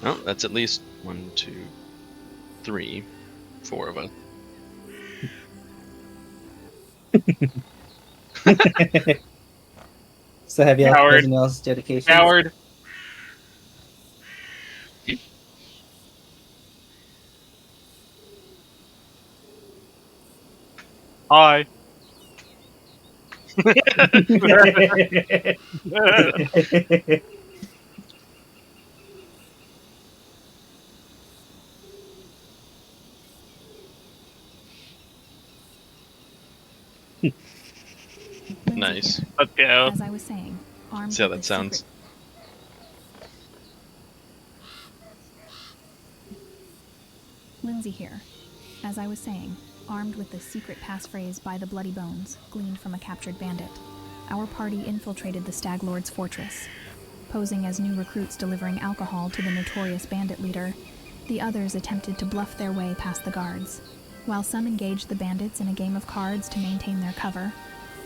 Oh, that's at least 1, 2, 3, 4 of us. So have you Coward. anything else? Dedication? Coward. Hi. Nice. Let's go. As I was saying, armed See how with that the sounds. secret... Lindsay here. As I was saying, armed with the secret passphrase "by the bloody bones," gleaned from a captured bandit, our party infiltrated the Stag Lord's fortress. Posing as new recruits delivering alcohol to the notorious bandit leader, the others attempted to bluff their way past the guards. While some engaged the bandits in a game of cards to maintain their cover,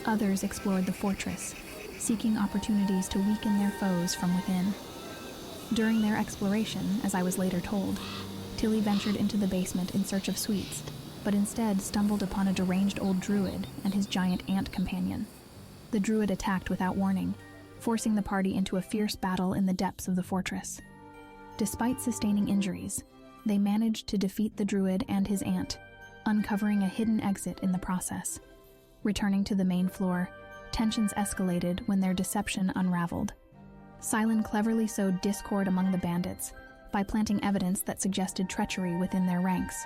others explored the fortress, seeking opportunities to weaken their foes from within. During their exploration, as I was later told, Tilly ventured into the basement in search of sweets, but instead stumbled upon a deranged old druid and his giant ant companion. The druid attacked without warning, forcing the party into a fierce battle in the depths of the fortress. Despite sustaining injuries, they managed to defeat the druid and his ant, uncovering a hidden exit in the process. Returning to the main floor, tensions escalated when their deception unraveled. Silent cleverly sowed discord among the bandits by planting evidence that suggested treachery within their ranks.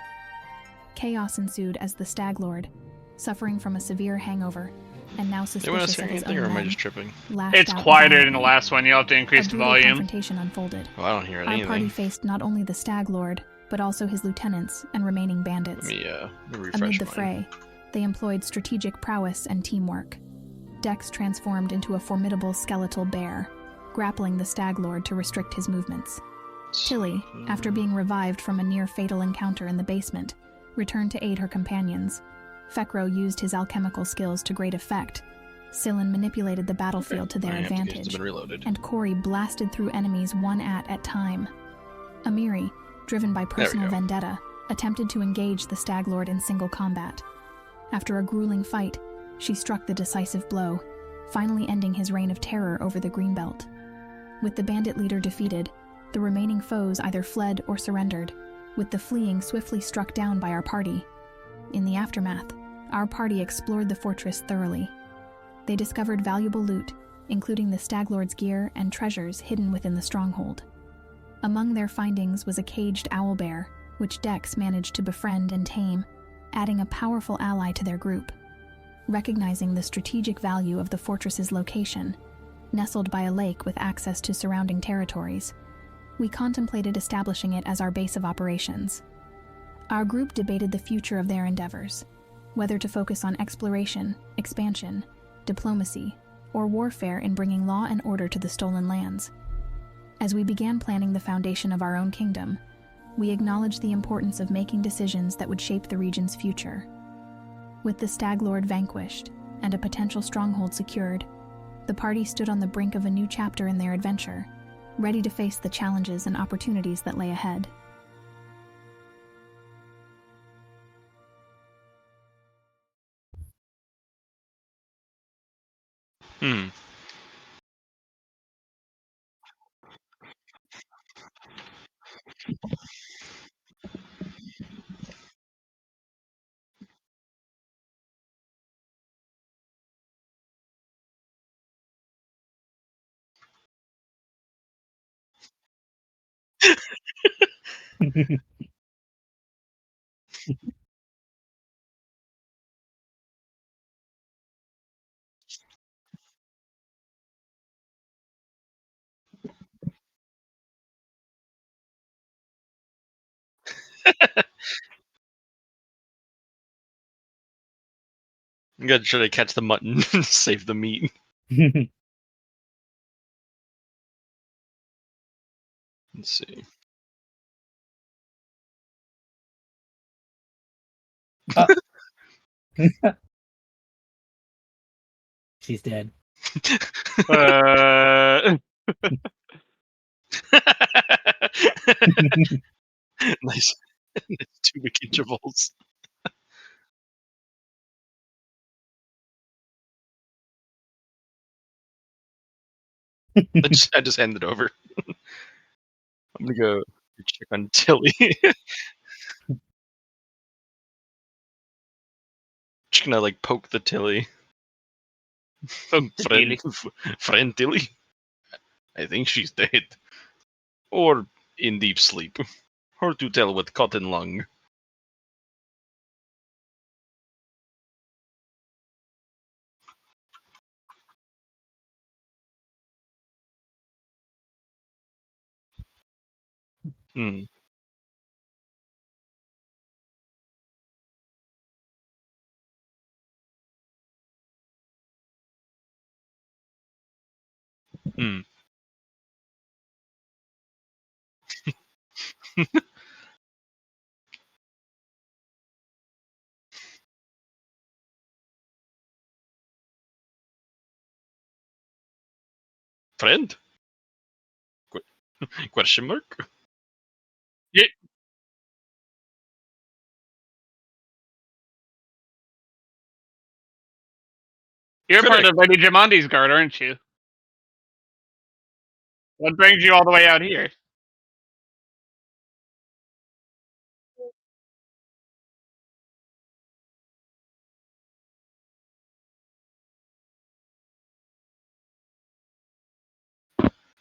Chaos ensued as the Stag Lord, suffering from a severe hangover, and now suspicious of his own or am I men, just tripping? lashed It's out quieter in the violently. last one. You'll have to increase A the brutal volume. confrontation unfolded. Oh, I don't hear Our anything. party faced not only the Stag Lord, but also his lieutenants and remaining bandits. Let me refresh Amid the mine. fray, they employed strategic prowess and teamwork. Dex transformed into a formidable skeletal bear, grappling the Stag Lord to restrict his movements. Tilly, after being revived from a near-fatal encounter in the basement, returned to aid her companions. Fekro used his alchemical skills to great effect. Sillin manipulated the battlefield to their advantage, and Corey blasted through enemies one at a time. Amiri, driven by personal vendetta, attempted to engage the Stag Lord in single combat. After a grueling fight, she struck the decisive blow, finally ending his reign of terror over the Greenbelt. With the bandit leader defeated, the remaining foes either fled or surrendered, with the fleeing swiftly struck down by our party. In the aftermath, our party explored the fortress thoroughly. They discovered valuable loot, including the Stag Lord's gear and treasures hidden within the stronghold. Among their findings was a caged owlbear, which Dex managed to befriend and tame, adding a powerful ally to their group. Recognizing the strategic value of the fortress's location, nestled by a lake with access to surrounding territories, we contemplated establishing it as our base of operations. Our group debated the future of their endeavors, whether to focus on exploration, expansion, diplomacy, or warfare in bringing law and order to the stolen lands. As we began planning the foundation of our own kingdom, we acknowledged the importance of making decisions that would shape the region's future. With the Stag Lord vanquished and a potential stronghold secured, the party stood on the brink of a new chapter in their adventure, ready to face the challenges and opportunities that lay ahead. I'm gonna try to catch the mutton and save the meat. Let's see. She's dead. Nice. 2 week intervals. I just hand it over. I'm gonna go check on Tilly. Just gonna like poke the Tilly. Poke the friend, Tilly. friend Tilly. I think she's dead, or in deep sleep. Hard to tell with cotton lung. Hmm. Hmm. Friend? Question mark? You- You're part Correct. of Lady Jamondi's guard, aren't you? What brings you all the way out here?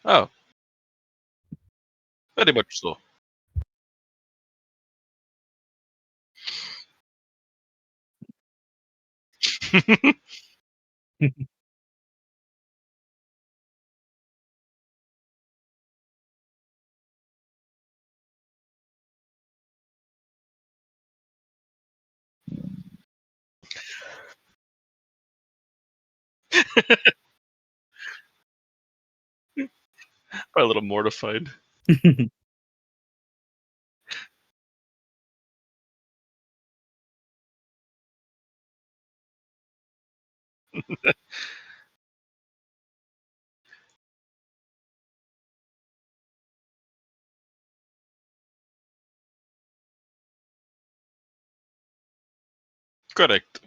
Oh, very much so. A little mortified. Correct.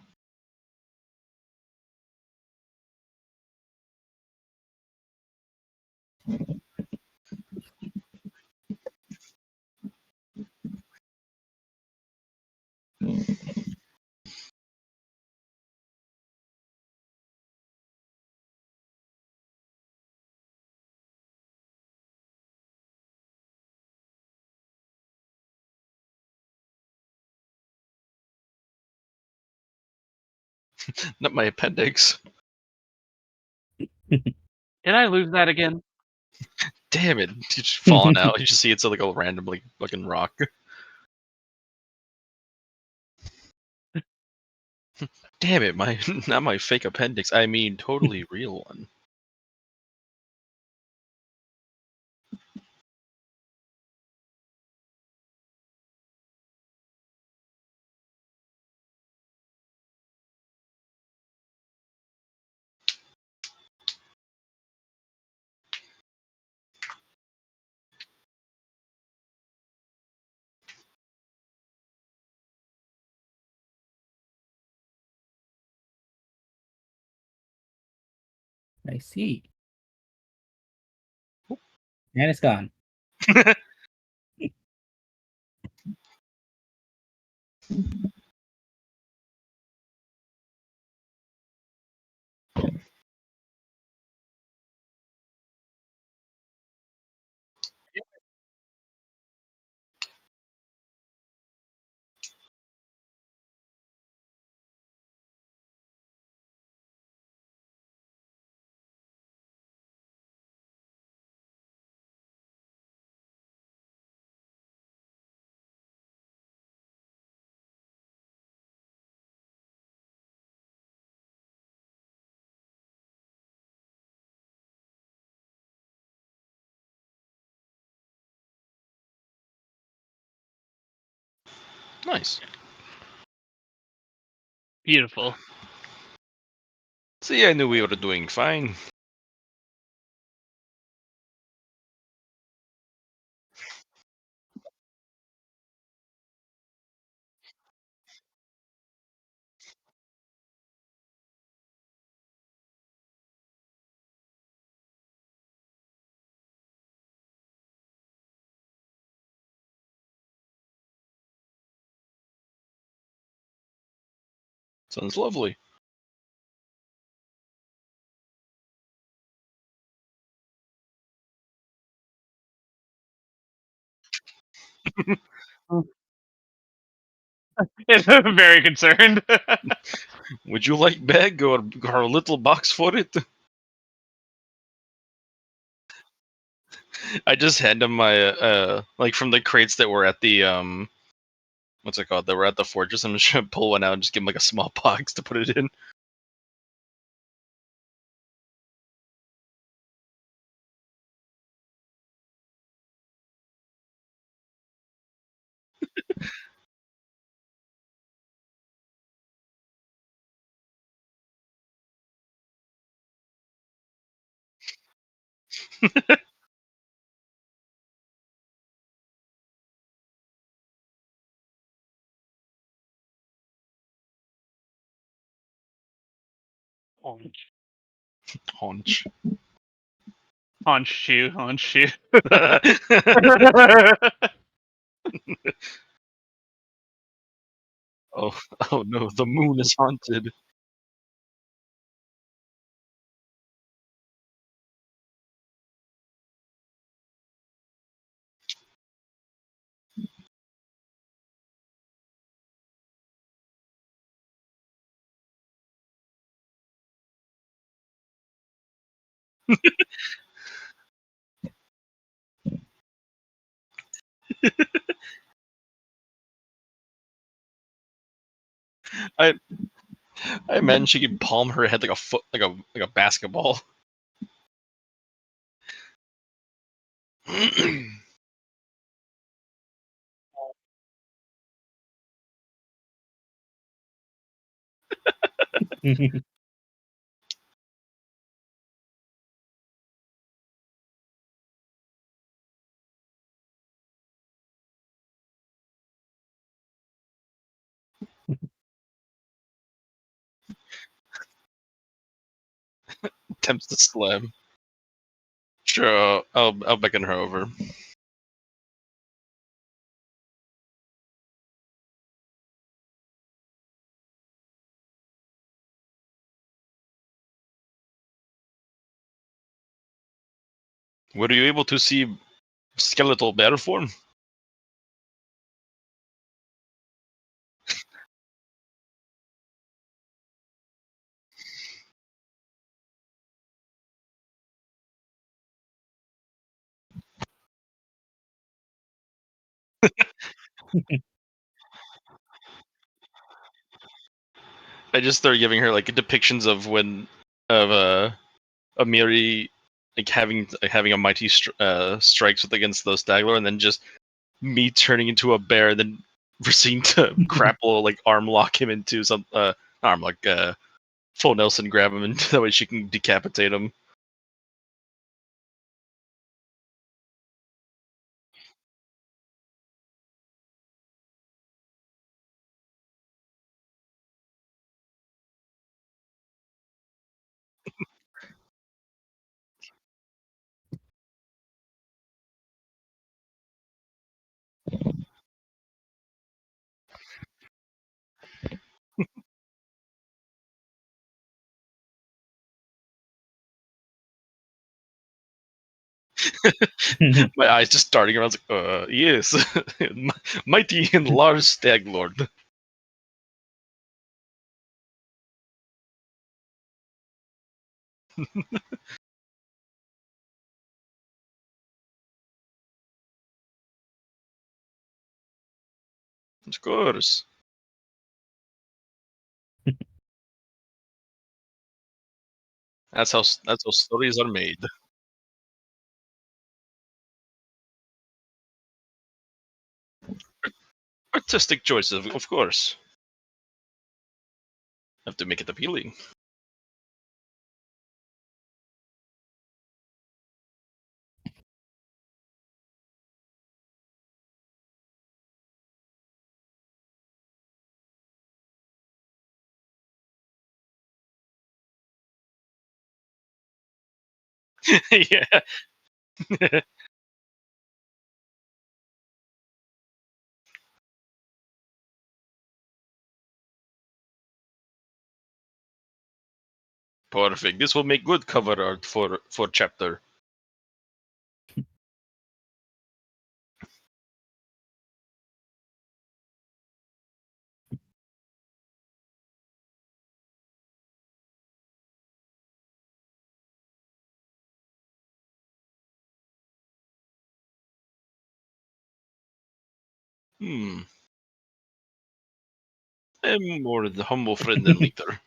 Not my appendix. Did I lose that again? Damn it. It's just falling out. You just see it's like a random like fucking rock. Damn it, my not my fake appendix. I mean totally real one. I see. And it's gone. Nice. Beautiful. See, I knew we were doing fine. Sounds lovely. It's very concerned. Would you like bag or a little box for it? I just hand him my like from the crates that were at the what's it called? That were at the fortress. I'm just gonna pull one out and just give him like a small box to put it in. Haunch. Haunch. Haunch shoe. Haunch shoe. Oh, oh no, the moon is haunted. I I imagine she could palm her head like a foot, like a basketball. Attempts to slam. Sure, I'll beckon her over. Were you able to see skeletal bear form? I just started giving her like depictions of when of Amiri like having a mighty strikes with against the Staglor, and then just me turning into a bear, then proceeding to grapple like arm lock him into some arm like full Nelson grab him, and that way she can decapitate him. My eyes just darting around, like, yes, mighty and large stag lord. Of course. That's how stories are made. Artistic choices, of course. Have to make it appealing. Yeah. Perfect. This will make good cover art for chapter. Hmm. I'm more the humble friend than leader.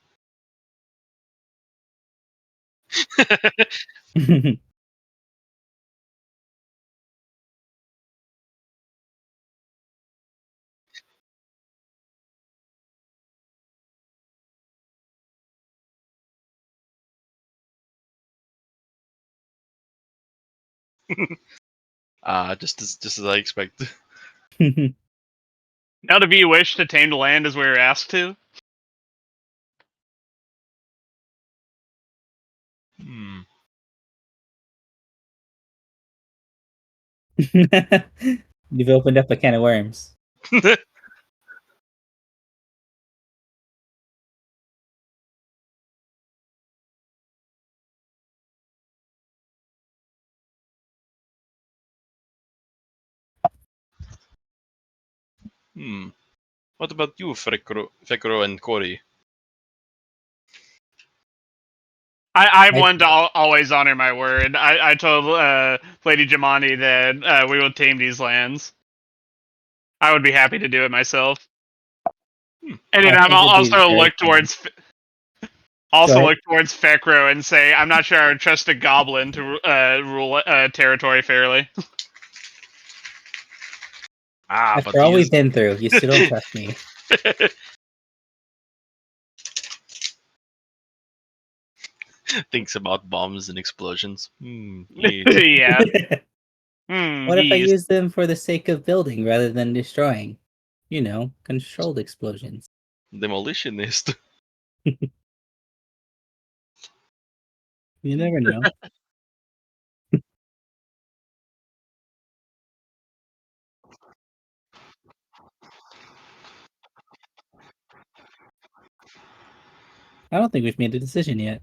Just as I expected. Now, do you wish to tame the land as we were asked to? Hmm. You've opened up a can of worms. Hmm. What about you, Fekro and Cory? I'm I- one to always honor my word. I told Lady Jamani that we will tame these lands. I would be happy to do it myself. And then I I'm think it'd be also very funny. Go ahead. look towards Fekro and say, I'm not sure I would trust a goblin to rule territory fairly. But After all he we've is. been through, you still don't trust me. Thinks about bombs and explosions. Yes. Yeah. What if I Yes. use them for the sake of building rather than destroying? You know, controlled explosions. Demolitionist. You never know. I don't think we've made a decision yet.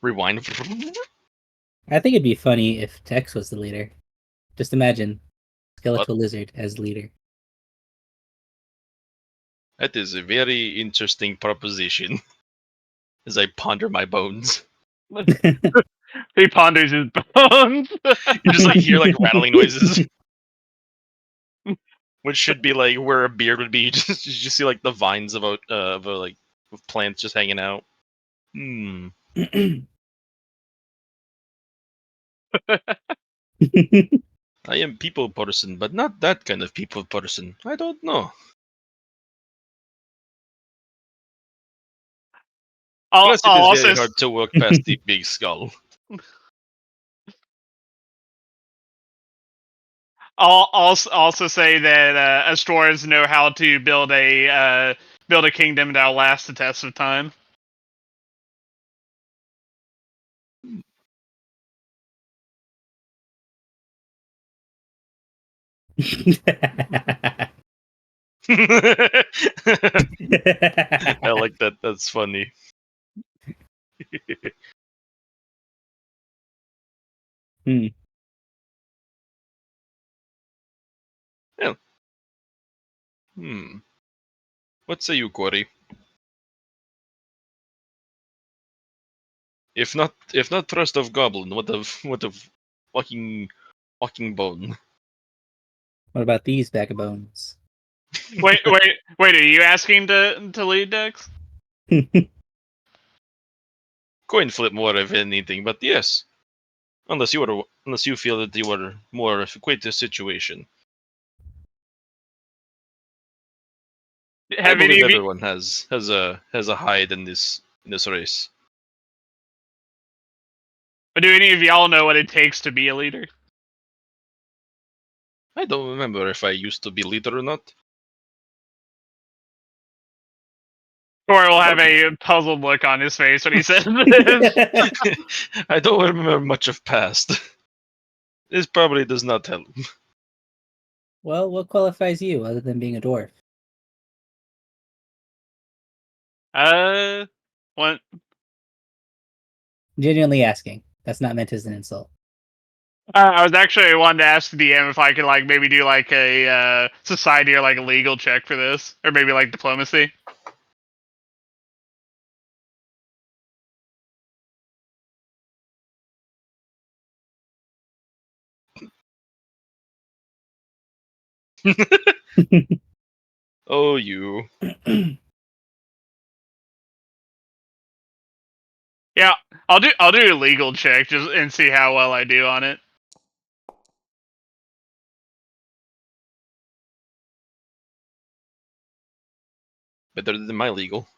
Rewind. I think it'd be funny if Tex was the leader. Just imagine What? Skeletal Lizard as leader. That is a very interesting proposition. As I ponder my bones, He ponders his bones. you just like hear like rattling noises, which should be like where a beard would be. You just see like the vines of like of plants just hanging out. Hmm. I am people person, but not that kind of people person. I don't know. Plus, it I'll is also very hard to walk past the big skull. I'll also say that Astorans know how to build a kingdom that'll last the test of time. I like that. That's funny. Hmm. Yeah. Hmm. What say you, Cory? If not thrust of goblin, what of walking bone? What about these vagabonds? Wait, are you asking to lead Dex? Coin flip more if anything, but yes. Unless you feel that you are more acquainted to the situation. I Have any believe of you? everyone has a hide in this race. But do any of y'all know what it takes to be a leader? I don't remember if I used to be leader or not. Or will have a puzzled look on his face when he says this. I don't remember much of past. This probably does not help. Well, what qualifies you other than being a dwarf? What? Genuinely asking. That's not meant as an insult. I was actually wanting to ask the DM if I could like maybe do like a society or like a legal check for this, or maybe like diplomacy. Oh, you. Yeah, I'll do a legal check just and see how well I do on it. Better than my legal.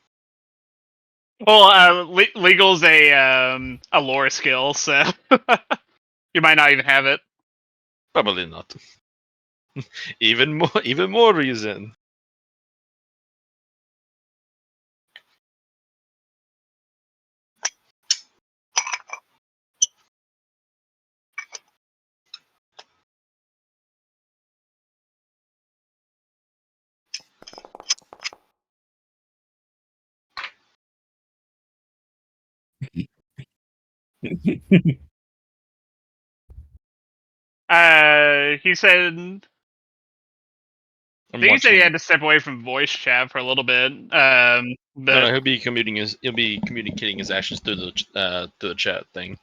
Well, legal's a lore skill, so you might not even have it. Probably not. Even more reason. He said. I I'm think he said he watching. had to step away from voice chat for a little bit. No, But he'll be communicating his actions through the chat thing.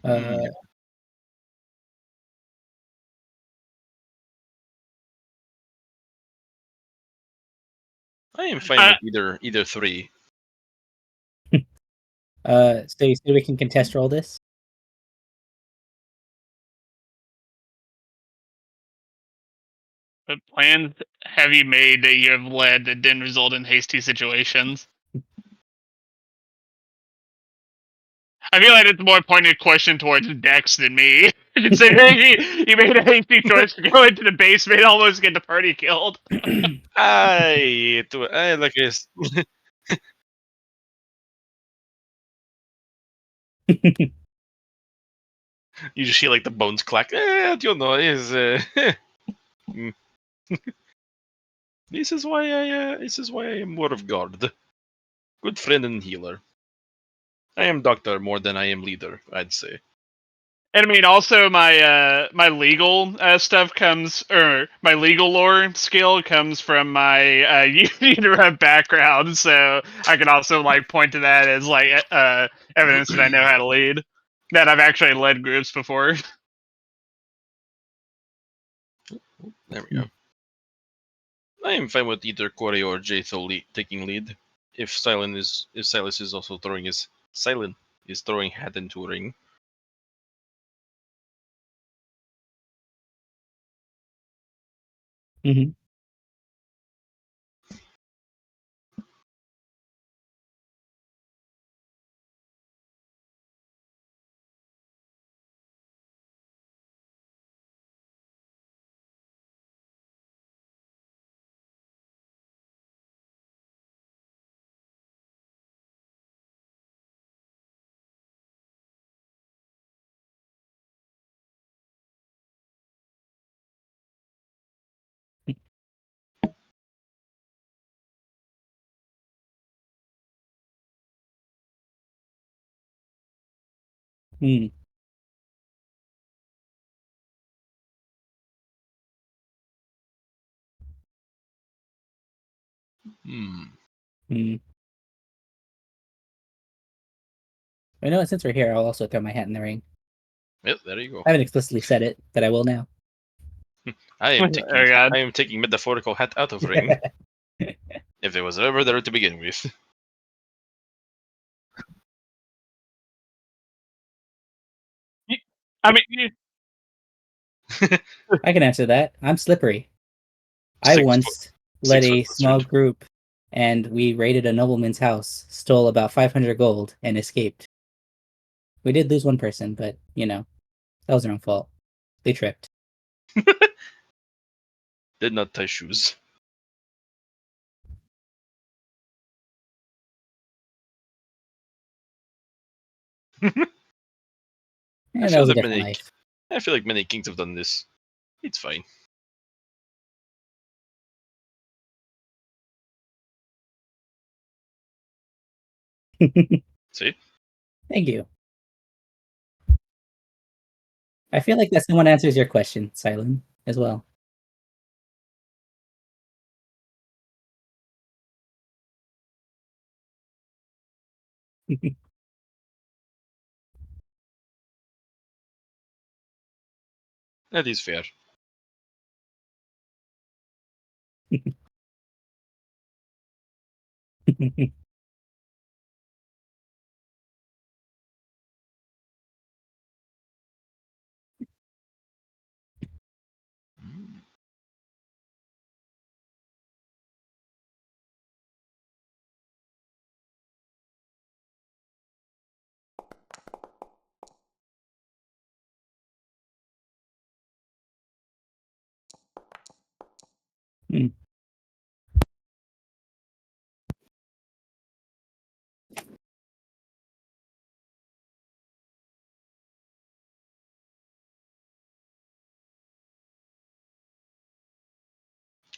uh, I am fine with either three. so you said we can contest roll this? what plans have you made that you have led that didn't result in hasty situations? I feel like it's a more pointed question towards Dex than me. Considering he made a hasty choice to go into the basement and almost get the party killed. I like you just hear like the bones clack. You know, mm. This is why I am Word of God. Good friend and healer. I am doctor more than I am leader, I'd say. And I mean, also my legal stuff comes, or my legal lore skill comes from my UNREV background, so I can also like point to that as like evidence that I know how to lead. That I've actually led groups before. There we go. I am fine with either Corey or Jatho taking lead. If Silas is also throwing his hat into a ring. Mm-hmm. Mm. Hmm. Mm. I know since we're here, I'll also throw my hat in the ring. Yep, there you go. I haven't explicitly said it, but I will now. I am Oh, God. taking metaphorical hat out of ring. If it was ever there to begin with. I mean, I can answer that. I'm slippery. I Six once foot- led 6 a foot small wizard. group, and we raided a nobleman's house, stole about 500 gold, and escaped. We did lose one person, but, that was their own fault. They tripped. Did not tie shoes. And that feel was a like different many- life. I feel like many kings have done this. It's fine. See? Thank you. I feel like that someone answers your question, Silent, as well. That is fair. Hmm.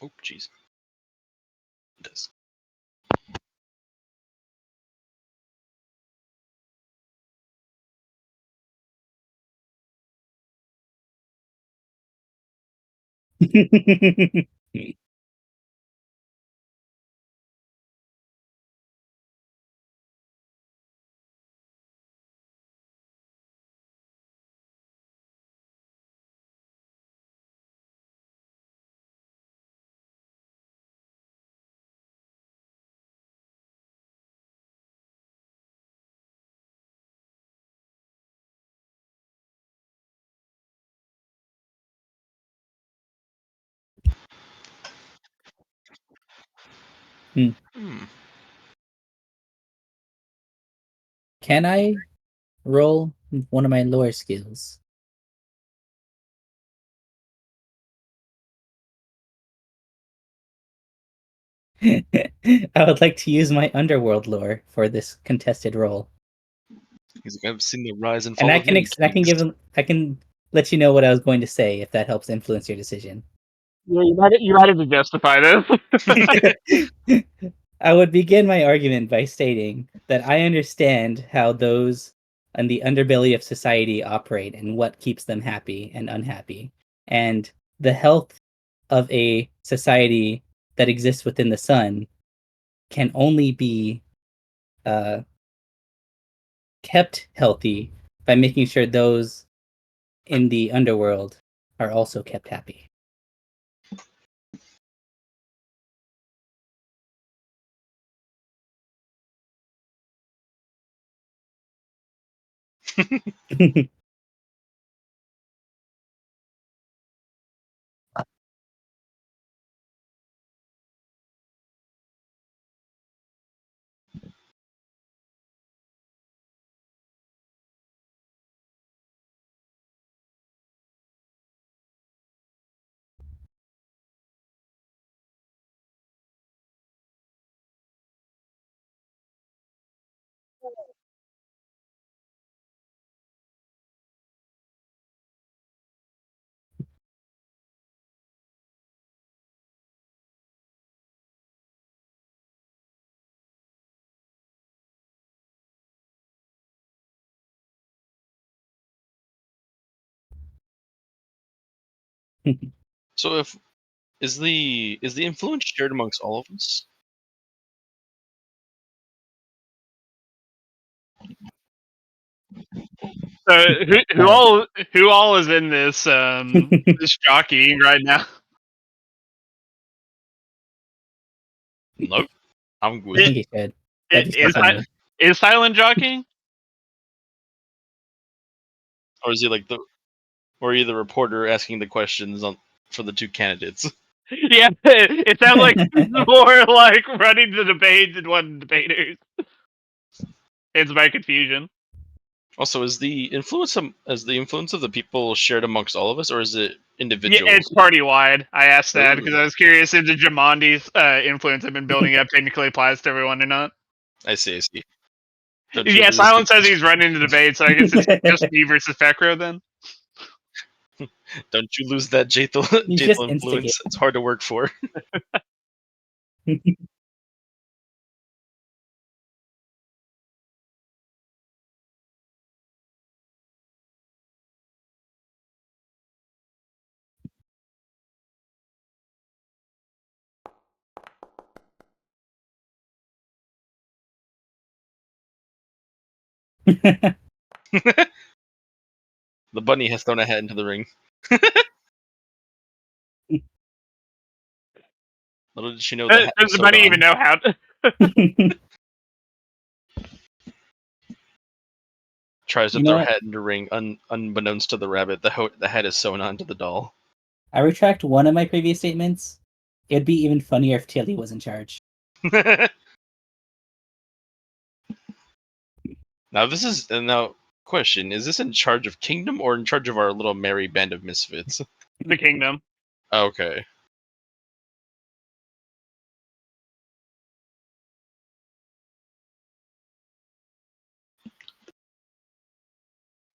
Oh, jeez. It does. Hmm. Hmm. Can I roll one of my lore skills? I would like to use my underworld lore for this contested roll. He's like, I've seen the rise and And fall of many kings. I can let you know what I was going to say if that helps influence your decision. yeah, you might have to justify this. I would begin my argument by stating that I understand how those in the underbelly of society operate and what keeps them happy and unhappy. And the health of a society that exists within the sun can only be uh, kept healthy by making sure those in the underworld are also kept happy. So if is the influence shared amongst all of us? So who all is in this this jockeying right now? No, I'm I good. think he should. That'd be so Is funny. Silent jockeying? Or is he like the Or are you the reporter asking the questions for the two candidates? Yeah, it sounds like it's more like running the debate than one debaters. It's my confusion. Also, is the influence of the people shared amongst all of us, or is it Yeah, individuals? it's party wide. I asked that Ooh. because I was curious if the Jumandi's influence I've been building up technically applies to everyone or not. I see. Don't you Yeah, lose Silence says he's running the debate, so I guess it's just me versus Fekro then. don't you lose that He's Jathal just influence? It's hard to work for. The bunny has thrown a hat into the ring. Little did she know the hat Does was the sewed bunny on. even know how to? Tries to You know throw a what? hat into the ring, unbeknownst to the rabbit, the hat is sewn onto the doll. I retract one of my previous statements. It'd be even funnier if Tilly was in charge. Now question: is this in charge of Kingdom or in charge of our little merry band of misfits? The kingdom. Okay.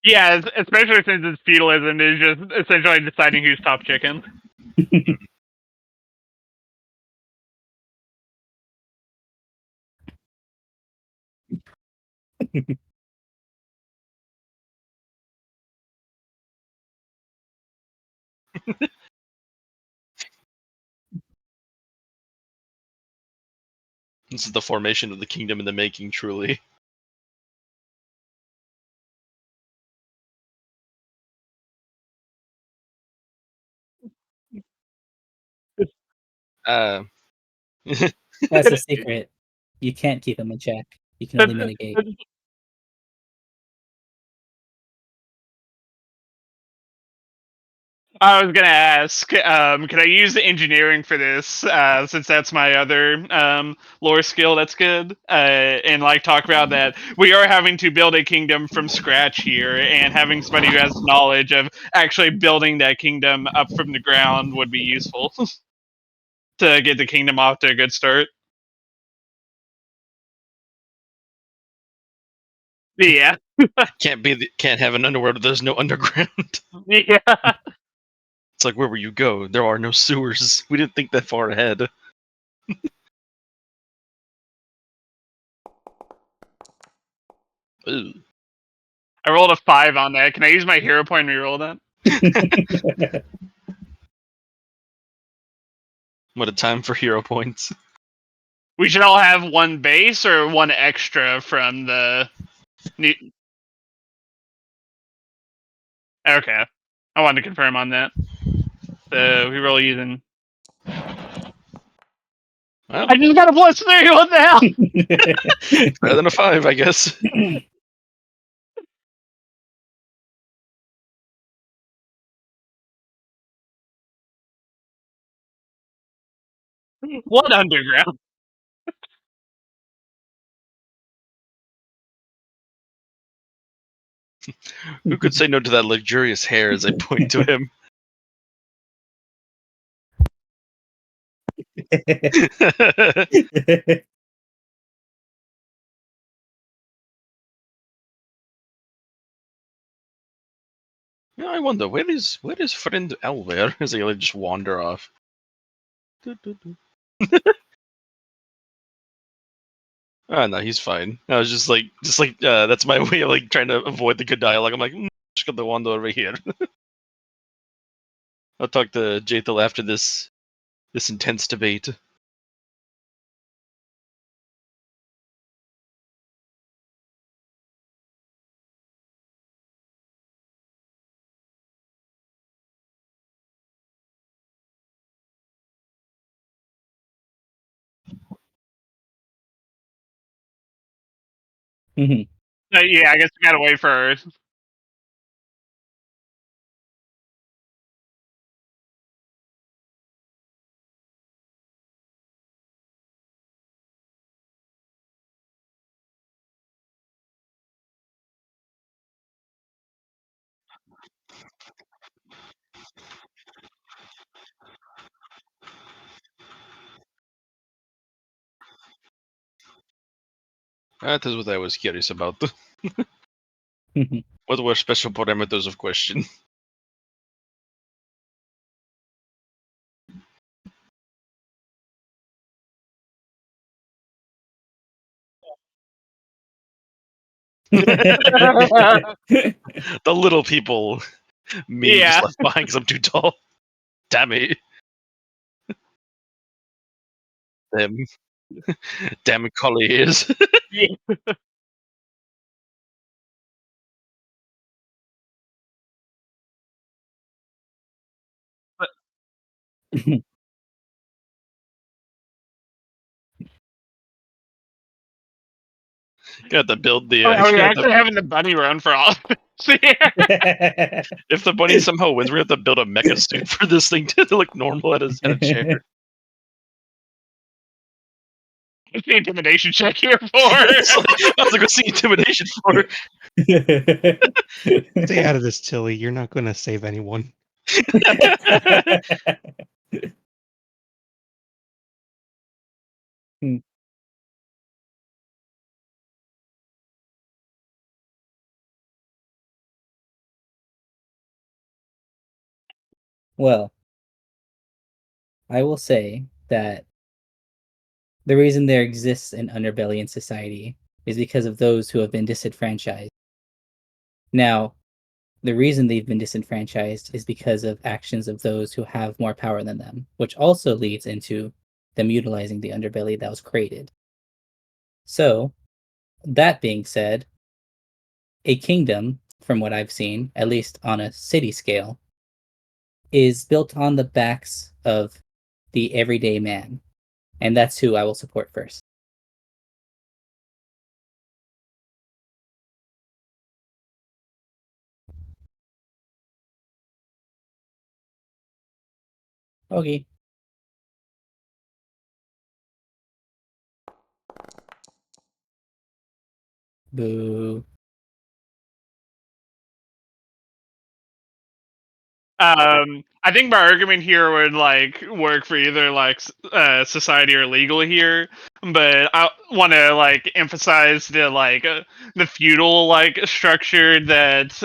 Yeah, especially since it's feudalism is just essentially deciding who's top chicken. This is the formation of the kingdom in the making, truly. Uh, That's a secret. You can't keep him in check. You can only mitigate. I was gonna ask, can I use the engineering for this, since that's my other lore skill that's good, and like talk about that we are having to build a kingdom from scratch here, and having somebody who has knowledge of actually building that kingdom up from the ground would be useful to get the kingdom off to a good start. Yeah, can't have an underworld if there's no underground. yeah. It's like, where will you go? There are no sewers. We didn't think that far ahead. Ooh. I rolled a 5 on that. Can I use my hero point and reroll that? What a time for hero points. We should all have one base or one extra from the new. Okay, I wanted to confirm on that. So we roll using. Well, I just got a +3. What the hell? better than a 5, I guess. What underground? Who could say no to that luxurious hair as I point to him? Yeah, I wonder where is friend Elver? As I just wander off. Ah, no, he's fine. I was just like that's my way of like trying to avoid the good dialogue. I'm like, just got the wander over here. I'll talk to Jathal after this intense debate. Mhm. Yeah, I guess we gotta wait for. That is what I was curious about. What were special parameters of question? The little people, me Yeah. just left behind because I'm too tall. Damn it. Them. Damn it, collie ears. Got to build the. Are we got actually to- having the bunny run for all? if the bunny somehow wins, we have to build a mecha suit for this thing to look normal at a chair. What's the intimidation check here for? It's like, I was like, what's the intimidation for? Stay out of this, Tilly. You're not going to save anyone. Well, I will say that the reason there exists an underbelly in society is because of those who have been disenfranchised. Now, the reason they've been disenfranchised is because of actions of those who have more power than them, which also leads into them utilizing the underbelly that was created. So, that being said, a kingdom, from what I've seen, at least on a city scale, is built on the backs of the everyday man. And that's who I will support first. Okay. Boo. I think my argument here would like work for either like society or legal here, but I want to like emphasize the feudal like structure that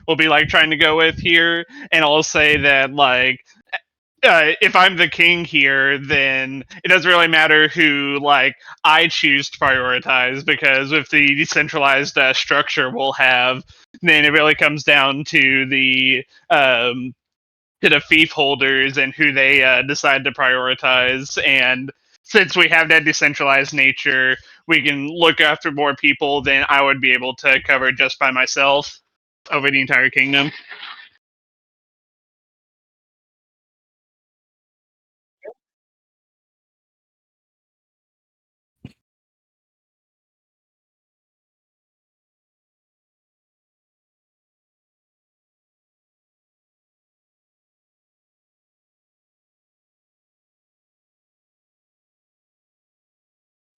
we'll be like trying to go with here, and I'll say that like if I'm the king here, then it doesn't really matter who like I choose to prioritize, because with the decentralized structure we'll have, then it really comes down to the fief holders and who they decide to prioritize. And since we have that decentralized nature, we can look after more people than I would be able to cover just by myself over the entire kingdom.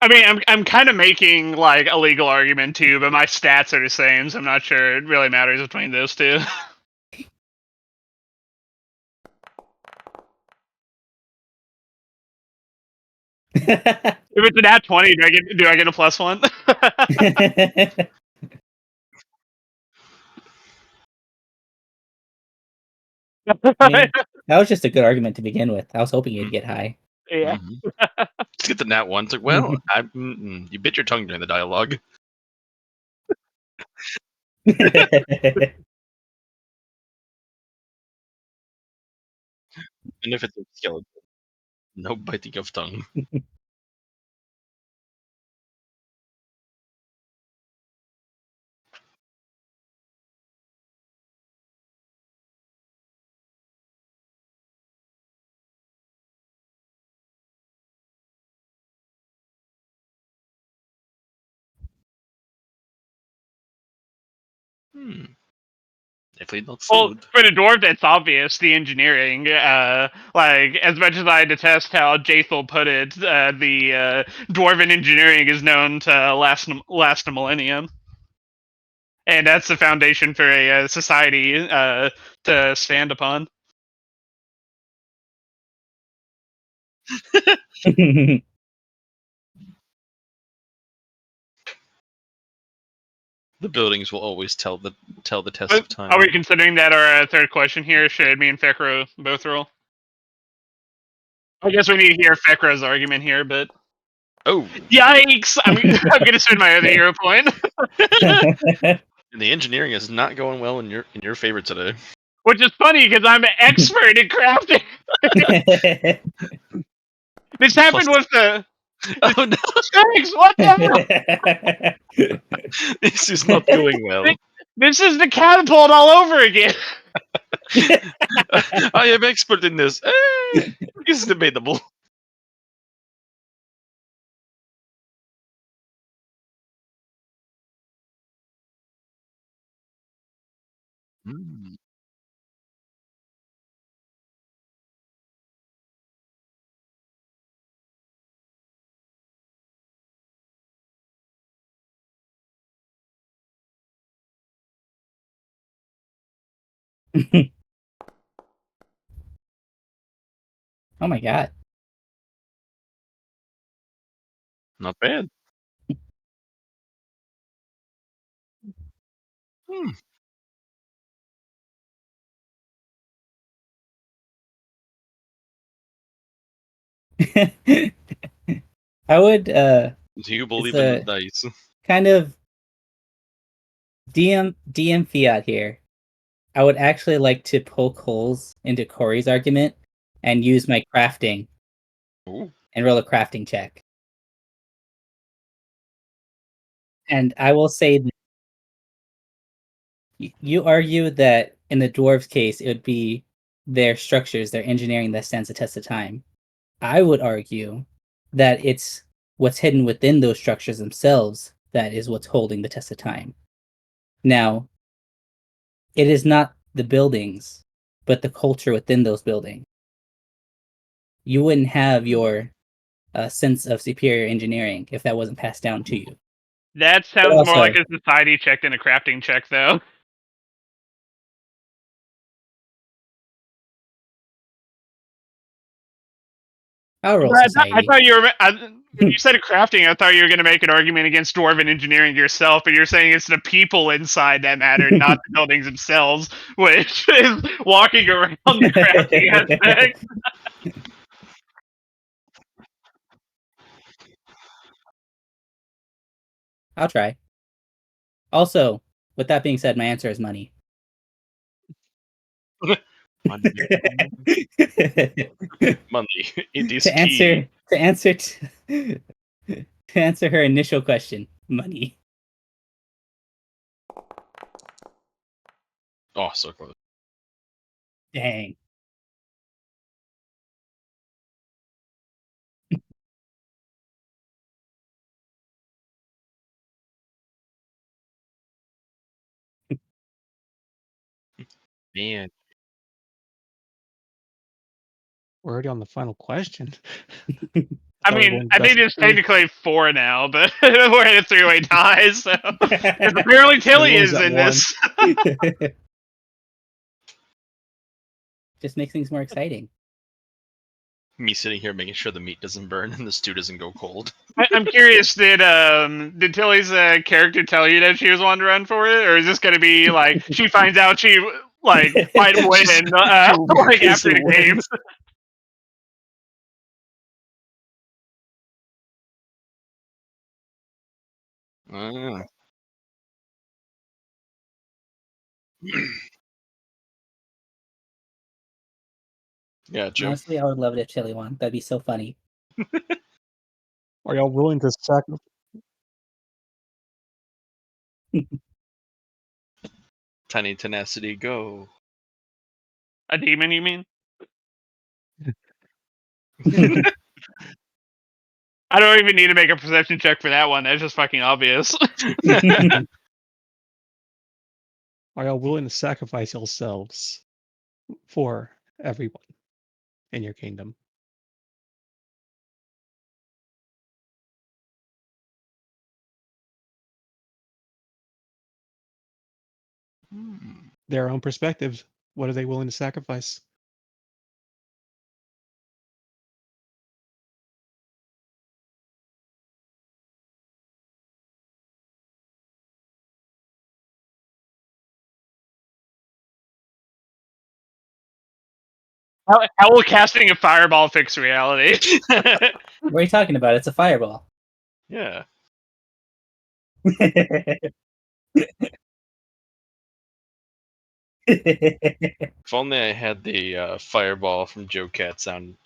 I mean, I'm kind of making like a legal argument too, but my stats are the same, so I'm not sure it really matters between those two. If it's an at 20, do I get a +1? I mean, that was just a good argument to begin with. I was hoping you'd get high. Yeah. Just get the nat one. It's like, well, you bit your tongue during the dialogue. And if it's a skeleton, no biting of tongue. Definitely not Well, food. for the dwarf, that's obvious. The engineering, like as much as I detest how Jathel put it, the dwarven engineering is known to last a millennium. And that's the foundation for a society to stand upon. The buildings will always tell the test of time. Are we considering that our third question here? Should me and Fekro both roll? I guess we need to hear Fekro's argument here, but Oh, yikes! I'm gonna spend my other hero point. and the engineering is not going well in your favor today. Which is funny because I'm an expert in crafting. This happened with the Oh no, Thanks, what the hell? this is not going well. This is the catapult all over again. I am expert in this. This is debatable. Hmm. Oh my god. Not bad. Hmm. I would Do you believe in the dice? kind of DM fiat here. I would actually like to poke holes into Corey's argument and use my crafting Ooh. and roll a crafting check. And I will say that you argue that in the dwarves' case, it would be their structures, their engineering that stands the test of time. I would argue that it's what's hidden within those structures themselves that is what's holding the test of time. Now, it is not the buildings, but the culture within those buildings. You wouldn't have your sense of superior engineering if that wasn't passed down to you. That sounds also, more like a society check than a crafting check, though. I'll roll I society. thought you were. When you said crafting, I thought you were going to make an argument against dwarven engineering yourself, but you're saying it's the people inside that matter, not the buildings themselves, which is walking around the crafting aspect. I'll try. Also, with that being said, my answer is money. Money. Money. It is to key. answer her initial question, money. Oh, so close. Dang. Man. We're already on the final question. I thought we were mean, going I best think of it's three. technically 4 now, but we're in a 3-way tie, so apparently Tilly Everyone's is at in one. this. Just makes things more exciting. Me sitting here making sure the meat doesn't burn and the stew doesn't go cold. I'm curious, did Tilly's character tell you that she was wanting to run for it, or is this going to be like she finds out she might win like after the game? Ah. Yeah, Joe. Honestly, I would love it if Chili won. That'd be so funny. Are y'all willing to sacrifice? Tiny tenacity, go. A demon, you mean? I don't even need to make a perception check for that one. That's just fucking obvious. Are y'all willing to sacrifice yourselves for everyone in your kingdom? Their own perspective. What are they willing to sacrifice? How will casting a fireball fix reality? What are you talking about? It's a fireball. Yeah. If only I had the fireball from Joe Cat sound.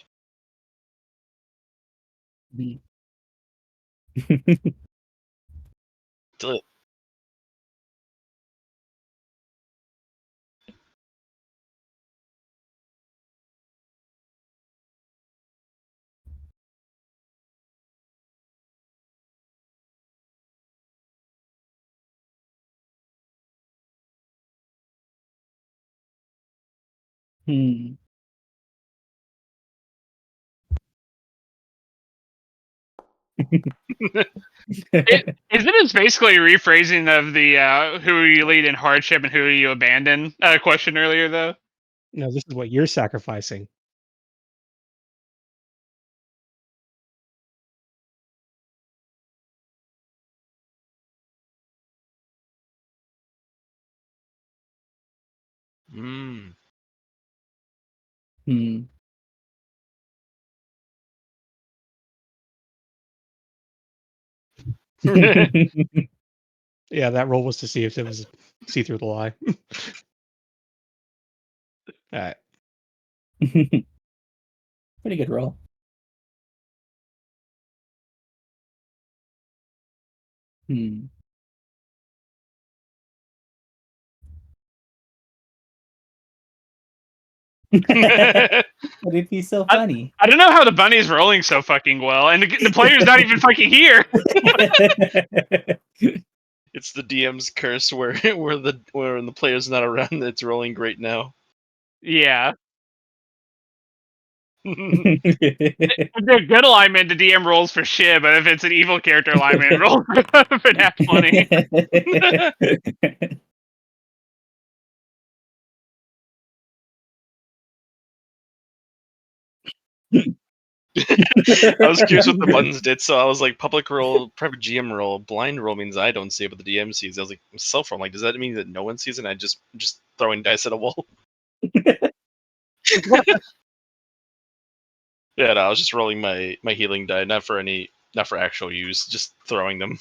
Till Hmm. Isn't it basically rephrasing of the who you lead in hardship and who you abandon question earlier, though? No, this is what you're sacrificing. Hmm. Hmm. Yeah, that roll was to see if it was see through the lie. All right. Pretty good roll. Hmm. Would it be so funny? I don't know how the bunny's rolling so fucking well, and the player's not even fucking here. It's the DM's curse where when the player's not around, it's rolling great now. Yeah. If they're good alignment, the DM rolls for shit, but if it's an evil character alignment, it rolls for nat 20. I was curious what the buttons did, so I was like, public roll, private GM roll, blind roll means I don't see it, but the DM sees. I was like, self roll. I'm like, does that mean that no one sees it? And I just throwing dice at a wall. Yeah, no, I was just rolling my healing die, not for actual use, just throwing them.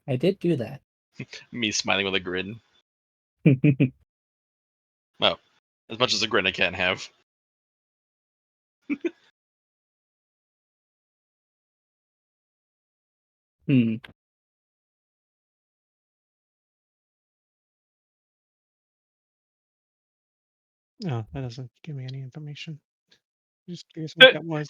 I did do that. Me smiling with a grin. Well, as much as a grin I can have. Hmm. No, that doesn't give me any information. Just curious what that was.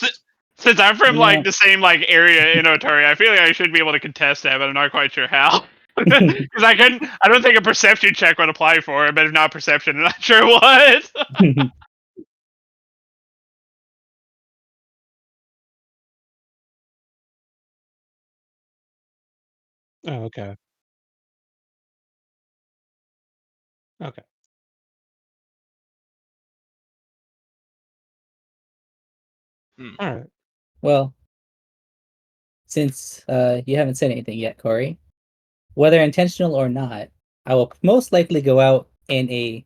Since I'm from Yeah. the same area in Otari, I feel like I should be able to contest that, but I'm not quite sure how. Because I don't think a perception check would apply for it, but if not perception, I'm not sure what. Oh, okay. Okay. All right. Well, since you haven't said anything yet, Corey, whether intentional or not, I will most likely go out in a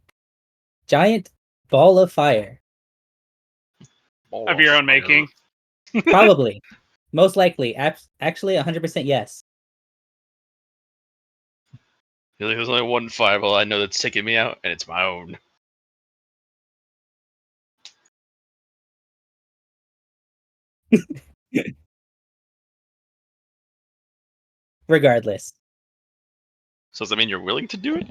giant ball of fire. Of your own making. Probably. Most likely. Actually, 100% yes. There's only one fireball I know that's taking me out, and it's my own. Regardless. So does that mean you're willing to do it?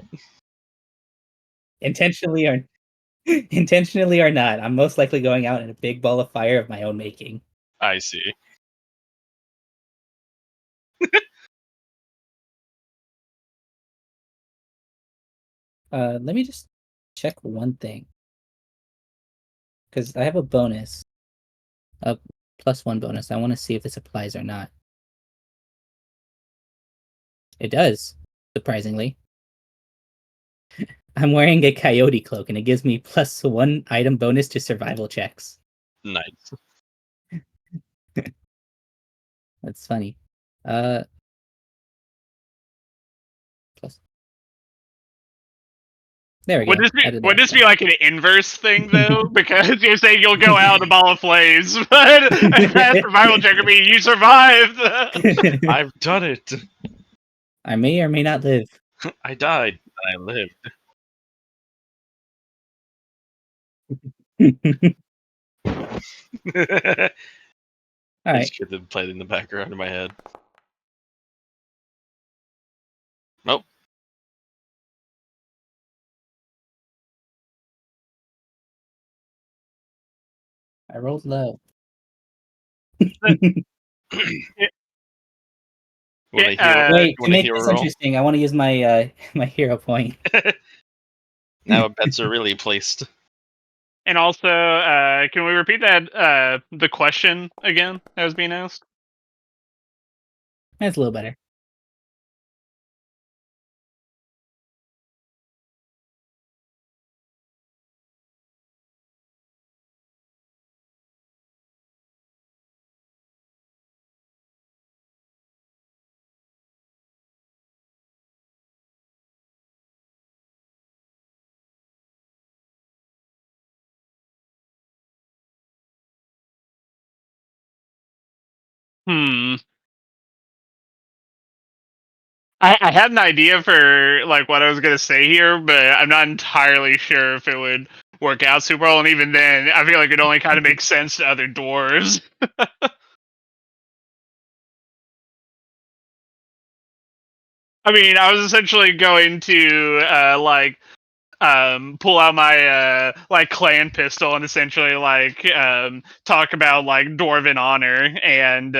Intentionally or not, I'm most likely going out in a big ball of fire of my own making. I see. Let me just check one thing. Because I have a bonus. A +1 bonus. I want to see if this applies or not. It does, surprisingly. I'm wearing a coyote cloak, and it gives me +1 item bonus to survival checks. Nice. That's funny. Plus. There we go. Would this be like an inverse thing though? Because you're saying you'll go out in a ball of flames, but that survival check would be you survived. I've done it. I may or may not live. I died. I lived. All I right. just hear them playing in the background in my head. Nope. I rolled low. Wait, to make this interesting, I want to use my my hero point. Now bets are really placed. And also, can we repeat that the question again that was being asked? That's a little better. I had an idea for like what I was gonna say here, but I'm not entirely sure if it would work out super well. And even then, I feel like it only kind of makes sense to other dwarves. I mean, I was essentially going to pull out my like clan pistol and essentially like talk about like dwarven honor and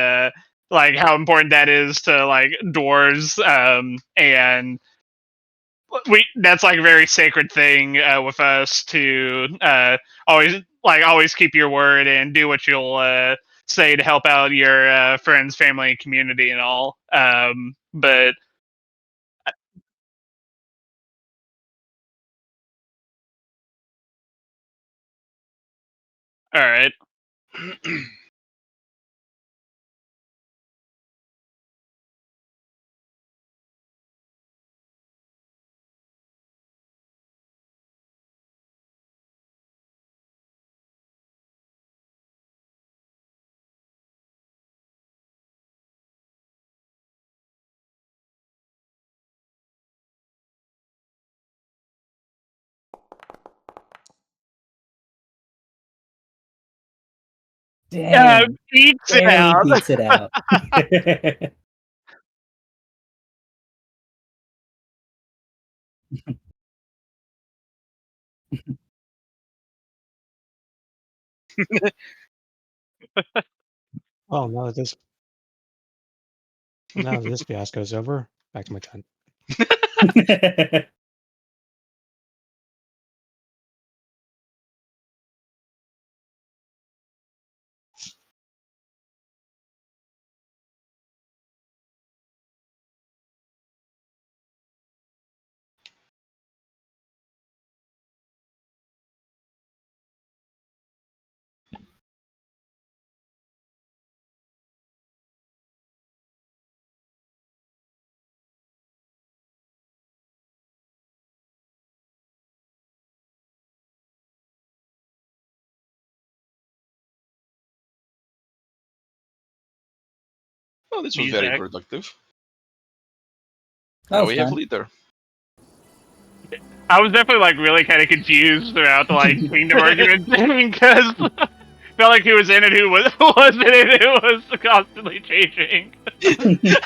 like how important that is to like dwarves and that's like a very sacred thing with us to always keep your word and do what you'll say to help out your friends, family, community, and all. But all right. Damn. Beats it Barely out. beats it out. Oh, now that this fiasco is over, back to my tent. Oh, this was very productive. That was We have fun. leader. I was definitely like really kind of confused throughout the like kingdom argument thing because felt like who was in it, who wasn't in it, was constantly changing.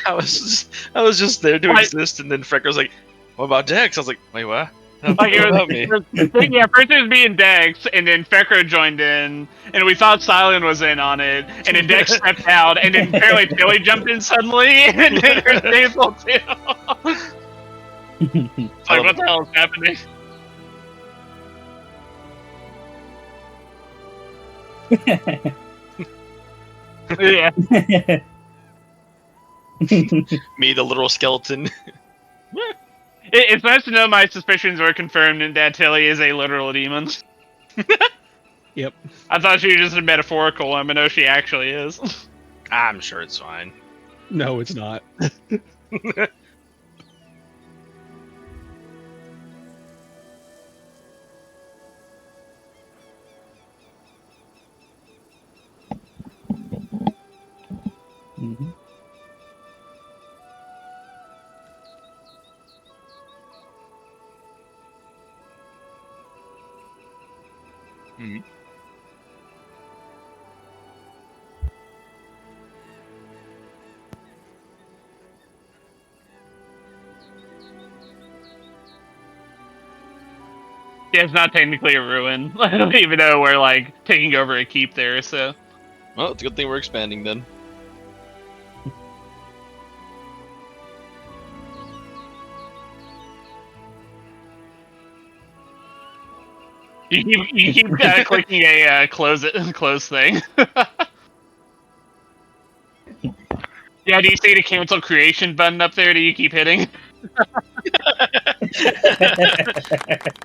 I was just there to exist, and then Freck was like, "What about Dex?" I was like, "Wait, what?" Like What about me? Yeah, first it was me and Dex, and then Fekro joined in, and we thought Silent was in on it, and then Dex stepped out, and then apparently Tilly jumped in suddenly, and then there's Hazel too. Like, what the hell is happening? Yeah. Me, the literal skeleton. It's nice to know my suspicions were confirmed and that Tilly is a literal demon. Yep. I thought she was just a metaphorical one, but no, she actually is. I'm sure it's fine. No, it's not. Mhm. Mhm. Yeah, it's not technically a ruin, even though we're like taking over a keep there. So Well, it's a good thing we're expanding then. you keep clicking a close thing. Yeah, do you see the cancel creation button up there? Do you keep hitting?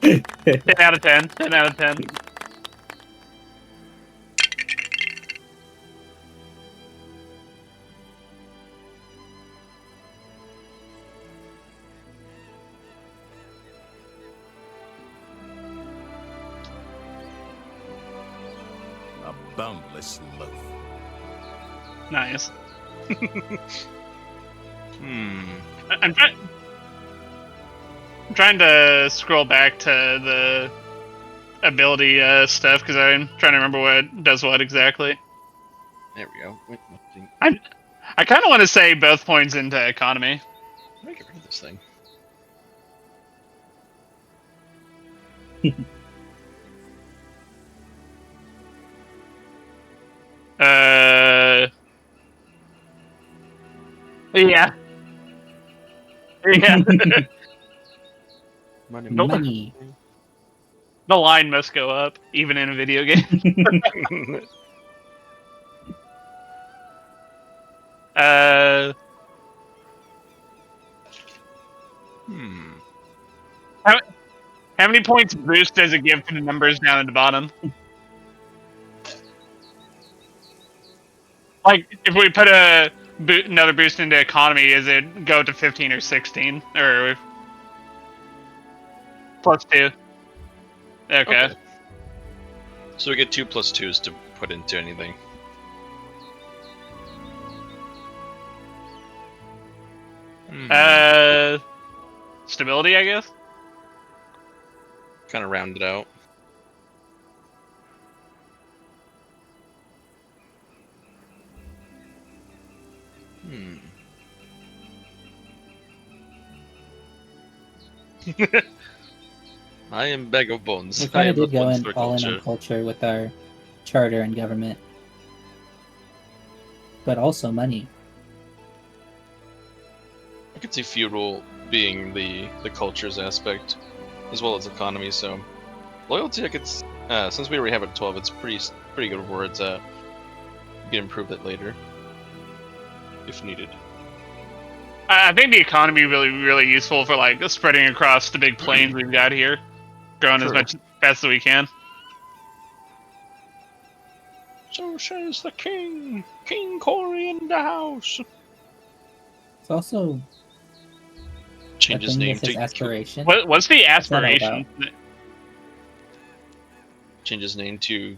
10 out of 10. 10 out of 10. A boundless loaf. Nice. I'm trying to scroll back to the ability stuff because I'm trying to remember what does what exactly. There we go. Wait, what thing? I kind of want to say both points into economy. How do I get rid of this thing? Yeah. Yeah. Money. Nope. Money. The line must go up, even in a video game. How many points boost does it give to the numbers down at the bottom? Like, if we put another boost into economy, does it go to 15 or 16? Or plus 2? Okay. So we get 2 plus 2s to put into anything. Stability, I guess? Kind of round it out. I am bag of bones. We I kind am of did the go bones in for all in on culture. culture with our charter and government, but also money. I could see feudal being the cultures aspect, as well as economy. So loyalty, I could. Since we already have it at 12, it's pretty good where it's at. You can improve it later, if needed. I think the economy really useful for like spreading across the big plains we've got here, growing as True. much fast as we can. So says the king, King Corey in the house. It's also Change a his thing name that says to aspiration. What's the What's that all aspiration? change his name to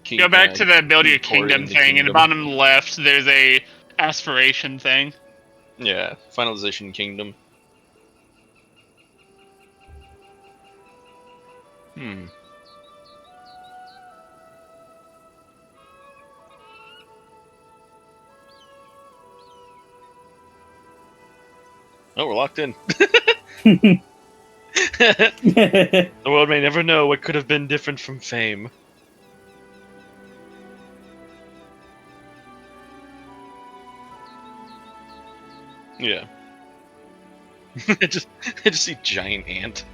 King. Go back to the ability of King Corey kingdom in the thing. In the kingdom. bottom left, there's a aspiration thing. Yeah, finalization kingdom. Oh, we're locked in. The world may never know what could have been different from fame. Yeah. I just see giant ant.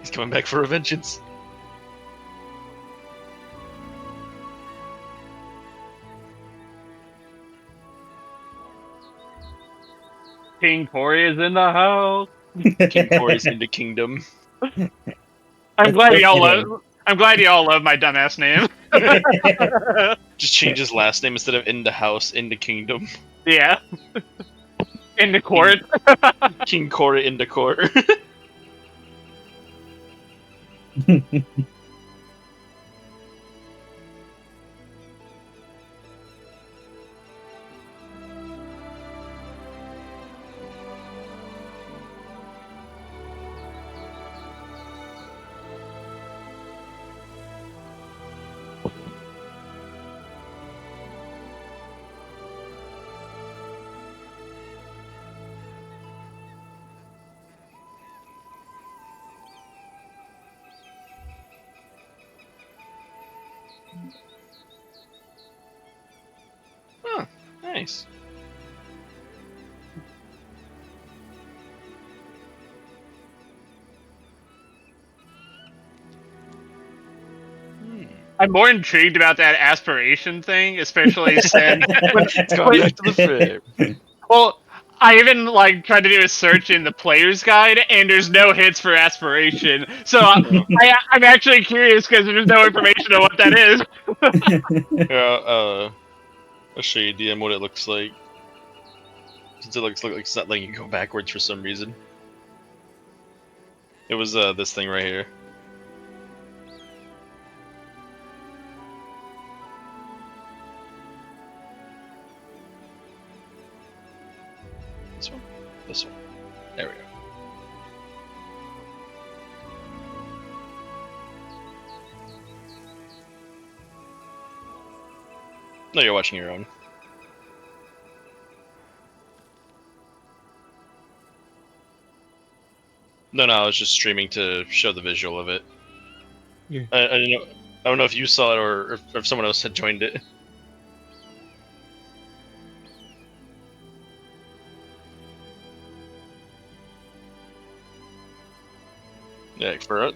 He's coming back for a vengeance. King Corey is in the house. King Corey's into kingdom. I'm That's glad so y'all fitting. love. I'm glad y'all love my dumbass name. Just change his last name instead of into house, into kingdom. Yeah. In the court. King Corey into court. Huh, nice. I'm more intrigued about that aspiration thing, especially since. Let's go back to the frame. Well, I even tried to do a search in the player's guide, and there's no hits for aspiration. So I'm actually curious because there's no information on what that is. Yeah, I'll show you DM what it looks like. Since it looks like it's not letting you go backwards for some reason. It was this thing right here. This one? This one. There we go. No, you're watching your own. No, I was just streaming to show the visual of it. Yeah. I don't know if you saw it or if someone else had joined it. Yeah, for it.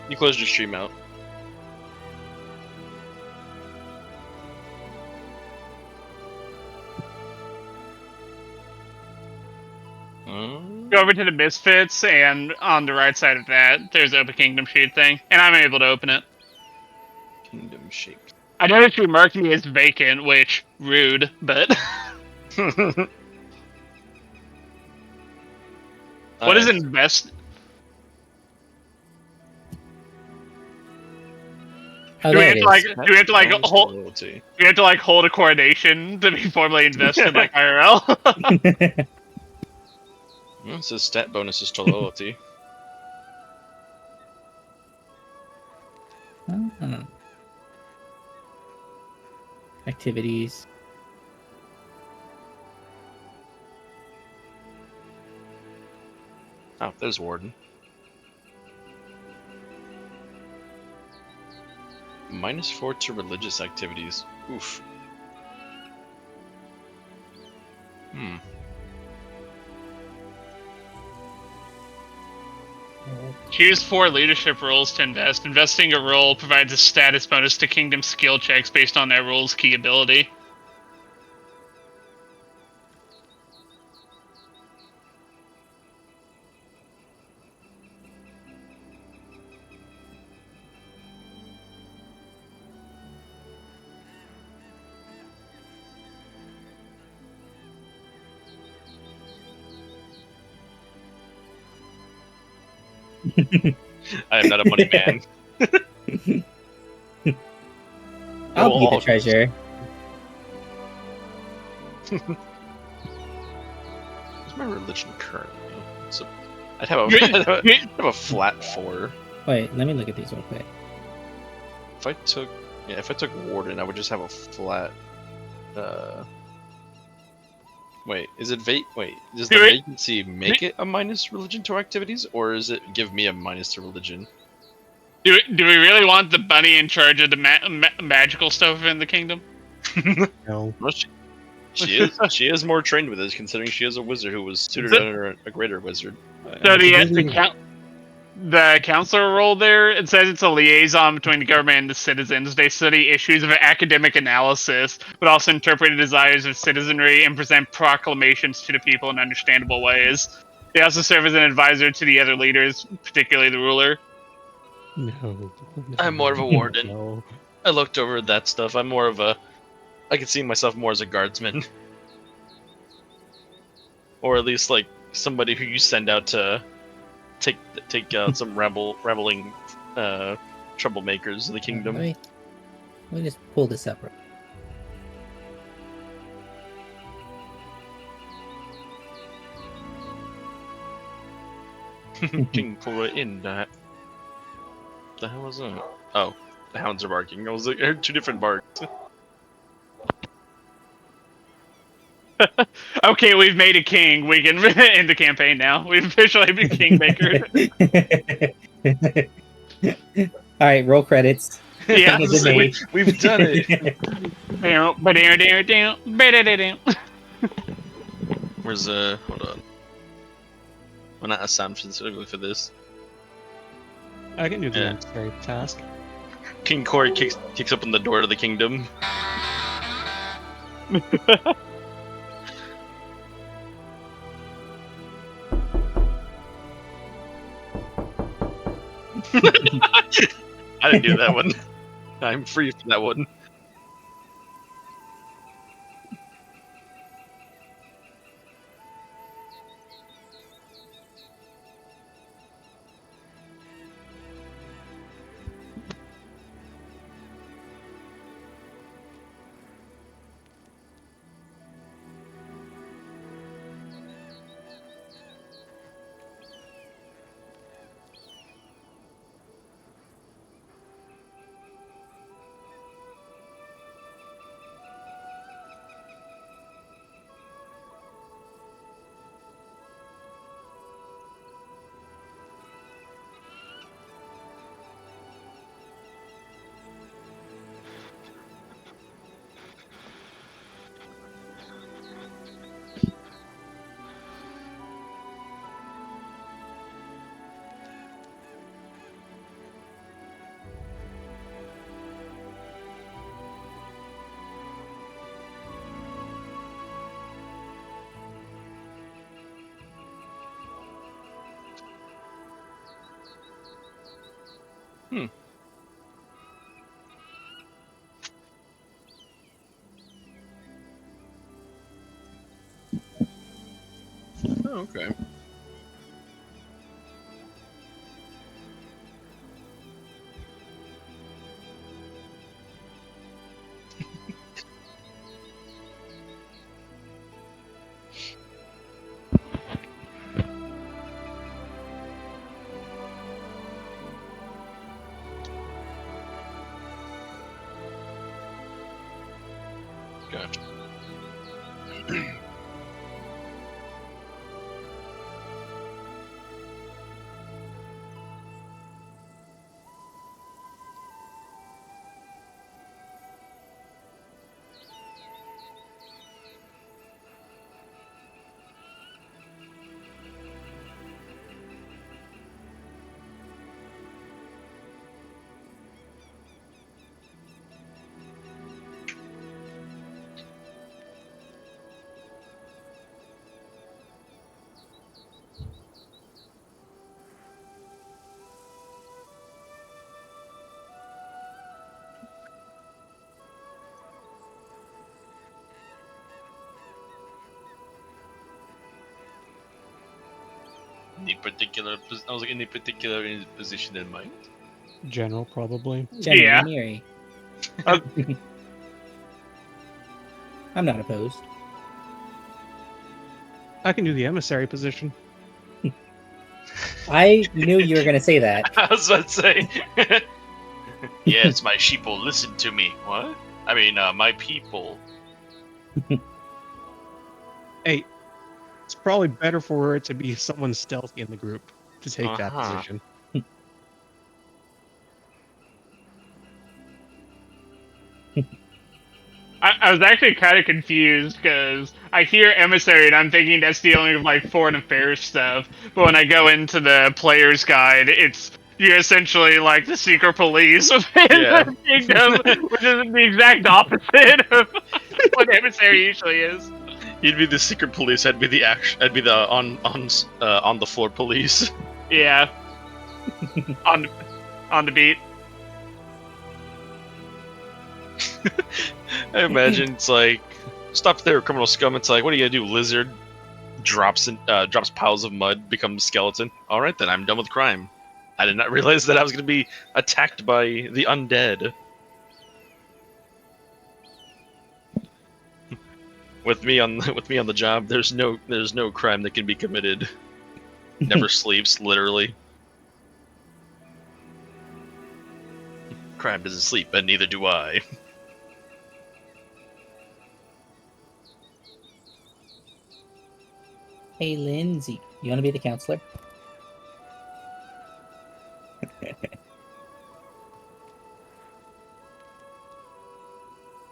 You closed your stream out. Go over to the Misfits, and on the right side of that, there's Open Kingdom sheet thing, and I'm able to open it. Kingdom shaped. I noticed you marked me as vacant, which rude, but what is invest? Oh, Do we there have it to like? is. Do we have to like hold? Loyalty. Do we have to like hold a coronation to be formally invested like IRL? Well, it says stat bonuses to loyalty. Oh. Activities. Oh, there's Warden. -4 to religious activities. Oof. Choose 4 leadership roles to invest. Investing a role provides a status bonus to Kingdom skill checks based on that role's key ability. I am not a money man. I'll be the treasurer. What's my religion currently? So I'd have a flat 4. Wait, let me look at these real quick. If I took Warden, I would just have a flat. Wait, is it Wait, does the vacancy make it a minus religion to activities, or does it give me a minus to religion? Do we really want the bunny in charge of the magical stuff in the kingdom? No. Well, she is more trained with this, considering she is a wizard who was tutored under a greater wizard. So do you have to count? the counselor role there. It says it's a liaison between the government and the citizens. They study issues of academic analysis, but also interpret the desires of citizenry and present proclamations to the people in understandable ways. They also serve as an advisor to the other leaders, particularly the ruler. No. I'm more of a warden. No. I looked over that stuff. I'm more of a. I could see myself more as a guardsman, or at least like somebody who you send out to take out some rebelling troublemakers in the kingdom. Let me just pull this up. King pull it in that. The hell was that? Oh, the hounds are barking. I heard two different barks. Okay, we've made a king. We can end the campaign now. We've officially been Kingmaker. All right, roll credits. Yeah. That was made. We've done it. Where's hold on. Well, not a sound specifically for this. I can do the Yeah. necessary task. King Corey kicks open the door to the kingdom. I didn't do that one. I'm free from that one. Oh, okay. Gotcha. Any particular? I was like, any particular position in mind? General, probably. General Yeah. Miri. Uh, I'm not opposed. I can do the emissary position. I knew you were going to say that. I was about to say. Yes, my sheeple, listen to me. What? I mean, my people. Hey, it's probably better for it to be someone stealthy in the group to take that Uh-huh. position. I was actually kind of confused because I hear emissary and I'm thinking that's dealing with like foreign affairs stuff. But when I go into the player's guide, you're essentially like the secret police within Yeah. the kingdom, which is the exact opposite of what emissary usually is. You'd be the secret police. I'd be the I'd be the on the floor police. Yeah, on the beat. I imagine it's like, stop there, criminal scum. It's like, what are you gonna do? Lizard drops piles of mud, becomes skeleton. All right, then I'm done with crime. I did not realize that I was gonna be attacked by the undead. With me on the job, there's no crime that can be committed. Never sleeps, literally. Crime doesn't sleep, and neither do I. Hey, Lindsay, you want to be the counselor?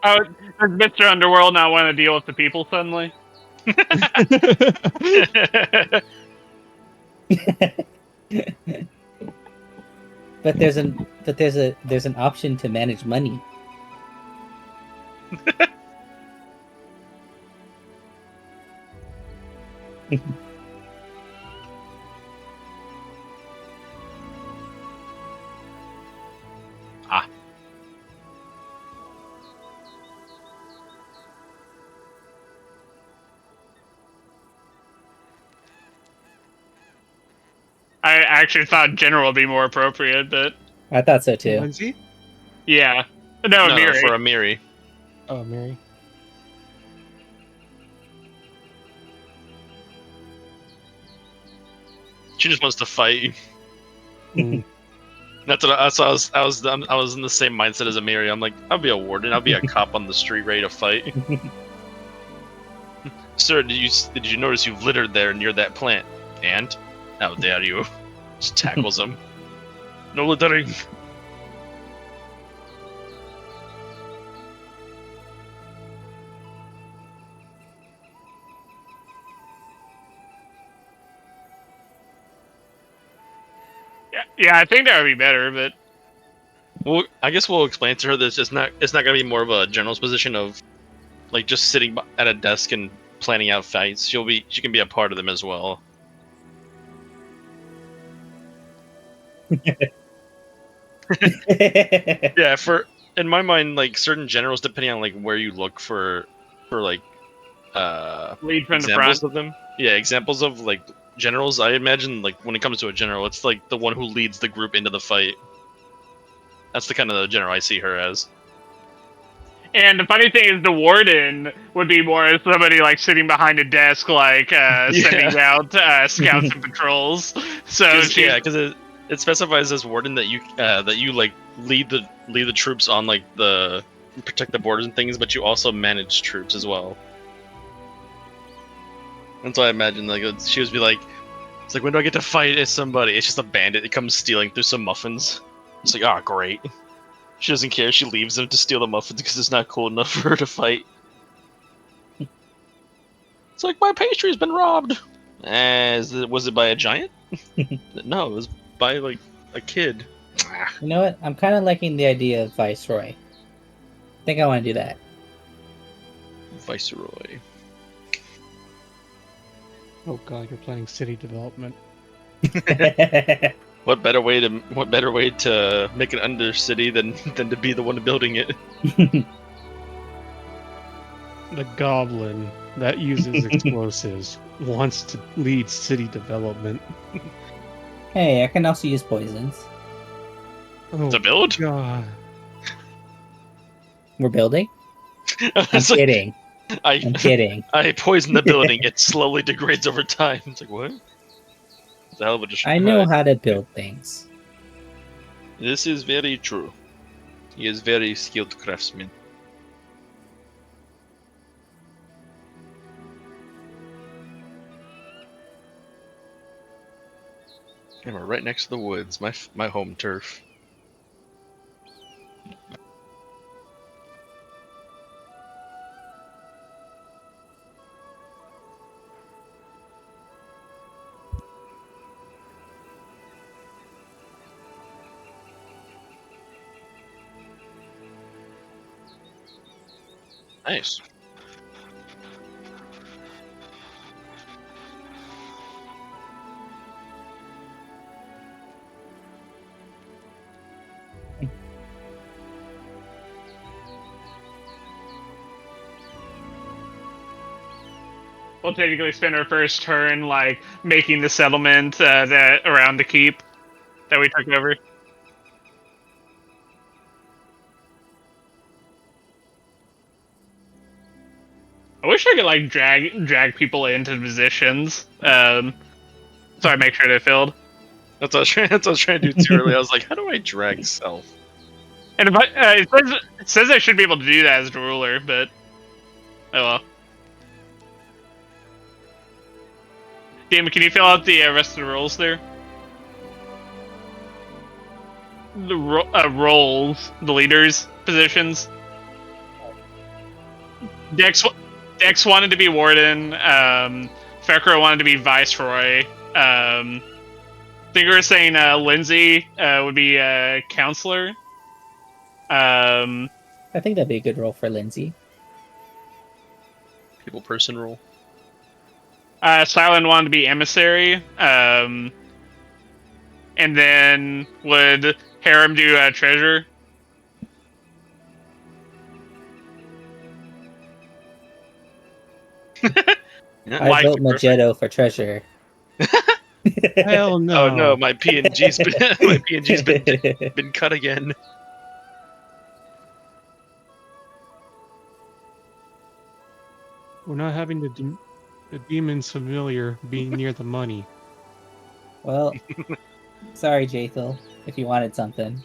Oh, does Mr. Underworld not want to deal with the people suddenly? But there's an option to manage money. I actually thought general would be more appropriate, but I thought so too. Lindsay? yeah. No, No, Miri. for Amiri. Oh, Mary. She just wants to fight. Mm. That's what I was in the same mindset as Amiri. I'm like, I'll be a warden. I'll be a cop on the street ready to fight. Sir, did you notice you've littered there near that plant? And how dare you? Just tackles him. No littering. Yeah, I think that would be better, but Well, I guess we'll explain to her that it's not gonna be more of a general's position of like just sitting at a desk and planning out fights. She can be a part of them as well. Yeah, in my mind, like certain generals, depending on like where you look for like lead from the examples front. of them. Yeah, examples of like generals. I imagine like when it comes to a general, it's like the one who leads the group into the fight. That's the kind of the general I see her as. And the funny thing is, the warden would be more as somebody like sitting behind a desk, like sending out scouts and patrols. So Because it specifies as warden that you like lead the troops on like the protect the borders and things, but you also manage troops as well. And so I imagine like she would be like, it's like, when do I get to fight as somebody? It's just a bandit that comes stealing through some muffins. It's like, oh great. She doesn't care. She leaves them to steal the muffins because it's not cool enough for her to fight. It's like, my pastry's been robbed. Was it by a giant? No, it was by like a kid. You know what? I'm kind of liking the idea of Viceroy. I think I want to do that. Viceroy. Oh god, you're planning city development. What better way to make an undercity than to be the one building it? The goblin that uses explosives wants to lead city development. Hey, I can also use poisons. Oh, To build? God. We're building? I'm It's like, kidding. I'm kidding. I poison the building. It slowly degrades over time. It's like, what? It's a hell of a I know how to build things. This is very true. He is very skilled craftsman. And we're right next to the woods, my home turf. Nice. We'll technically spend our first turn, like, making the settlement that around the keep that we took over. I wish I could, like, drag people into positions, so I make sure they're filled. That's what I was trying to do too early. I was like, how do I drag self? And if it says I should be able to do that as the ruler, but oh well. Damn, can you fill out the rest of the roles there? The roles, the leaders' positions. Dex wanted to be warden. Fekro wanted to be viceroy. I think we were saying Lindsay would be counselor. I think that'd be a good role for Lindsay. People person rule. Silent wanted to be emissary. And then would Harem do treasure? I built Magetto for treasure. Hell no. Oh no, my PNG's been cut again. We're not having the demon's familiar being near the money. Well, sorry, Jathel, if you wanted something.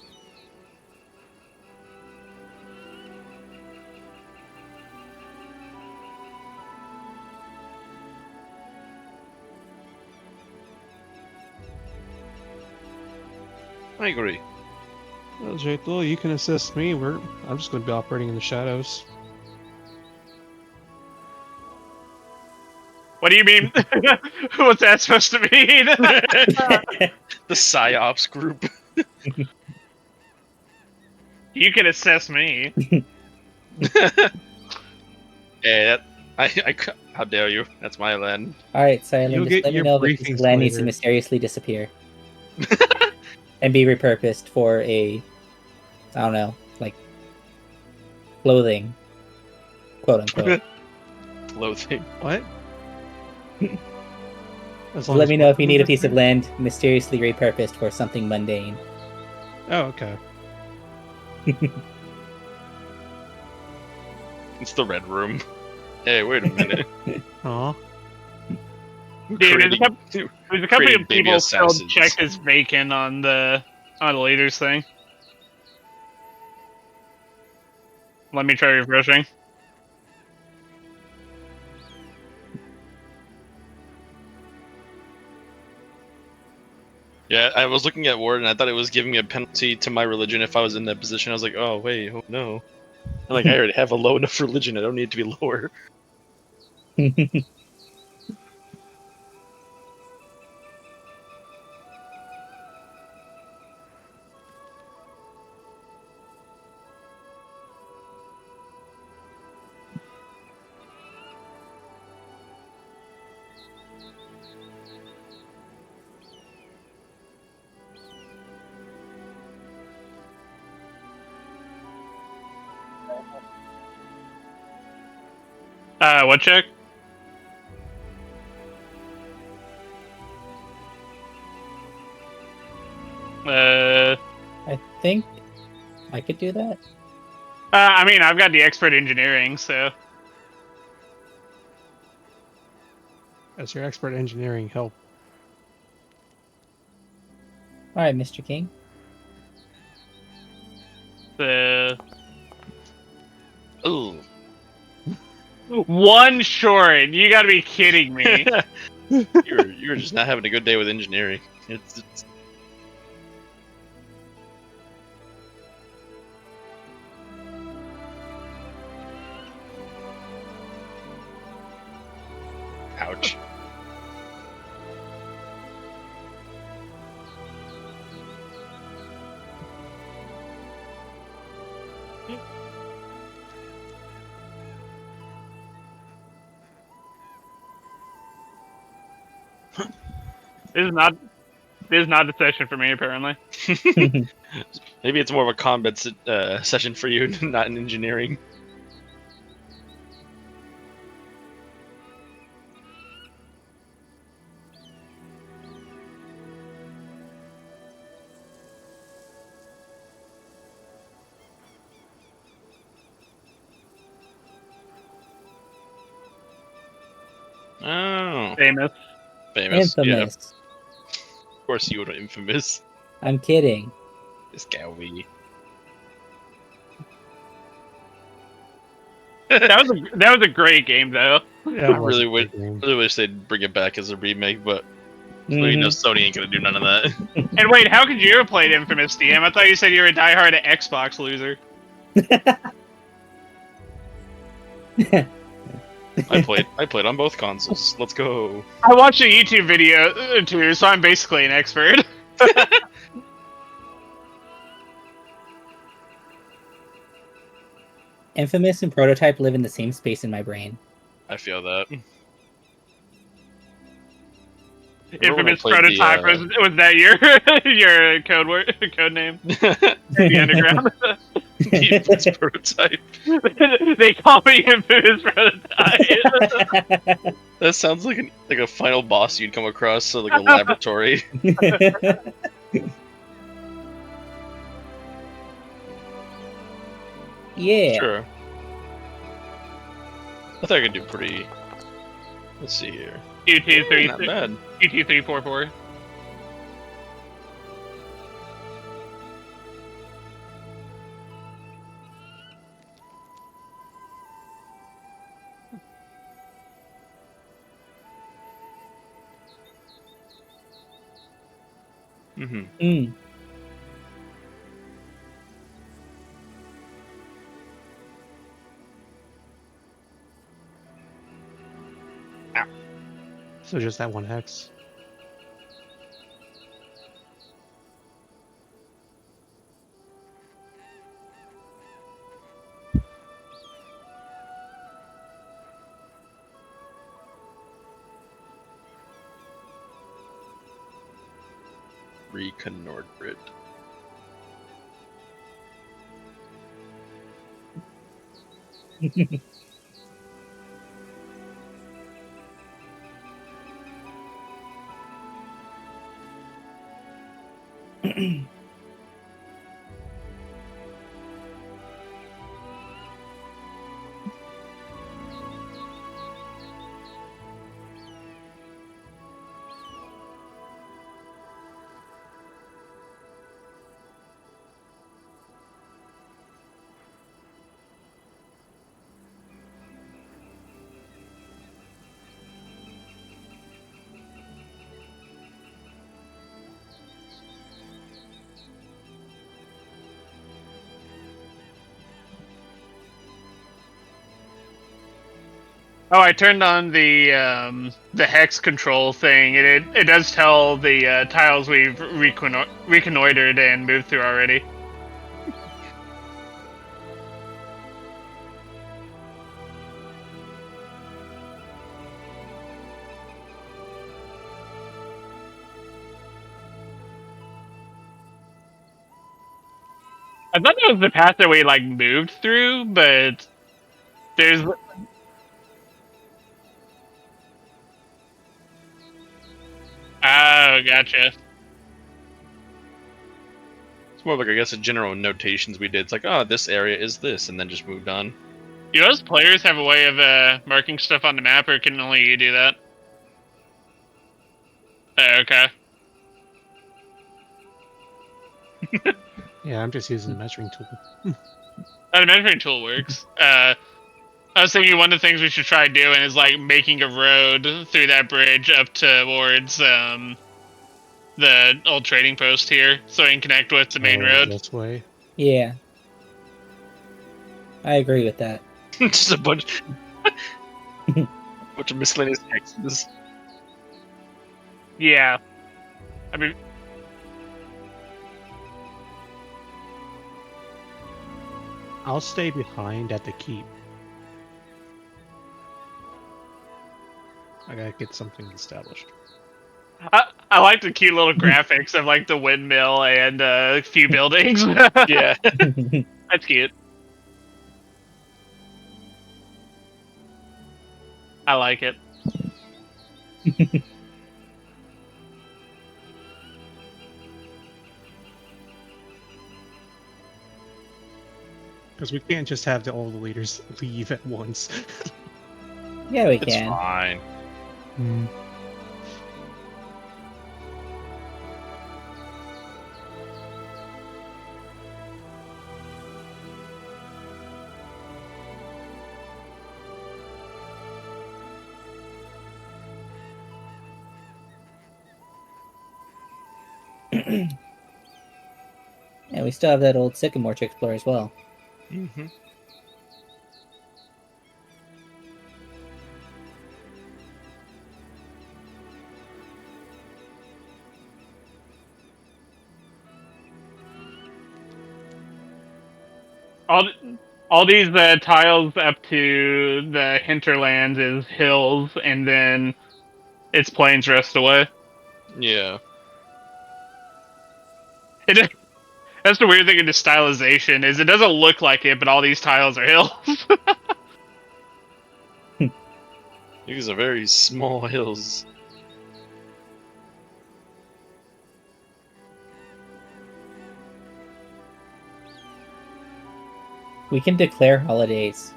I agree. Well, Jathel, you can assist me. I'm just going to be operating in the shadows. What do you mean? What's that supposed to mean? The PsyOps group. You can assess me. Yeah, how dare you? That's my land. Alright, Silent, You'll just get let me your know if this briefings land needs to later. mysteriously disappear. And be repurposed for a, I don't know, like, clothing. Quote unquote. Clothing. What? Just let me know if you need a piece of land mysteriously repurposed for something mundane. Oh, okay. It's the red room. Hey, wait a minute. Aw. Dude, there's a couple creating of baby people still assassins. checked as vacant on the leaders thing. Let me try refreshing. Yeah, I was looking at Ward and I thought it was giving me a penalty to my religion if I was in that position. I was like, oh wait, oh no. I'm like, I already have a low enough religion. I don't need it to be lower. What check? I think I could do that. I mean, I've got the expert engineering, so As your expert engineering help. Alright, Mr. King. the Ooh. one short. You gotta be kidding me. You're just not having a good day with engineering. It's ouch. This is not the session for me, apparently. Maybe it's more of a combat session for you, not in engineering. Oh, Famous. famous. Yeah, Infamous. of course you were infamous. I'm kidding. This guy will be. That was a great game, though. Yeah, I really wish wish. they'd bring it back as a remake, but you know Sony ain't gonna do none of that. And wait, how could you have played Infamous, DM? I thought you said you were a diehard Xbox loser. I played on both consoles. Let's go. I watched a YouTube video too, so I'm basically an expert. Infamous and Prototype live in the same space in my brain. I feel that. Infamous Prototype was that your code name? The Underground. The Infamous Prototype. They call me Infamous Prototype. That sounds like a final boss you'd come across, so like a laboratory. Yeah. Sure. I think I could do pretty. Let's see here. Not bad. UT344. Mm-hmm. So just that one hex. Reconnoiter. Oh, I turned on the hex control thing, and it does tell the tiles we've reconnoitered and moved through already. I thought that was the path that we moved through, but there's. Oh, gotcha. It's more like, I guess, a general notations we did. It's like, oh, this area is this, and then just moved on. Do those players have a way of marking stuff on the map, or can only you do that? Oh, okay. Yeah, I'm just using the measuring tool. The measuring tool works. I was thinking one of the things we should try doing is making a road through that bridge up towards the old trading post here, so we can connect with the main road. This way. Yeah. I agree with that. Just a bunch of miscellaneous hexes. Yeah. I mean, I'll stay behind at the keep. I gotta get something established. I like the cute little graphics of like the windmill and a few buildings. Yeah. That's cute. I like it. Because we can't just have all the leaders leave at once. Yeah, we It's can. fine. Yeah, we still have that old sycamore to explore as well. Mm-hmm. All all these tiles up to the hinterlands is hills, and then it's plains rest away. Yeah. It, that's the weird thing in the stylization is it doesn't look like it, but all these tiles are hills. These are very small hills. We can declare holidays.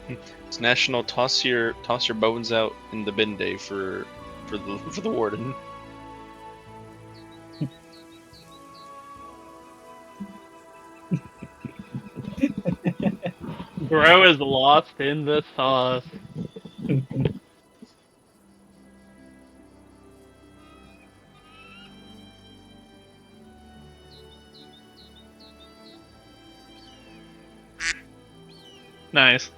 It's National Toss Your Bones Out in the Bin Day for the warden. Bro is lost in the sauce. Nice.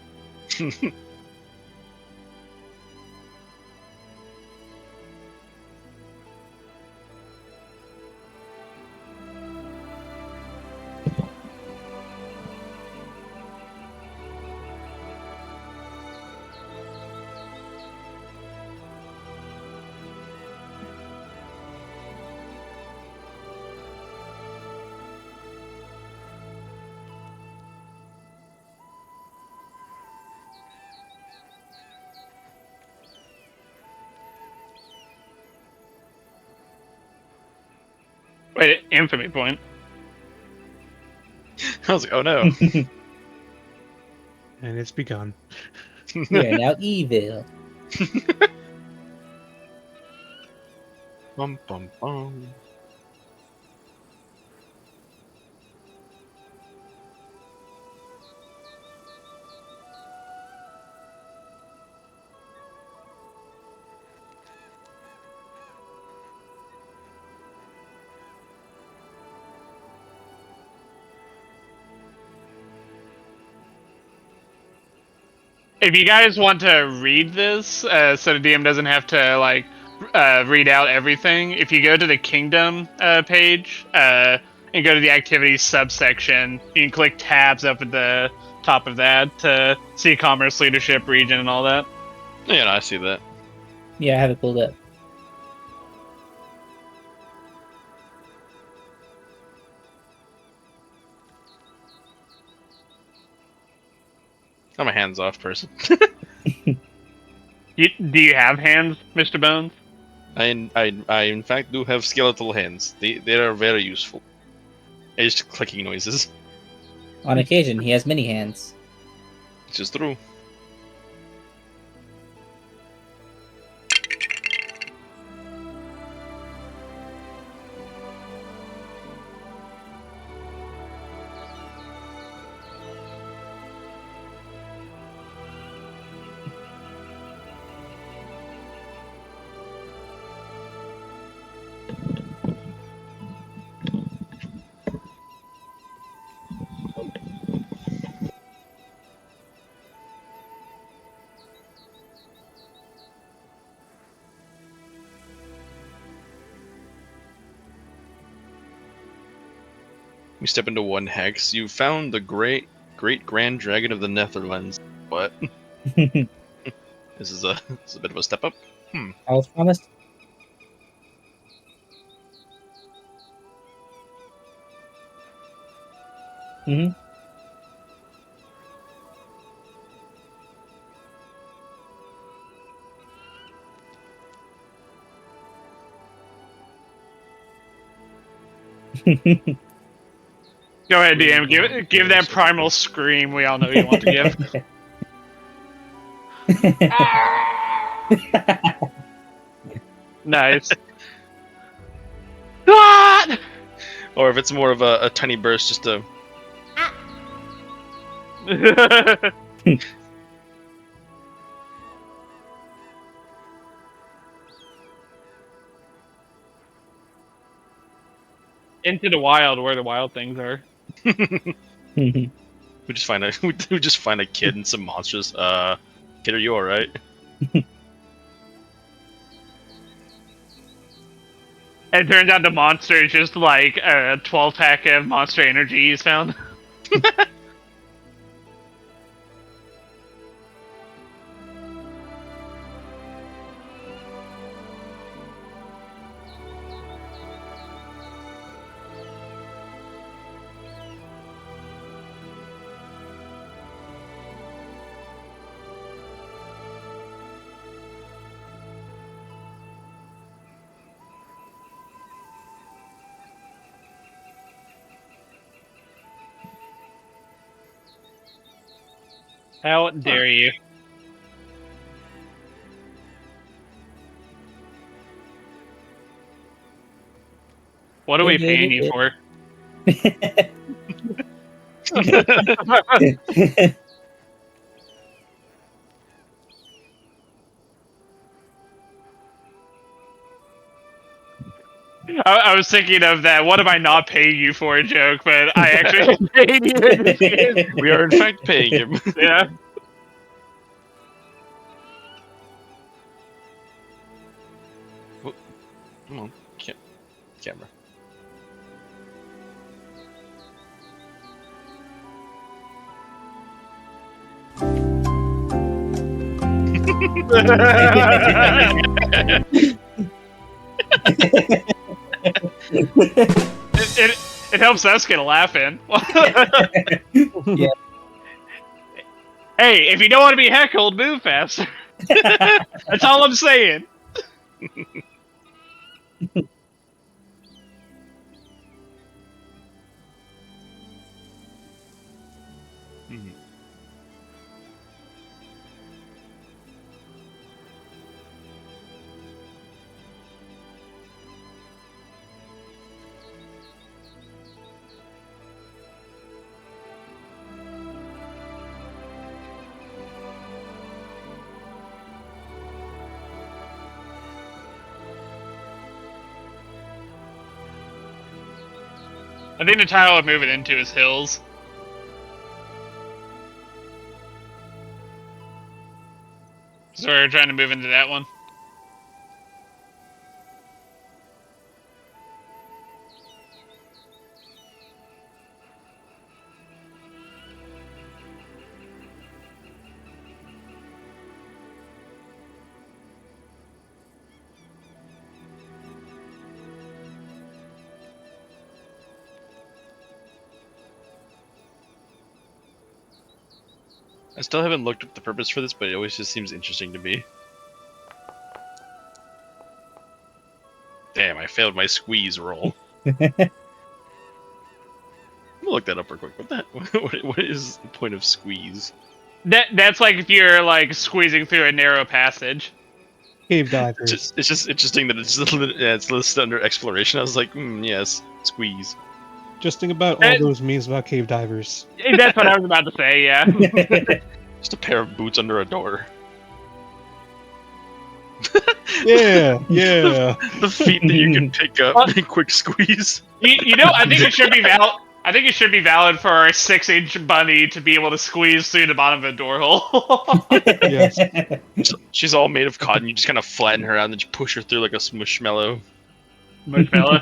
Wait, infamy point. I was like, oh no. And it's begun. We are now evil. Bum, bum, bum. If you guys want to read this, so the DM doesn't have to like read out everything, if you go to the kingdom page and go to the activities subsection, you can click tabs up at the top of that to see commerce, leadership, region, and all that. Yeah, no, I see that. Yeah, I have it pulled up. I'm a hands-off person. Do you have hands, Mr. Bones? I in fact do have skeletal hands. They are very useful. It's just clicking noises. On occasion, he has many hands. Which is true. You step into one hex. You found the great grand dragon of the Netherlands. What? This is a bit of a step up. I was promised. Mm-hmm. Go ahead, DM. Give that primal scream we all know you want to give. Nice. What? Or if it's more of a tiny burst, just a. Into the wild, where the wild things are. We just find a we just find a kid and some monsters. Kid, are you all right? It turns out the monster is just like a 12-pack of Monster Energy he's found. How dare you? What are we paying you for? I was thinking of that "what am I not paying you for" joke, but I actually paid you. We are in fact paying him. Yeah. Come on, camera. It helps us get a laugh in. Yeah. Hey, if you don't want to be heckled, move faster. That's all I'm saying. I think the tile I'm moving into is hills. So we're trying to move into that one. I still haven't looked up the purpose for this, but it always just seems interesting to me. Damn, I failed my squeeze roll. I'm gonna look that up real quick. What is the point of squeeze? That's like if you're like squeezing through a narrow passage. Cave divers. It's just interesting that it's listed under exploration. I was like, yes, squeeze. Just think about all those memes about cave divers. That's what I was about to say, yeah. Just a pair of boots under a door. Yeah. The feet that you can pick up in quick squeeze. You know, I think it should be valid. I think it should be valid for a 6-inch bunny to be able to squeeze through the bottom of a door hole. Yes. She's all made of cotton. You just kind of flatten her out and then you push her through like a smushmallow. Marshmallow.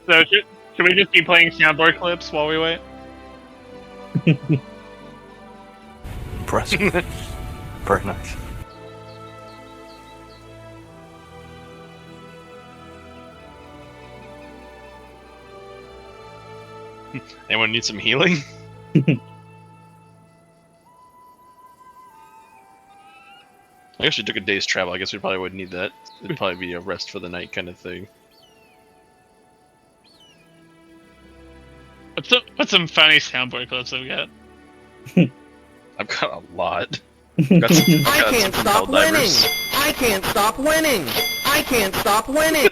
So should we just keep playing soundboard clips while we wait? Impressive. Very nice. Anyone need some healing? I guess we took a day's travel. I guess we probably would need that. It'd probably be a rest for the night kind of thing. What's some funny soundboard clips I've got? I've got a lot. I've got some, I've I got can't some stop from winning! Helldivers. I can't stop winning! I can't stop winning!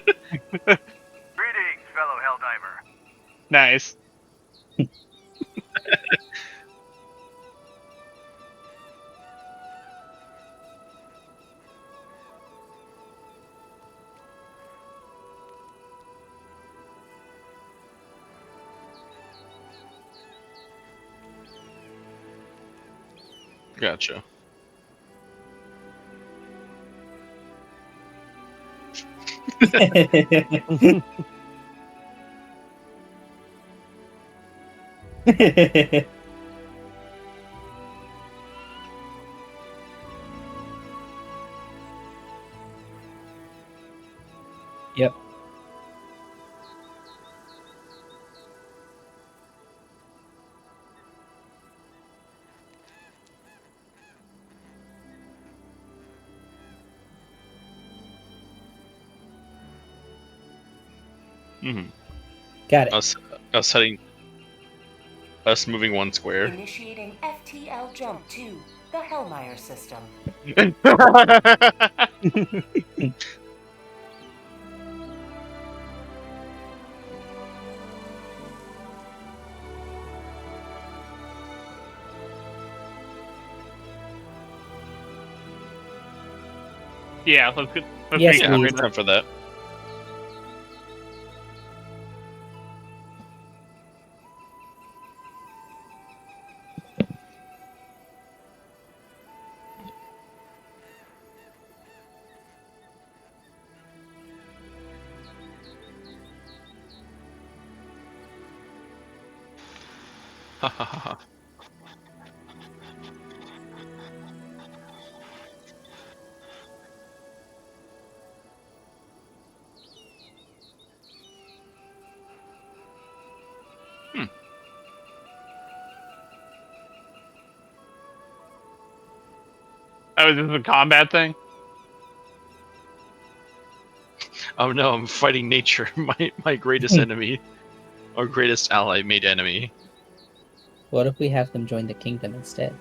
Greetings, fellow Helldiver. Nice. Gotcha. Yep. Mm-hmm. Got it. Us moving one square. Initiating FTL jump to the Hellmeyer system. Yeah, let's Yes, make Yeah, please. it's time for that. Ha ha ha ha. Oh, is this a combat thing? Oh no, I'm fighting nature, my greatest enemy. Or greatest ally made enemy. What if we have them join the kingdom instead?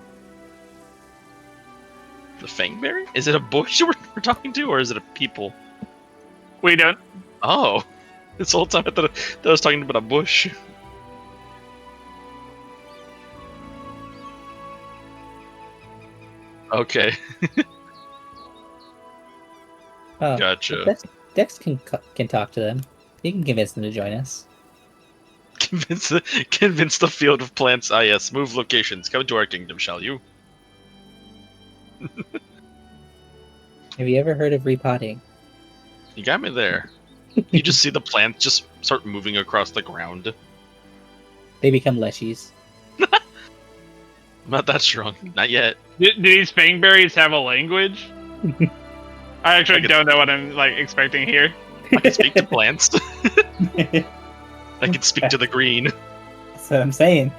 The Fangberry? Is it a bush we're talking to, or is it a people? We don't. Oh. This whole time I thought I was talking about a bush. Okay. Oh, Gotcha. Dex can talk to them. He can convince them to join us. Convince the field of plants. Ah yes, move locations. Come to our kingdom, shall you? Have you ever heard of repotting? You got me there. You just see the plants just start moving across the ground. They become leshies. I'm not that strong. Not yet. Do these fangberries have a language? I actually I can- don't know what I'm like expecting here. I can speak to plants. I can speak to the green. That's what I'm saying.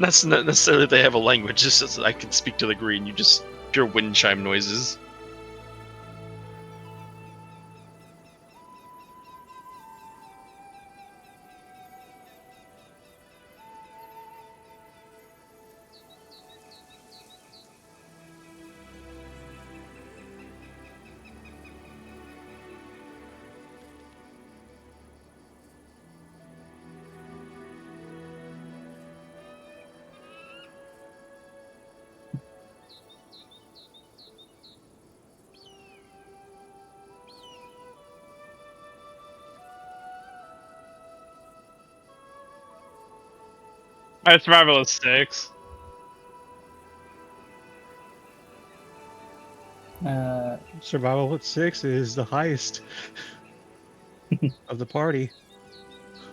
That's not necessarily that they have a language, just as I can speak to the green. You just pure wind chime noises. My survival is 6. Survival at 6 is the highest of the party.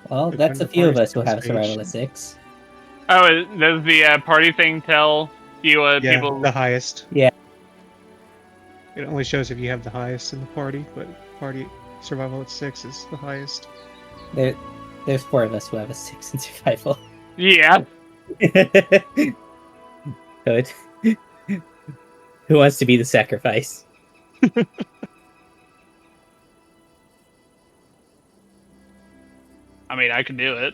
Well, The that's a kind of few of party us who have a survival participation. of 6. Oh, does the party thing tell you Yeah, people? the highest. Yeah. It only shows if you have the highest in the party, but party survival at 6 is the highest. There's 4 of us who have a 6 in survival. Yeah. Good. Who wants to be the sacrifice? I mean, I can do it.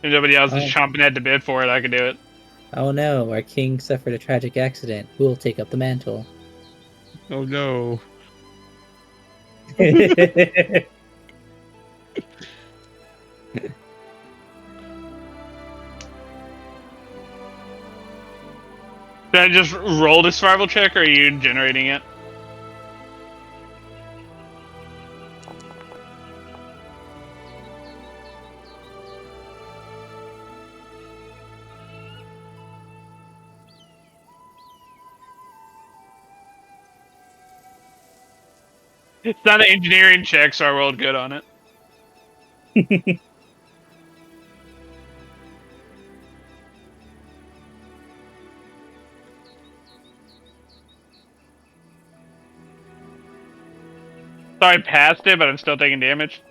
If nobody else is Oh. chomping at the bit for it, I can do it. Oh no, our king suffered a tragic accident. Who will take up the mantle? Oh no. Did I just roll the survival check, or are you generating it? It's not an engineering check, so I rolled good on it. So I passed it, but I'm still taking damage.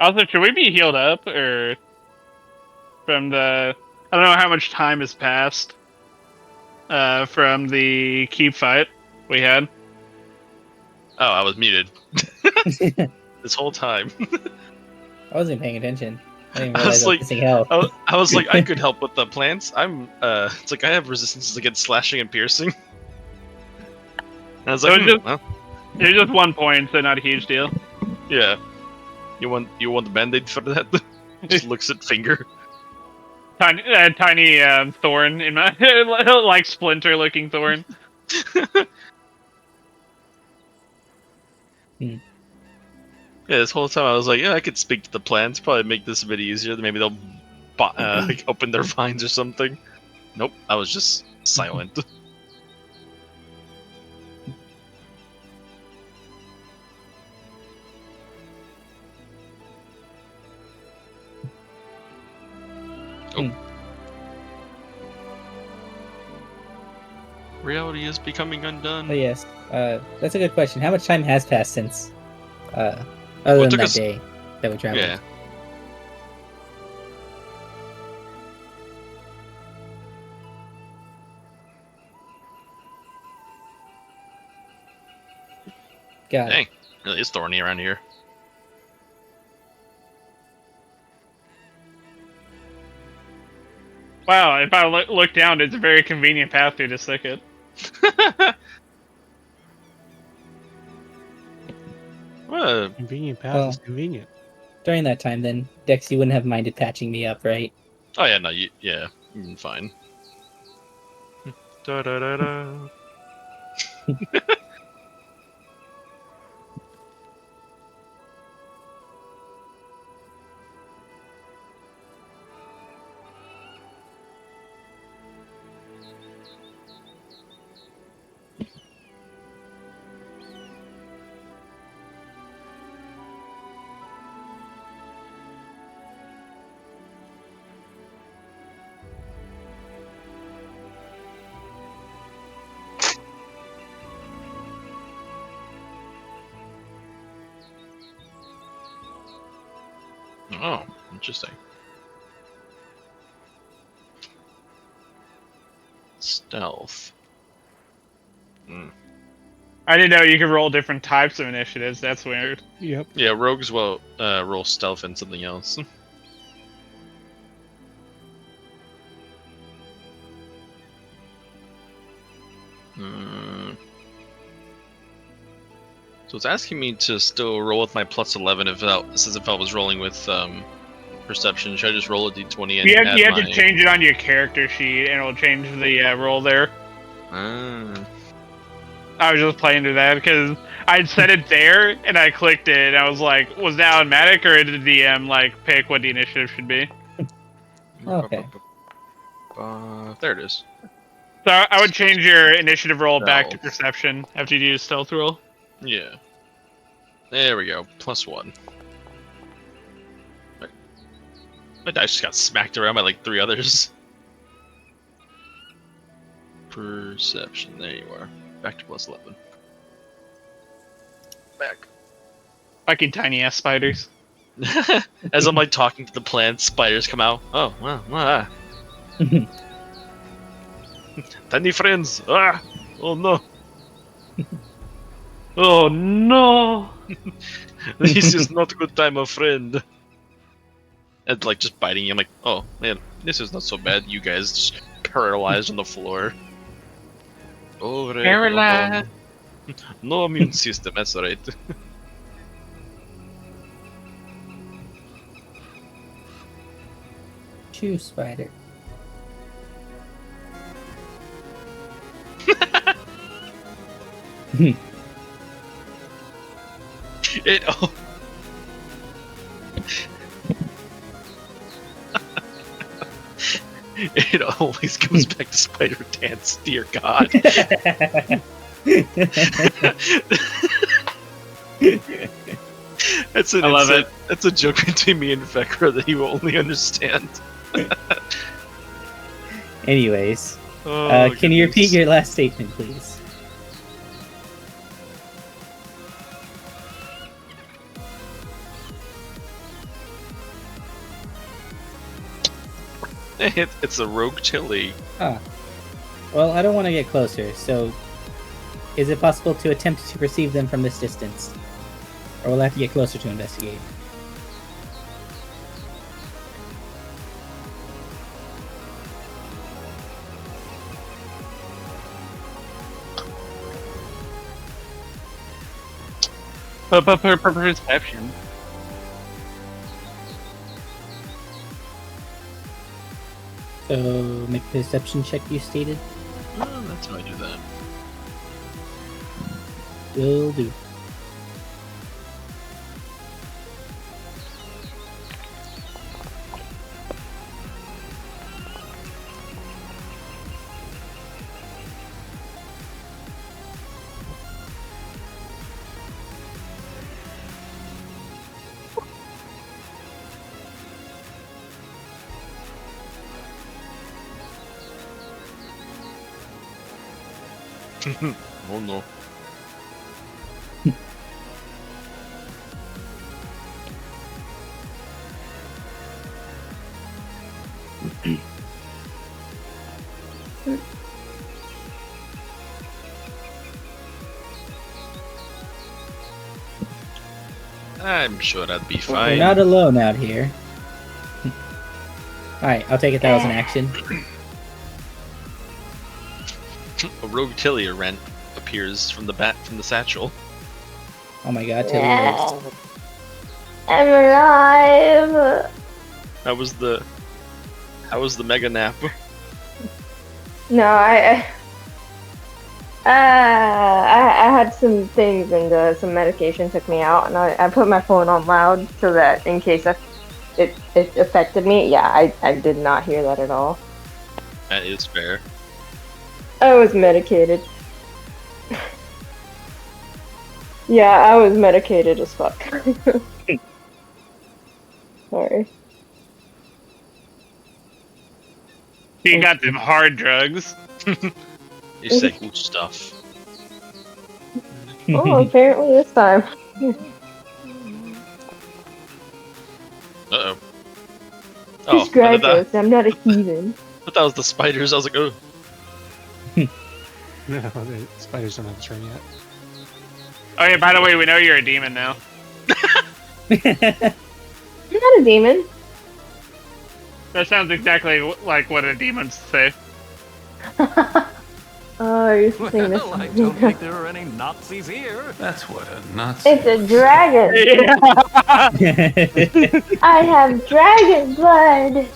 Also, should we be healed up, or from the? I don't know how much time has passed from the keep fight we had. Oh, I was muted this whole time. I wasn't paying attention. I didn't I realize was I was like, missing health. I was like, I could help with the plants. It's like I have resistances against slashing and piercing. And I was like, well, It's just 1 point, so not a huge deal. yeah. You want the band-aid for that? Just looks at finger. Tiny thorn in my like splinter-looking thorn. Yeah, this whole time I was like, yeah, I could speak to the plants, probably make this a bit easier. Maybe they'll like open their vines or something. Nope, I was just silent. Oh. Reality is becoming undone. Oh yes, that's a good question. How much time has passed since, other than that day that we traveled? Yeah. God. Dang, really is thorny around here. Wow, if I look down, it's a very convenient path through this thicket. Well, Convenient path is convenient. During that time, then, Dex, you wouldn't have minded patching me up, right? oh yeah, no, yeah, fine. Da da da da. Oh, interesting. Stealth. I didn't know you could roll different types of initiatives. That's weird. Yep. Yeah, rogues will roll stealth and something else. So it's asking me to still roll with my plus 11 if I was rolling with perception. Should I just roll a d20 and You add have my... to change it on your character sheet, and it'll change the roll there. Ah. I was just playing to that because I'd set it there, and I clicked it, and I was like, was that automatic, or did the DM like pick what the initiative should be? Okay. There it is. So I would change your initiative roll back to Stealth. perception after you do a stealth roll. Yeah. There we go. +1. My dice just got smacked around by like 3 others. Perception. There you are. Back to +11. Back. Fucking tiny ass spiders. As I'm like talking to the plants, spiders come out. Oh, wow. Tiny friends. Ah! Oh no. Oh no. This is not a good time, my friend. And like just biting you. I'm like, oh man, this is not so bad. You guys just paralyzed on the floor. Oh, right. Paralyzed. No immune system. That's right. Chew, spider. It. Oh. It always goes back to spider dance. Dear God. I love it. That's a joke between me and Vekra that he will only understand. Anyways, Oh, can you repeat goodness. your last statement, please? It's a rogue chili. Ah. Well, I don't want to get closer, so is it possible to attempt to perceive them from this distance? Or will I have to get closer to investigate? Perception. So, make a perception check, you stated? Oh, that's how I do that. Will do. Oh no. I'm sure that'd be We're fine. not alone out here. Alright, I'll take it that was an action. A rogue Tilly rent appears from the satchel. Oh my god, Tilly lives. I'm alive. How was the mega nap? No, I had some things and some medication took me out, and I put my phone on loud so that in case it affected me. Yeah, I did not hear that at all. That is fair. I was medicated. Yeah, I was medicated as fuck. Sorry. You got them hard drugs. You say good stuff. Oh, apparently this time. Uh-oh. Just I thought graduates. I'm not a heathen. that was the spiders. I was like, oh. No, the spiders don't have a turn yet. Oh yeah, by the way, we know you're a demon now. I'm not a demon. That sounds exactly like what a demon say. Oh, you're saying this. Well, I don't think there are any Nazis here. That's what a Nazi. It's a dragon. I have dragon blood.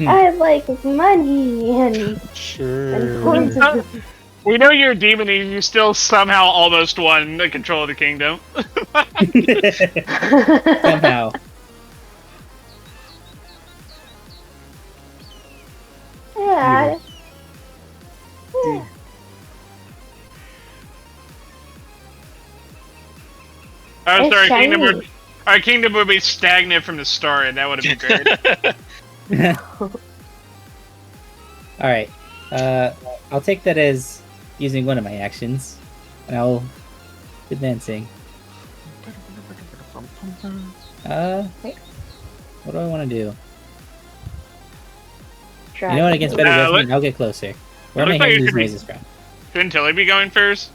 I like money and Sure. horses. We know you're a demon and you still somehow almost won the control of the kingdom. Somehow. Oh, It's sorry, shiny. our kingdom would be stagnant from the start, and that would have been great. All right. I'll take that as using one of my actions, and I'll advancing. What do I want to do? You know what? Against better judgment, I'll get closer. Where am I hearing these noises from? Shouldn't Tilly be going first?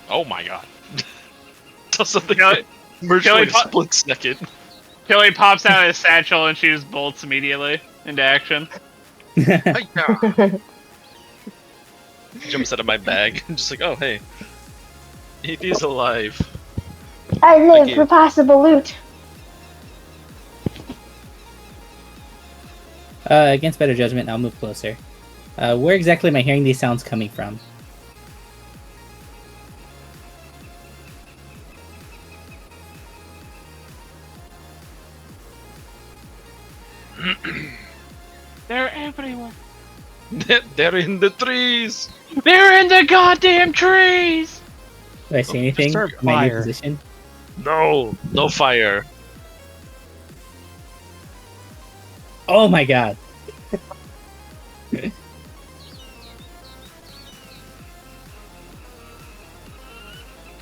Oh my god. Does something Tilly, merge Tilly like a split second. Tilly pops out of his satchel and shoots bolts immediately into action. Jumps out of my bag and just like, oh hey, he's alive. I live Okay. for possible loot. Against better judgment, I'll move closer. Where exactly am I hearing these sounds coming from? They're everywhere. They're in the trees. They're in the goddamn trees. Do I see anything? start Am I in fire. position? No fire. Oh my god!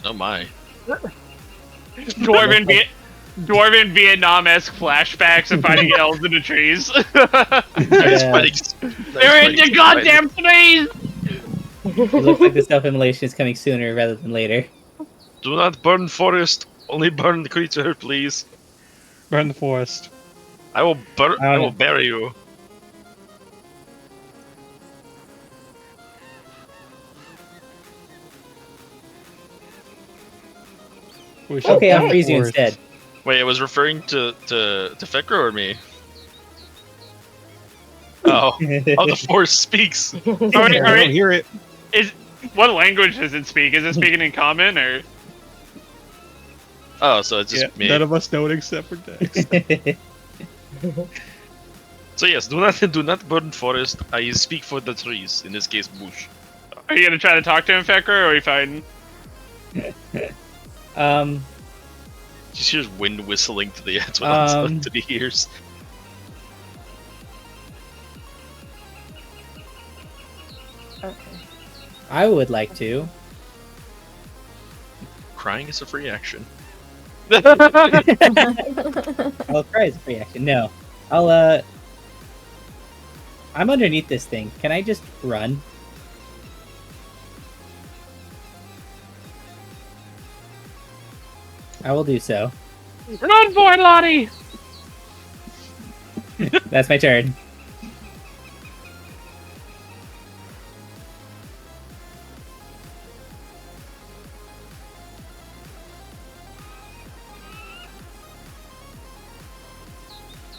Oh my. Dwarven Vietnam-esque flashbacks of fighting elves in the trees. They're in the goddamn trees. It looks like the self-immolation is coming sooner rather than later. Do not burn forest. Only burn the creature, please. Burn the forest. I will burn. I will know. bury you. We shall Okay, burn I'll the freeze you forest. instead. Wait, it was referring to Fekra or me? Oh, the forest speaks. I don't hear it. What language does it speak? Is it speaking in common or? Oh, so it's just me. None of us know it except for Dex. So yes, do not burn forest. I speak for the trees. In this case, bush. Are you gonna try to talk to him, Fekra, or are you fighting? Just hears wind whistling to the to the ears. Okay. I would like to. Crying is a free action. I'll try as a free action. No. I'm underneath this thing. Can I just run? I will do so. Run for it, Lottie! That's my turn.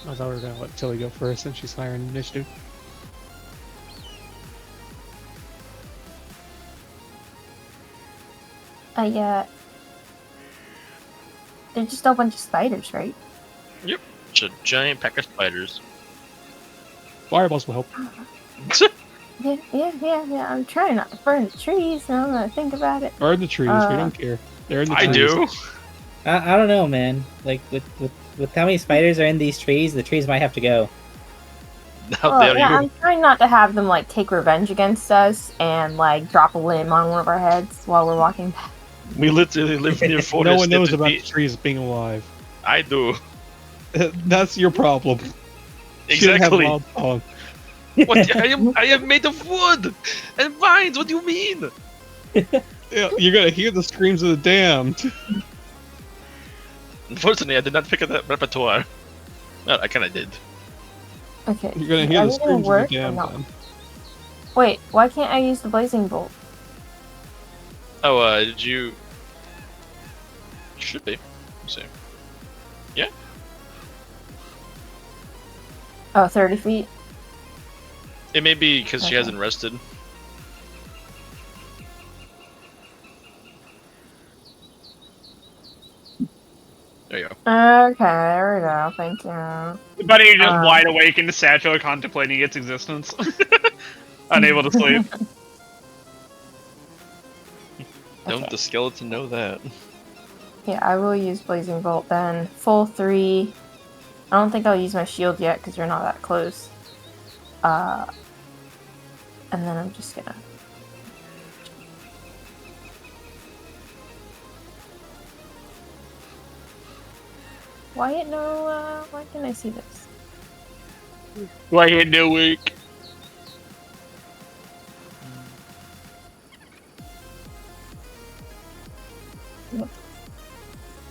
I thought we were gonna let Tilly go first, and she's higher in initiative. They're just a bunch of spiders, right? Yep, it's a giant pack of spiders. Fireballs will help. Yeah. I'm trying not to burn the trees, and I'm gonna think about it. Burn the trees. We don't care. They're in the I trees. do. I don't know, man. Like with how many spiders are in these trees, the trees might have to go. How dare you? I'm trying not to have them like take revenge against us and like drop a limb on one of our heads while we're walking back. We literally live near forest. No one knows that about we- the trees being alive. I do. That's your problem. Shouldn't have Exactly. wild song. What? I am made of wood and vines. What do you mean? Yeah, you're gonna hear the screams of the damned. Unfortunately, I did not pick up that repertoire. Well, I kind of did. Okay. You're gonna hear Are the they screams of the work or damned. not? Then. Wait, why can't I use the blazing bolt? Oh, did you? Should be. Let's see. Yeah. Oh, 30 feet? It may be because she Okay. hasn't rested. There you go. Okay, there we go. Thank you. Buddy just wide awake in the satchel, contemplating its existence, unable to sleep. Don't Okay. the skeleton know that? Yeah, I will use Blazing Bolt then. Full 3. I don't think I'll use my shield yet because you're not that close. And then I'm just gonna. Why no? Why can I see this? Why hit no week?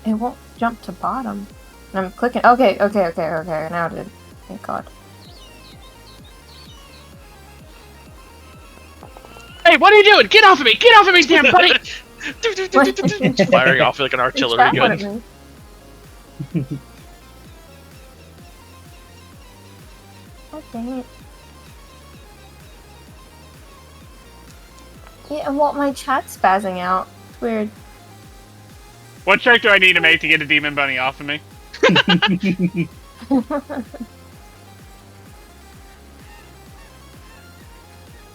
It won't jump to bottom. I'm clicking. Okay. Now it did. Thank God. Hey, what are you doing? Get off of me! Get off of me, damn buddy! Firing off like an artillery gun. God dang it. Yeah, and what my chat's spazzing out. It's weird. What check do I need to make to get a demon bunny off of me?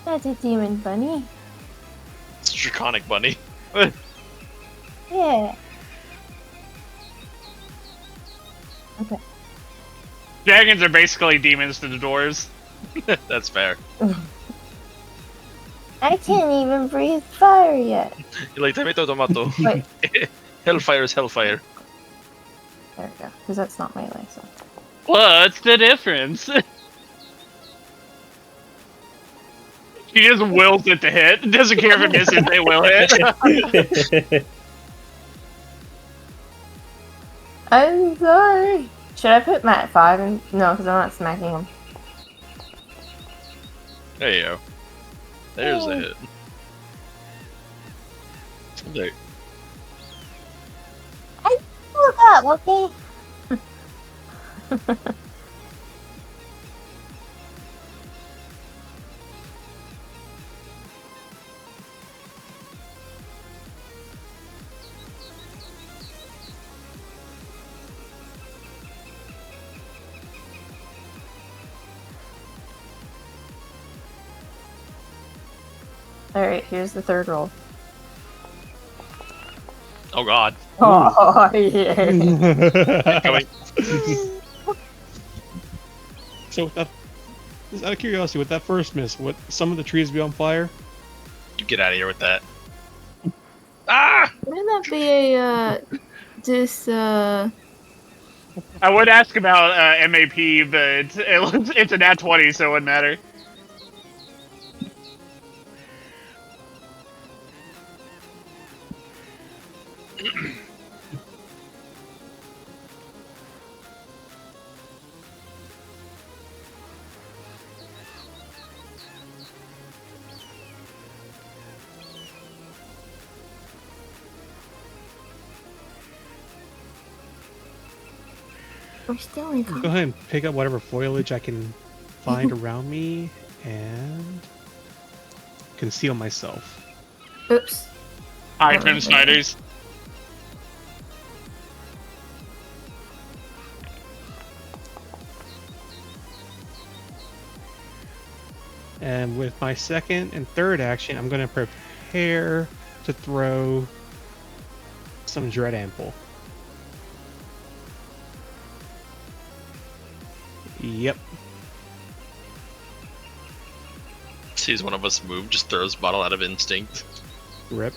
That's a demon bunny. It's a draconic bunny. Yeah. Okay. Dragons are basically demons to the dwarves. That's fair. I can't even breathe fire yet. You're like, tomato. Wait. Hellfire is hellfire. There we go. Because that's not melee, so. What's the difference? She just wills it to hit. Doesn't care if it misses, they will hit. I'm sorry. Should I put Matt at 5? No, because I'm not smacking him. There you go. There's a hit. There. I pulled up, okay? Alright, here's the third roll. Oh god. Oh, yeah. Coming. So with that, just out of curiosity, with that first miss, would some of the trees be on fire? You get out of here with that. Ah! Wouldn't that be a, I would ask about MAP, but it's a nat 20, so it wouldn't matter. We're still in Go ahead and pick up whatever foliage I can find around me and conceal myself. Oops. Hi, Tim Snyders. And with my second and third action, I'm going to prepare to throw some Dread Ample. Yep. Sees one of us move, just throws bottle out of instinct. Rip.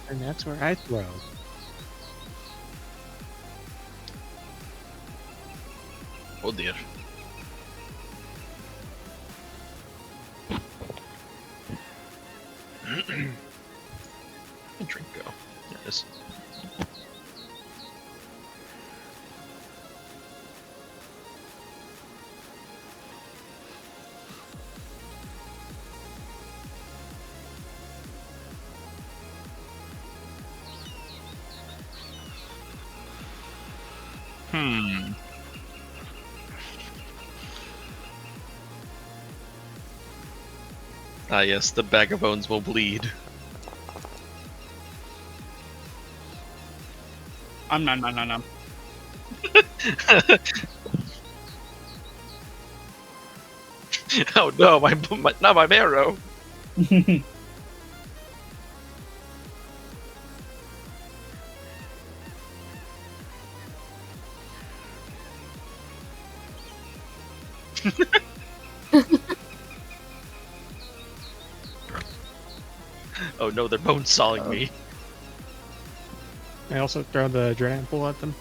And that's where I throw. Oh dear. Where'd drink go? There it is. Ah, yes, the bag of bones will bleed. Nom. Oh no, not my marrow. Oh no, they're bone sawing me. I also throw the dread apple at them.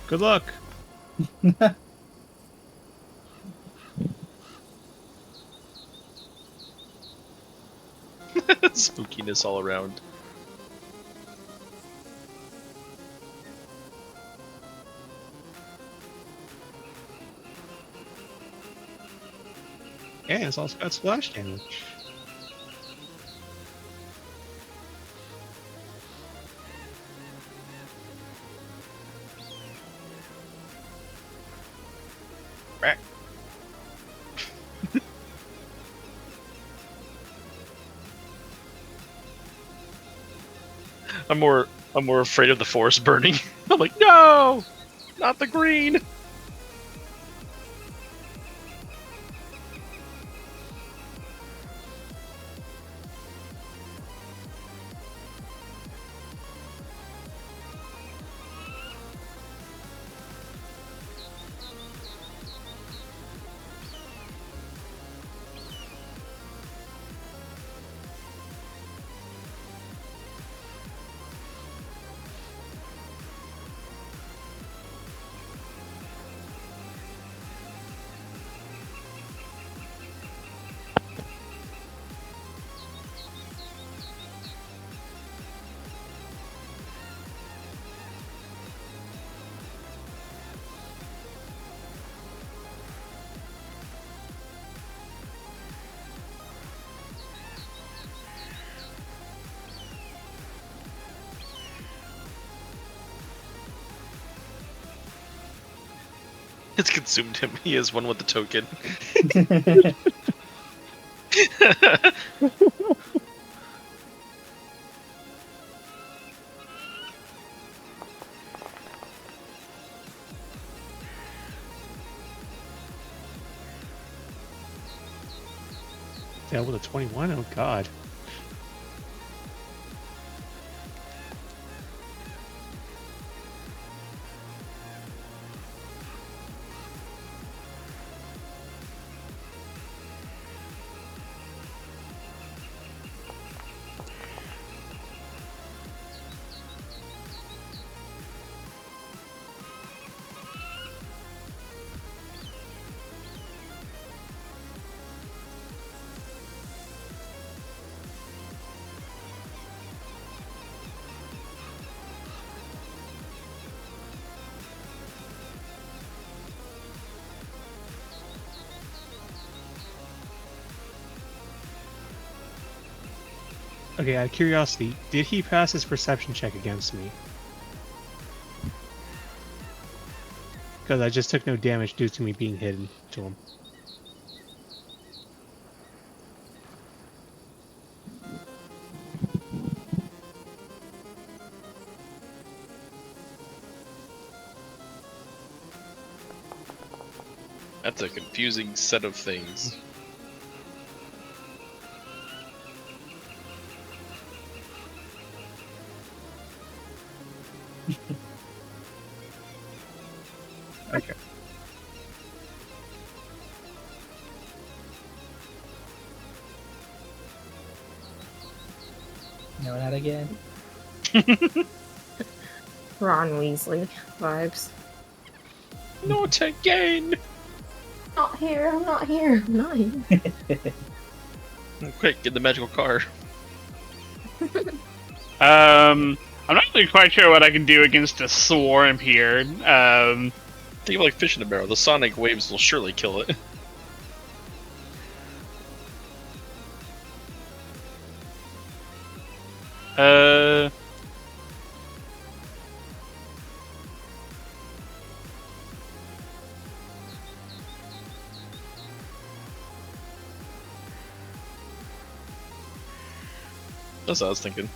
Good luck. Spookiness all around. Yeah, it's also got splash damage. I'm more afraid of the forest burning. I'm like, no, not the green. It's consumed him. He is one with the token. Yeah, with a 21? Oh god. Okay, out of curiosity, did he pass his perception check against me? Because I just took no damage due to me being hidden to him. That's a confusing set of things. Okay. No, not again. Ron Weasley vibes. Not again! Not here, I'm not here, I'm not here. Quick, get the magical car. I'm not really quite sure what I can do against a swarm here. Think of like fish in a barrel. The sonic waves will surely kill it. That's what I was thinking.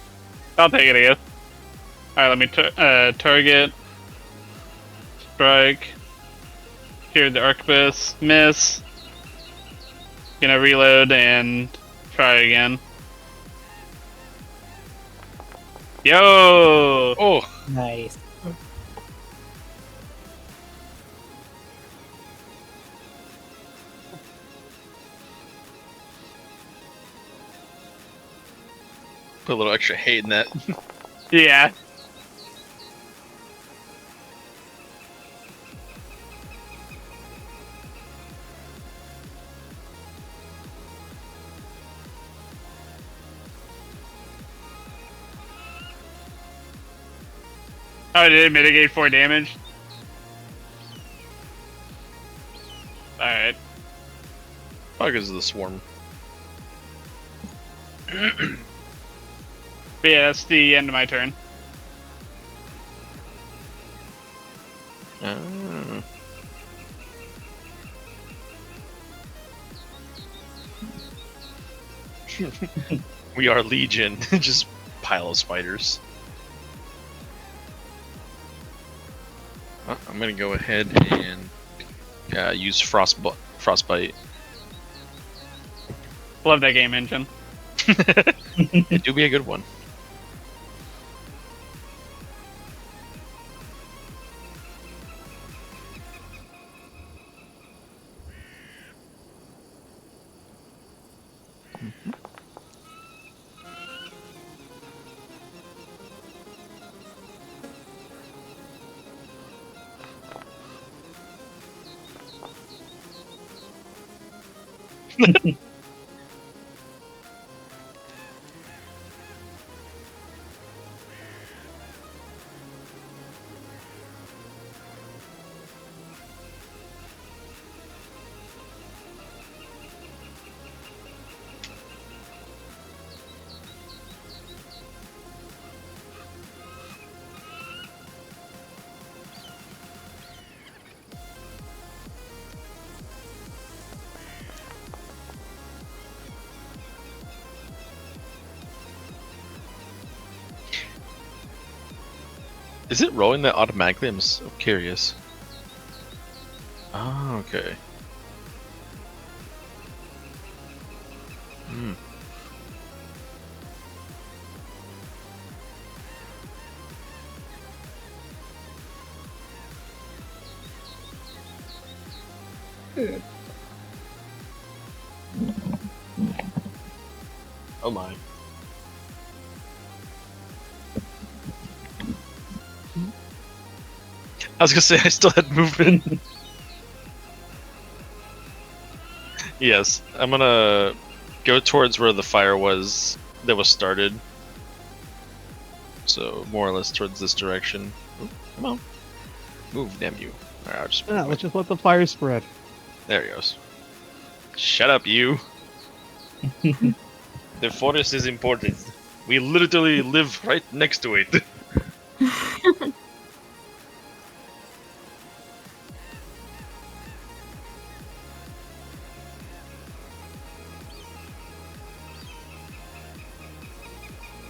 I'll take it again. Alright, let me target. Strike. Clear the arquebus. Miss. Gonna reload and try again. Yo! Oh! Nice. Put a little extra hate in that. Yeah. Oh, did it mitigate 4 damage? Alright. Probably because of the swarm. But yeah, that's the end of my turn. Ah. We are Legion. Just pile of spiders. I'm gonna go ahead and use frostbite. Love that game engine. It do be a good one. Is it rolling that automatically? I'm so curious. Oh, okay. Hmm. Oh my. I was gonna say I still had movement. Yes, I'm gonna go towards where the fire was that was started. So more or less towards this direction. Ooh, come on, move, damn you! All right, I'll just Yeah, let's just let the fire spread. there he goes. Shut up, you. The forest is important. We literally live right next to it.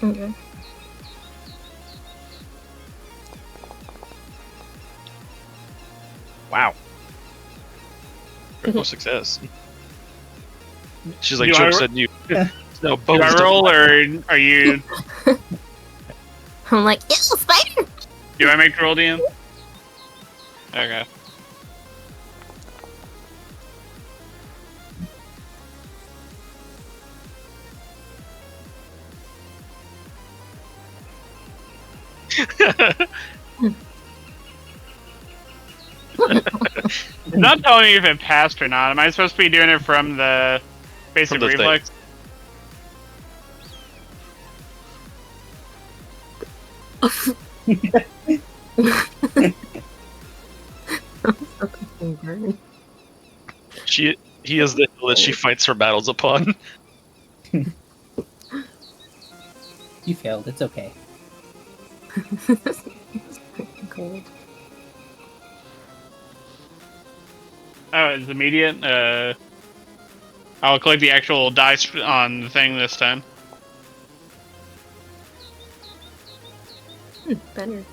Okay. Wow. Critical success. She's like, Do I Joe ro- said you. No, Do bones I don't roll, lie. or are you... I'm like, ew, spider! Do I make the roll, DM? Okay. It's not telling me if it passed or not. Am I supposed to be doing it from the basic From the thing. reflex? He is the hill that she fights her battles upon. You failed. It's okay. Cold. Oh, it's immediate. I'll collect the actual dice on the thing this time. Better.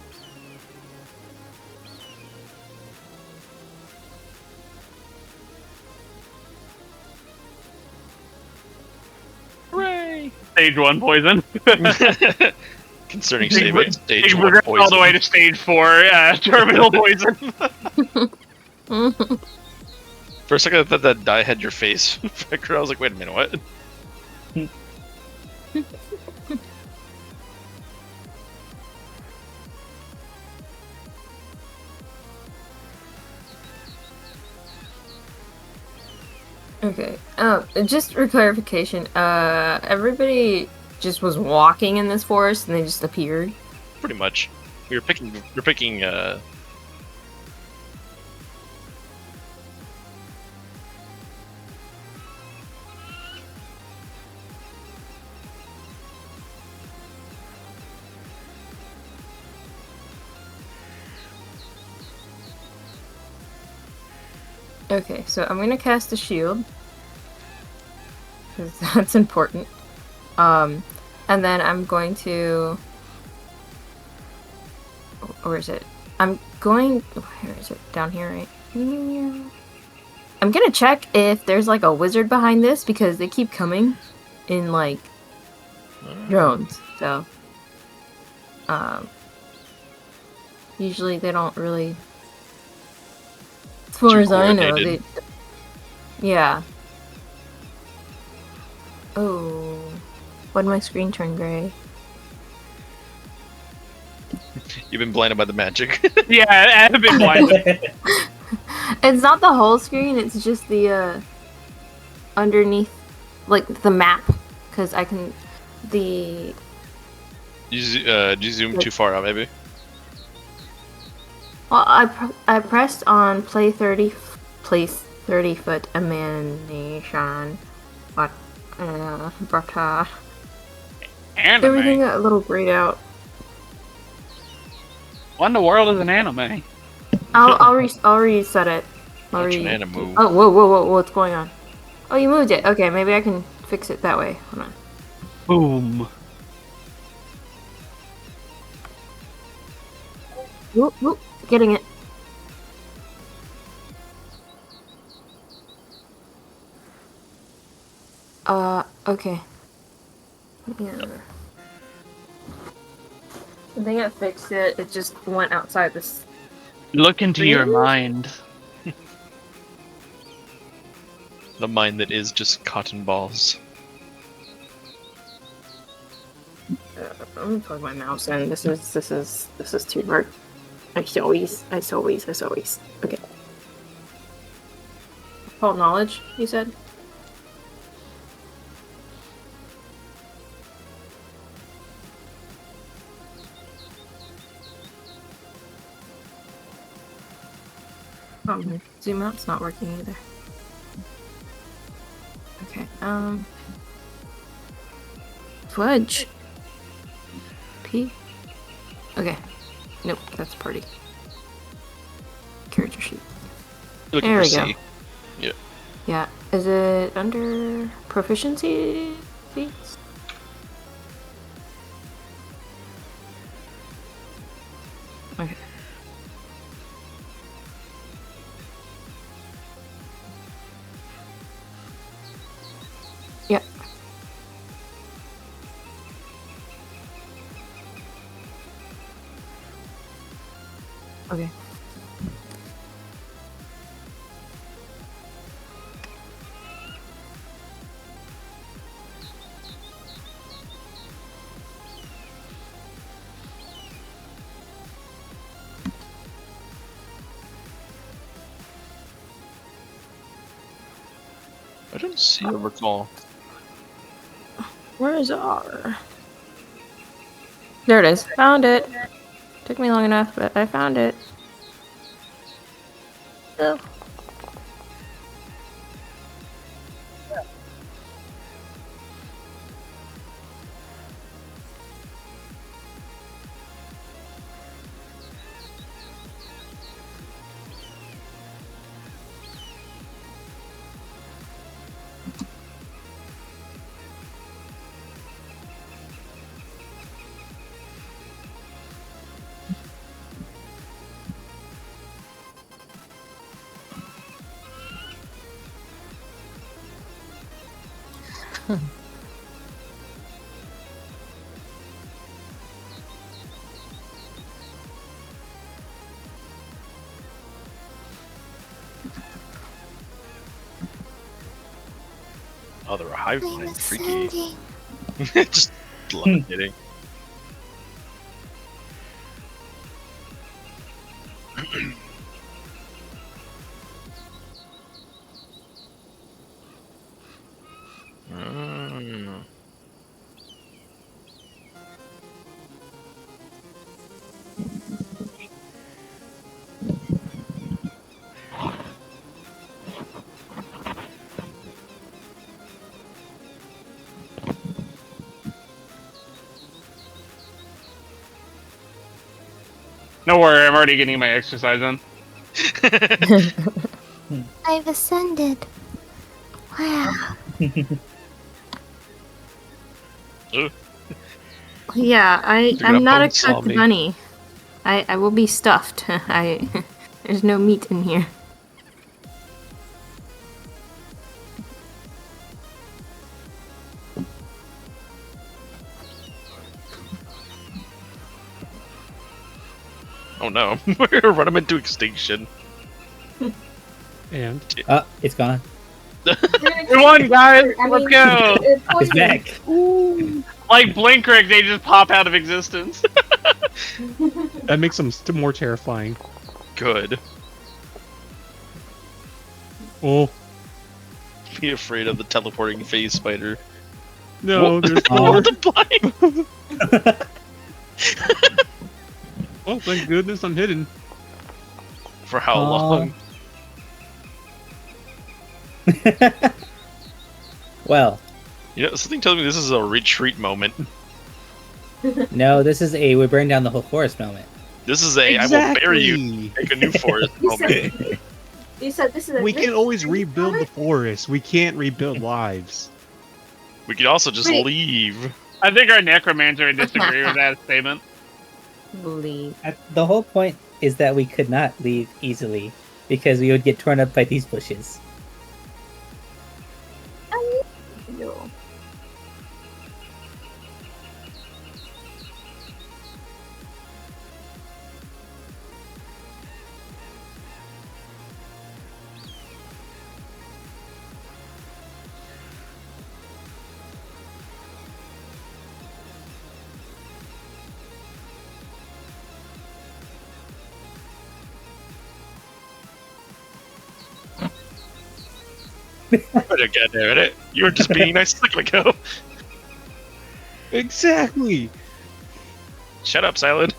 Hooray! Stage 1 poison. Concerning save at stage We're 1 going poison. all the way to stage 4 terminal poison. For a second, I thought that die had your face. Vicar, I was like, wait a minute, what? Okay. Just for clarification, everybody just was walking in this forest and they just appeared. Pretty much. You're picking. Okay, so I'm gonna cast a shield. Because that's important. And then I'm going to... Where is it? I'm going... Where is it? Down here, right? I'm gonna check if there's like a wizard behind this because they keep coming in like drones. So usually they don't really, as far as I know, they yeah. Oh, why did my screen turn gray? You've been blinded by the magic. Yeah, I have been blinded. It's not the whole screen, it's just the underneath, like the map, because I can, the... Did you zoom too far out, maybe? Well, I pressed on place 30 foot animation, but everything got a little grayed out. What in the world is an anime? I'll reset it. Watch an anime move. Oh, whoa, what's going on? Oh, you moved it. Okay, maybe I can fix it that way. Hold on. Boom. Whoop, getting it. Okay. Yeah. I think I fixed it. It just went outside this. Look into your mind. The mind that is just cotton balls. Let me plug my mouse in. This is too hard. I always. Okay. Occult knowledge, you said? Oh, zoom out's not working either. Okay, Fudge. P? Okay. Nope, that's party. Character sheet. Looking there for we go. C. Yeah. Yeah. Is it under proficiency feats? Okay. Yep. Okay. I don't see a recall. Where is R? There it is. Found it. Took me long enough, but I found it. Oh. Oh, there were hive I'm mind. Freaky. ascending. Just levitating. Mm. No worry, I'm already getting my exercise in. I've ascended. Wow. Ugh. Yeah, You're I'm gonna not a bonesaw cooked me. bunny. I will be stuffed. There's no meat in here. Oh no, we're gonna run him into extinction. And It's gone. We won, guys! Let's go! It's back. Like Blinkrick, they just pop out of existence. that makes them more terrifying. Good. Oh Be afraid of the teleporting phase spider. no, Whoa. there's Oh. more. Multiplying. Oh, thank goodness I'm hidden. For how long? Well, You know, something tells me this is a retreat moment. no, this is a we burn down the whole forest moment. This is a I will bury you, make a new forest moment. You said this is We can always rebuild the forest. We can't rebuild lives. We could also just Wait. leave. I think our necromancer would disagree with that statement. Believe. The whole point is that we could not leave easily because we would get torn up by these bushes. No. But again, damn it, you were just being nice a second ago. Exactly. Shut up, Silent.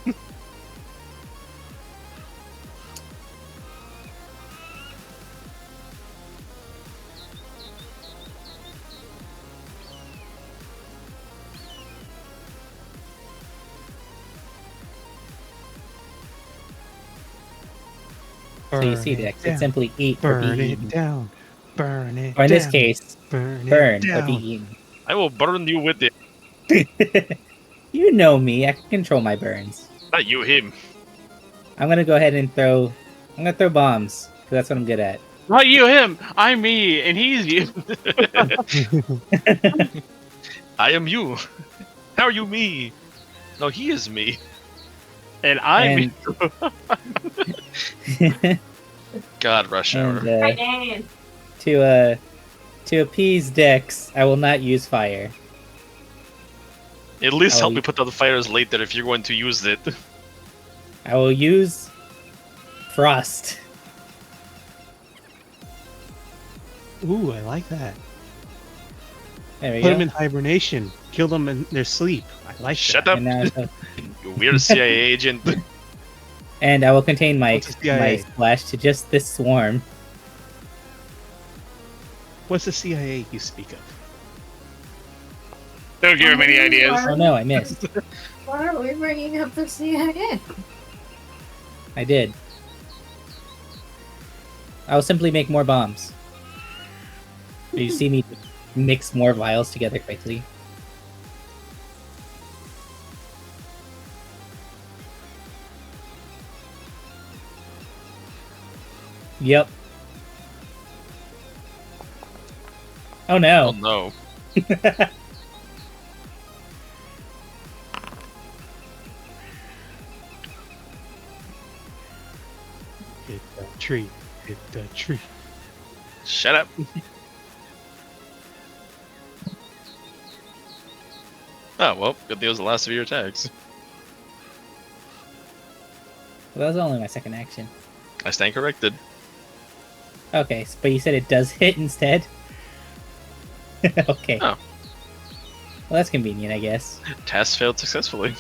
So you see, Dex, it's simply eat or be Burn eaten. it down. Burn it Or in this down. case, burn burn it or be down. eaten. I will burn you with it. You know me, I can control my burns. Not you, him. I'm gonna go ahead and throw bombs, because that's what I'm good at. Not you, him. I'm me, and he's you. I am you. How are you me? No, he is me. And I'm And- God, rush hour. And, to appease Dex, I will not use fire. At least Oh, help you- me put out the fires later if you're going to use it. I will use frost. Ooh, I like that. There we Put go. them in hibernation. Kill them in their sleep. I like Shut that. up, And, now, you weird CIA agent. and I will contain my What's the CIA? splash to just this swarm. What's the CIA you speak of? Don't give him any ideas. Oh no, I missed. Why are we bringing up the CIA? I did. I will simply make more bombs. Do you see me mix more vials together quickly? Yep. Oh Oh no. no. Hit the tree. Hit the tree. Shut up. Oh, well, good thing it was the last of your attacks. Well, that was only my second action. I stand corrected. Okay, but you said it does hit instead? Okay. Oh. Well, that's convenient, I guess. Task failed successfully.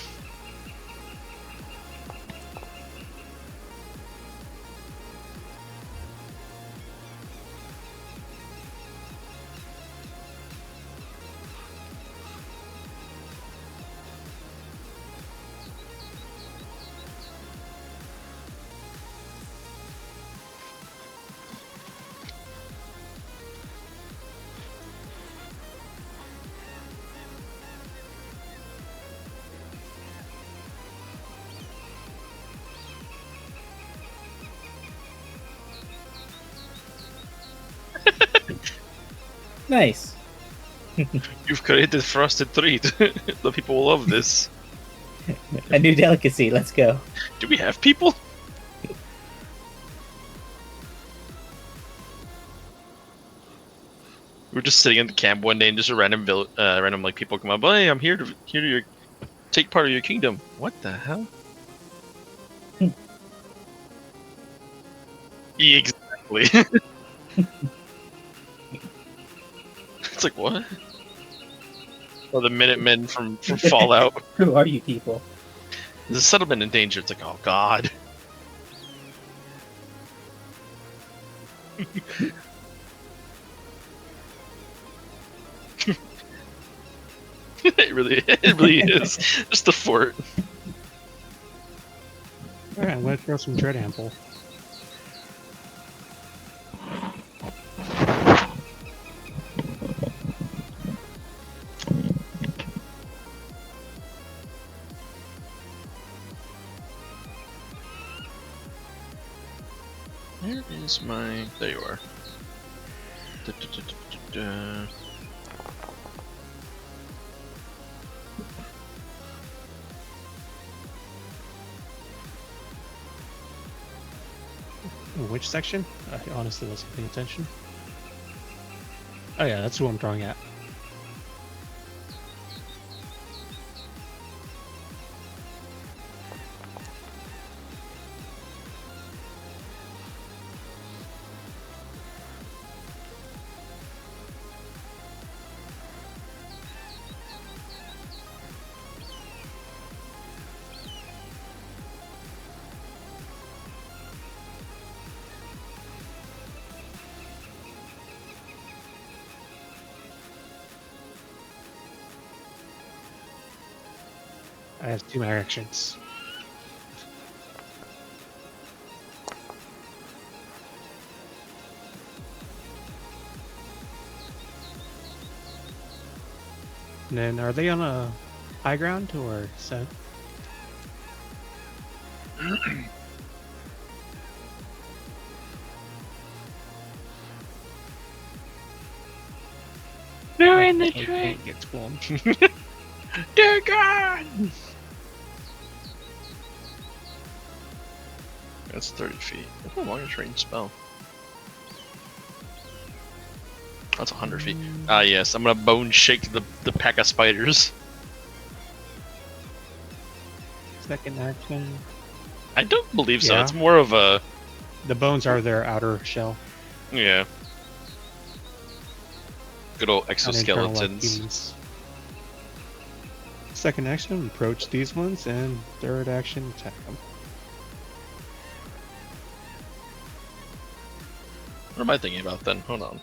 Nice. You've created frosted treat. The people will love this. A new delicacy, let's go. Do we have people? We were just sitting in the camp one day, and just a random like people come up. Hey, I'm here to take part of your kingdom. What the hell? Exactly. It's like, what? Oh, the Minutemen from Fallout. Who are you people? There's a settlement in danger. It's like, oh god. It really is. Just the fort. Alright, I'm gonna throw some dread ample. Where is my... There you are. Da, da, da, da, da, da. Which section? I honestly wasn't paying attention. Oh yeah, that's who I'm drawing at. I have 2 actions. And then, are they on a high ground or set? They're in the They tree. can't get to 'em. Dear God. That's 30 feet. That's a long range spell. That's 100 feet. Ah, yes. I'm gonna bone shake the pack of spiders. Second action. I don't believe so. Yeah. It's more of a... The bones are their outer shell. Yeah. Good old Internal, like exoskeletons. humans. Second action, approach these ones, and third action, attack them. What am I thinking about then? Hold on.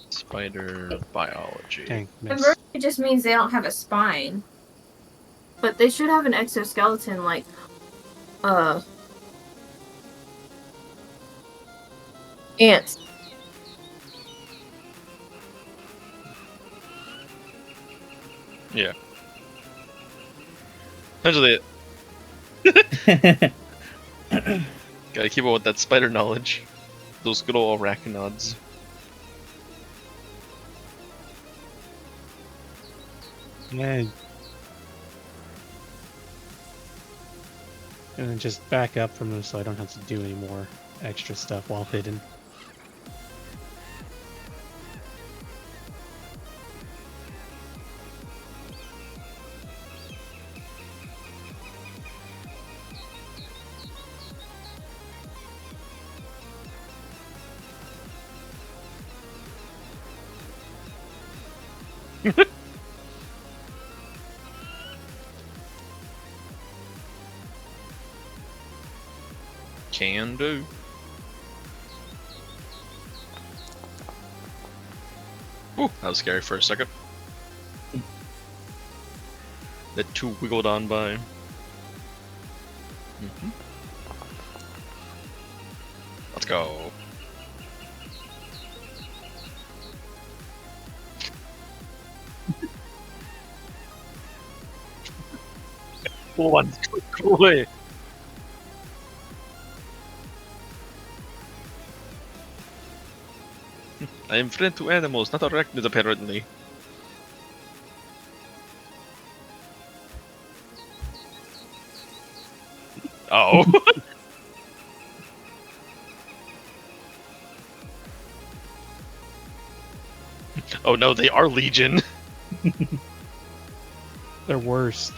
Spider biology. Dang, miss. Invertebrate just means they don't have a spine. But they should have an exoskeleton like, ants. Yeah. Essentially, gotta keep up with that spider knowledge. Those good old arachnoids. Yeah. And then just back up from them so I don't have to do any more extra stuff while hidden. Can do. Ooh, that was scary for a second. The two wiggled on by. Let's go. One quickly. I am friend to animals, not arachnids apparently. Oh. Oh no, they are Legion. They're worse.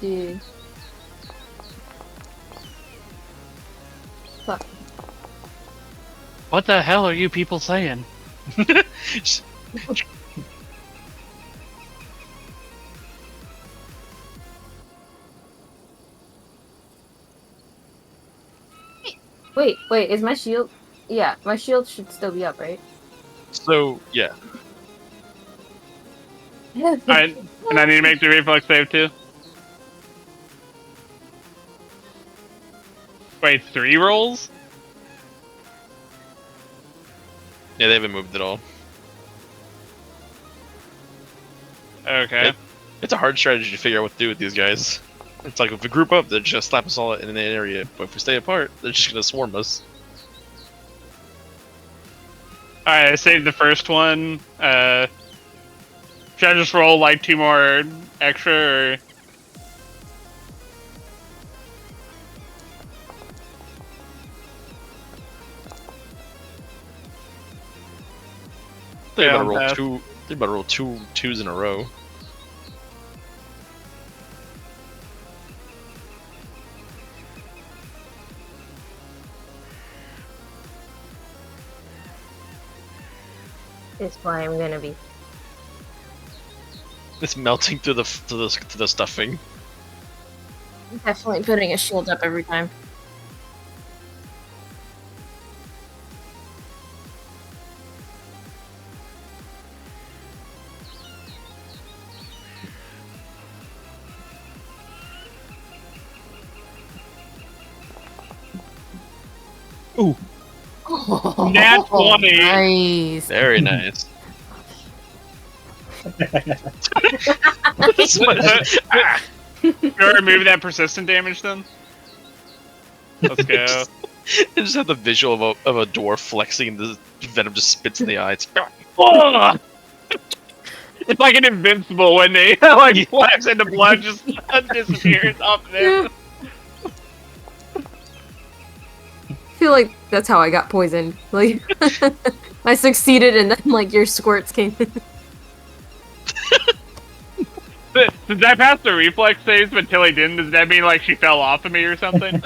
Dude. Fuck. What the hell are you people saying? Wait, is my shield? Yeah, my shield should still be up, right? So, yeah. Alright, and I need to make the reflex save too? Wait, 3 rolls? Yeah, they haven't moved at all. Okay. It's a hard strategy to figure out what to do with these guys. It's like if we group up, they're just slap us all in an area. But if we stay apart, they're just gonna swarm us. Alright, I saved the first one. Should I just roll like 2 more extra, or...? They Yeah, better roll pass. two. They better roll two twos in a row. It's why I'm gonna be. It's melting through the stuffing. Definitely putting a shield up every time. Ooh. Nat 20! Nice. Very nice. Do I remove that persistent damage then? Let's go. I just have the visual of a dwarf flexing, and the venom just spits in the eye. It's It's like an invincible when they like flash and the blood just disappears off them. I feel like that's how I got poisoned. Like, I succeeded, and then like your squirts came. Did I pass the reflex saves but Tilly didn't? Does that mean like she fell off of me or something?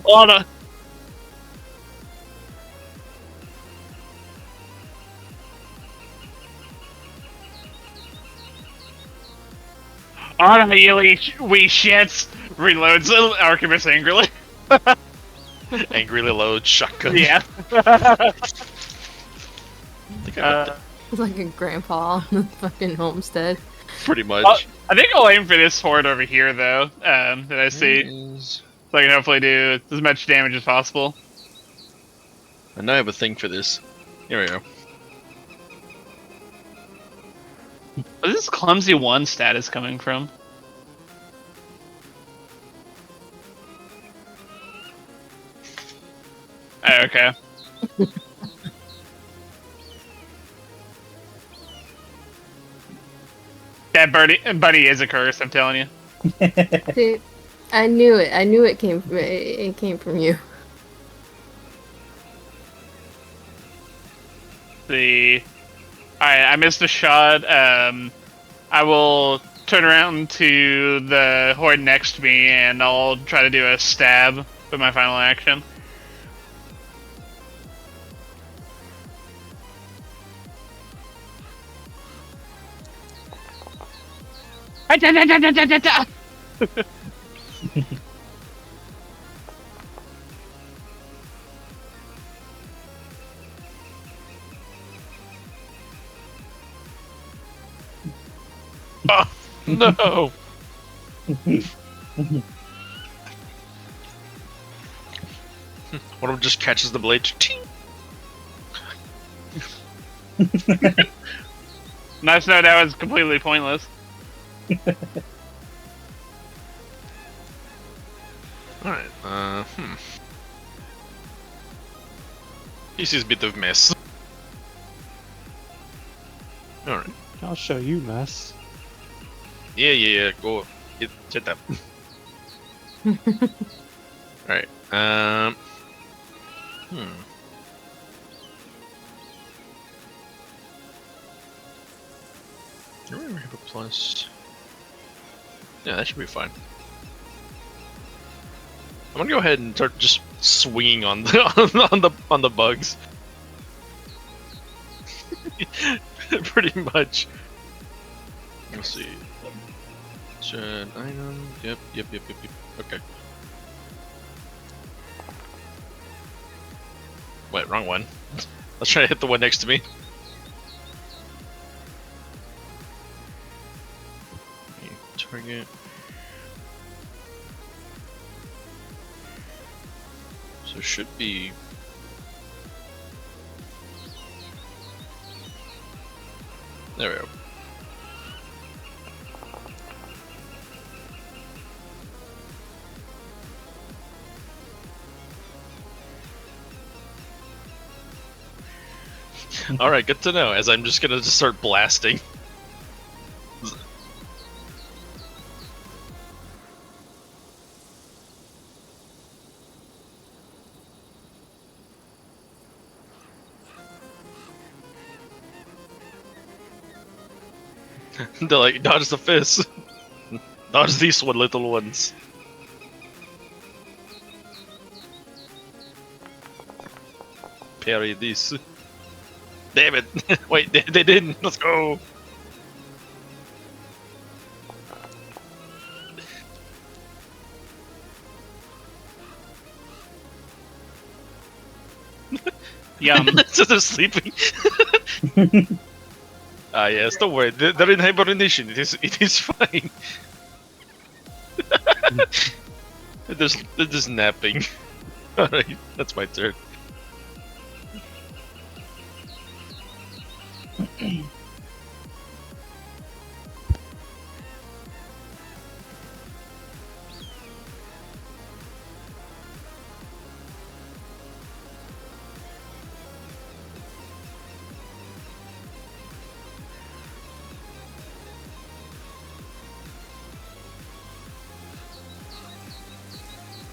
Lana. On you, we shits! Reloads Archibus angrily. Angrily load shotgun. Yeah. I think I went Like a grandpa on the fucking homestead. pretty much. I think I'll aim for this horde over here, though, that I see. So I can hopefully do as much damage as possible. I know I have a thing for this. Here we go. Where's this clumsy 1 status coming from? Oh, okay. That bunny is a curse, I'm telling you. Dude, I knew it. I knew it came from it came from you. Alright, I missed a shot. I will turn around to the horde next to me and I'll try to do a stab with my final action. Oh, no! One of them just catches the blade. Ting! Nice to know that was completely pointless. Alright, This is a bit of mess. Alright. I'll show you, mess. Yeah, go. Shut up. Alright, I remember I have a plus. Yeah, that should be fine. I'm gonna go ahead and start just swinging on the on the bugs. Pretty much. Let's see. Shed item. Yep. Okay. Wait, wrong one. Let's try to hit the one next to me. Target. So it should be. There we go. Alright, good to know, as I'm just gonna just start blasting. They're like, dodge the fist. Dodge these one, little ones. Parry this. Damn it! Wait, they didn't. Let's go. Yum. So they're sleeping. Ah, yes. Don't worry. They're in hibernation. It is fine. They're just napping. All right, that's my turn.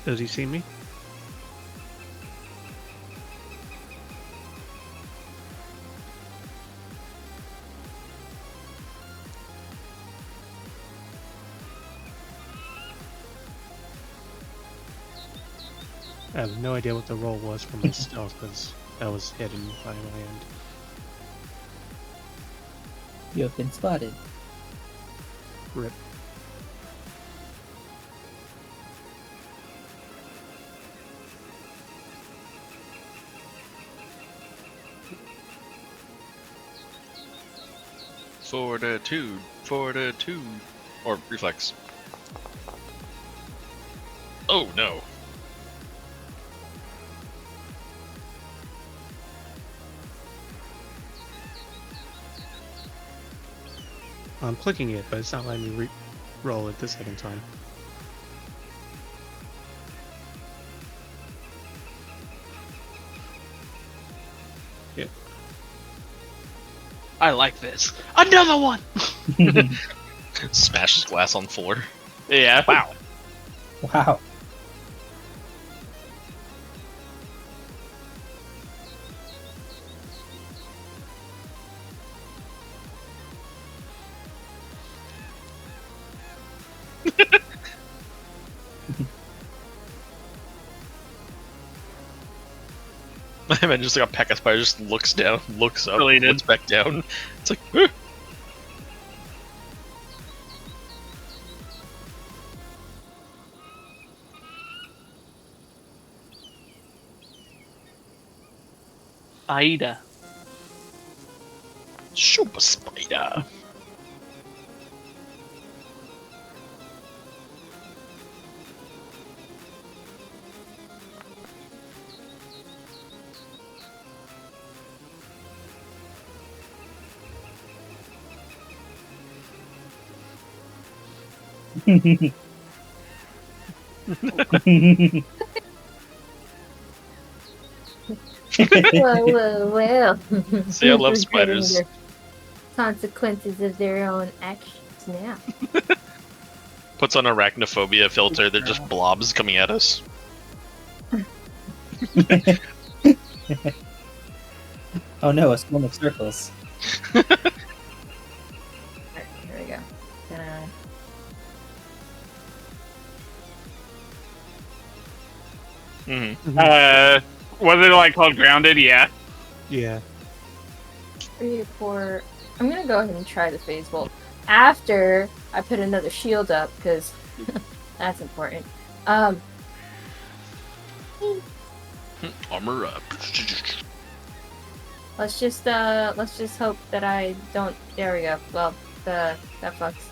Does he see me? I have no idea what the roll was for my stealth because that was hidden by my end. You have been spotted. Rip. Fortitude. Fortitude. Or reflex. Oh no. I'm clicking it, but it's not letting me roll it the second time. Yep. I like this. Another one. Smashes glass on floor. Yeah. Wow. Wow. I imagine just like a pack of spiders just looks down, looks up, Deleted. looks back down. It's like, "Huh." Spider. Super spider. Well. See, I love spiders. Consequences of their own actions now. Puts on arachnophobia filter, they're just blobs coming at us. Oh no, a storm of circles. Alright, here we go. Gonna... Mm-hmm. What are they like called? Grounded? Yeah. Yeah. 3 to 4. I'm gonna go ahead and try the phase bolt after I put another shield up because that's important. Armor up. Let's just hope that I don't. There we go. Well, that fucks.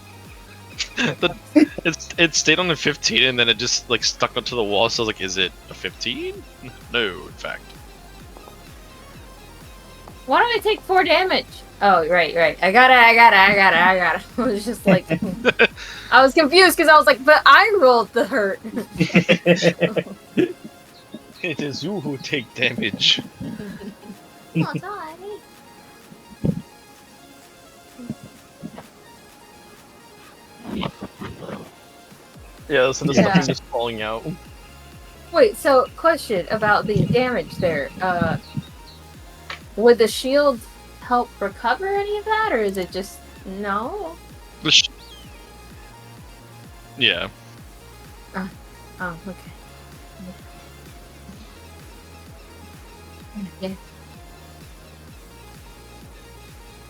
It stayed on the 15 and then it just like stuck onto the wall, so I was like, is it a 15? No, in fact. Why don't I take 4 damage? Oh, right. I got it. I was just like, I was confused because I was like, but I rolled the hurt. It is you who take damage. Oh, die. Yeah, so the stuff is just falling out. Wait, so question about the damage there. Would the shield help recover any of that, or is it just no? Yeah. Oh, okay.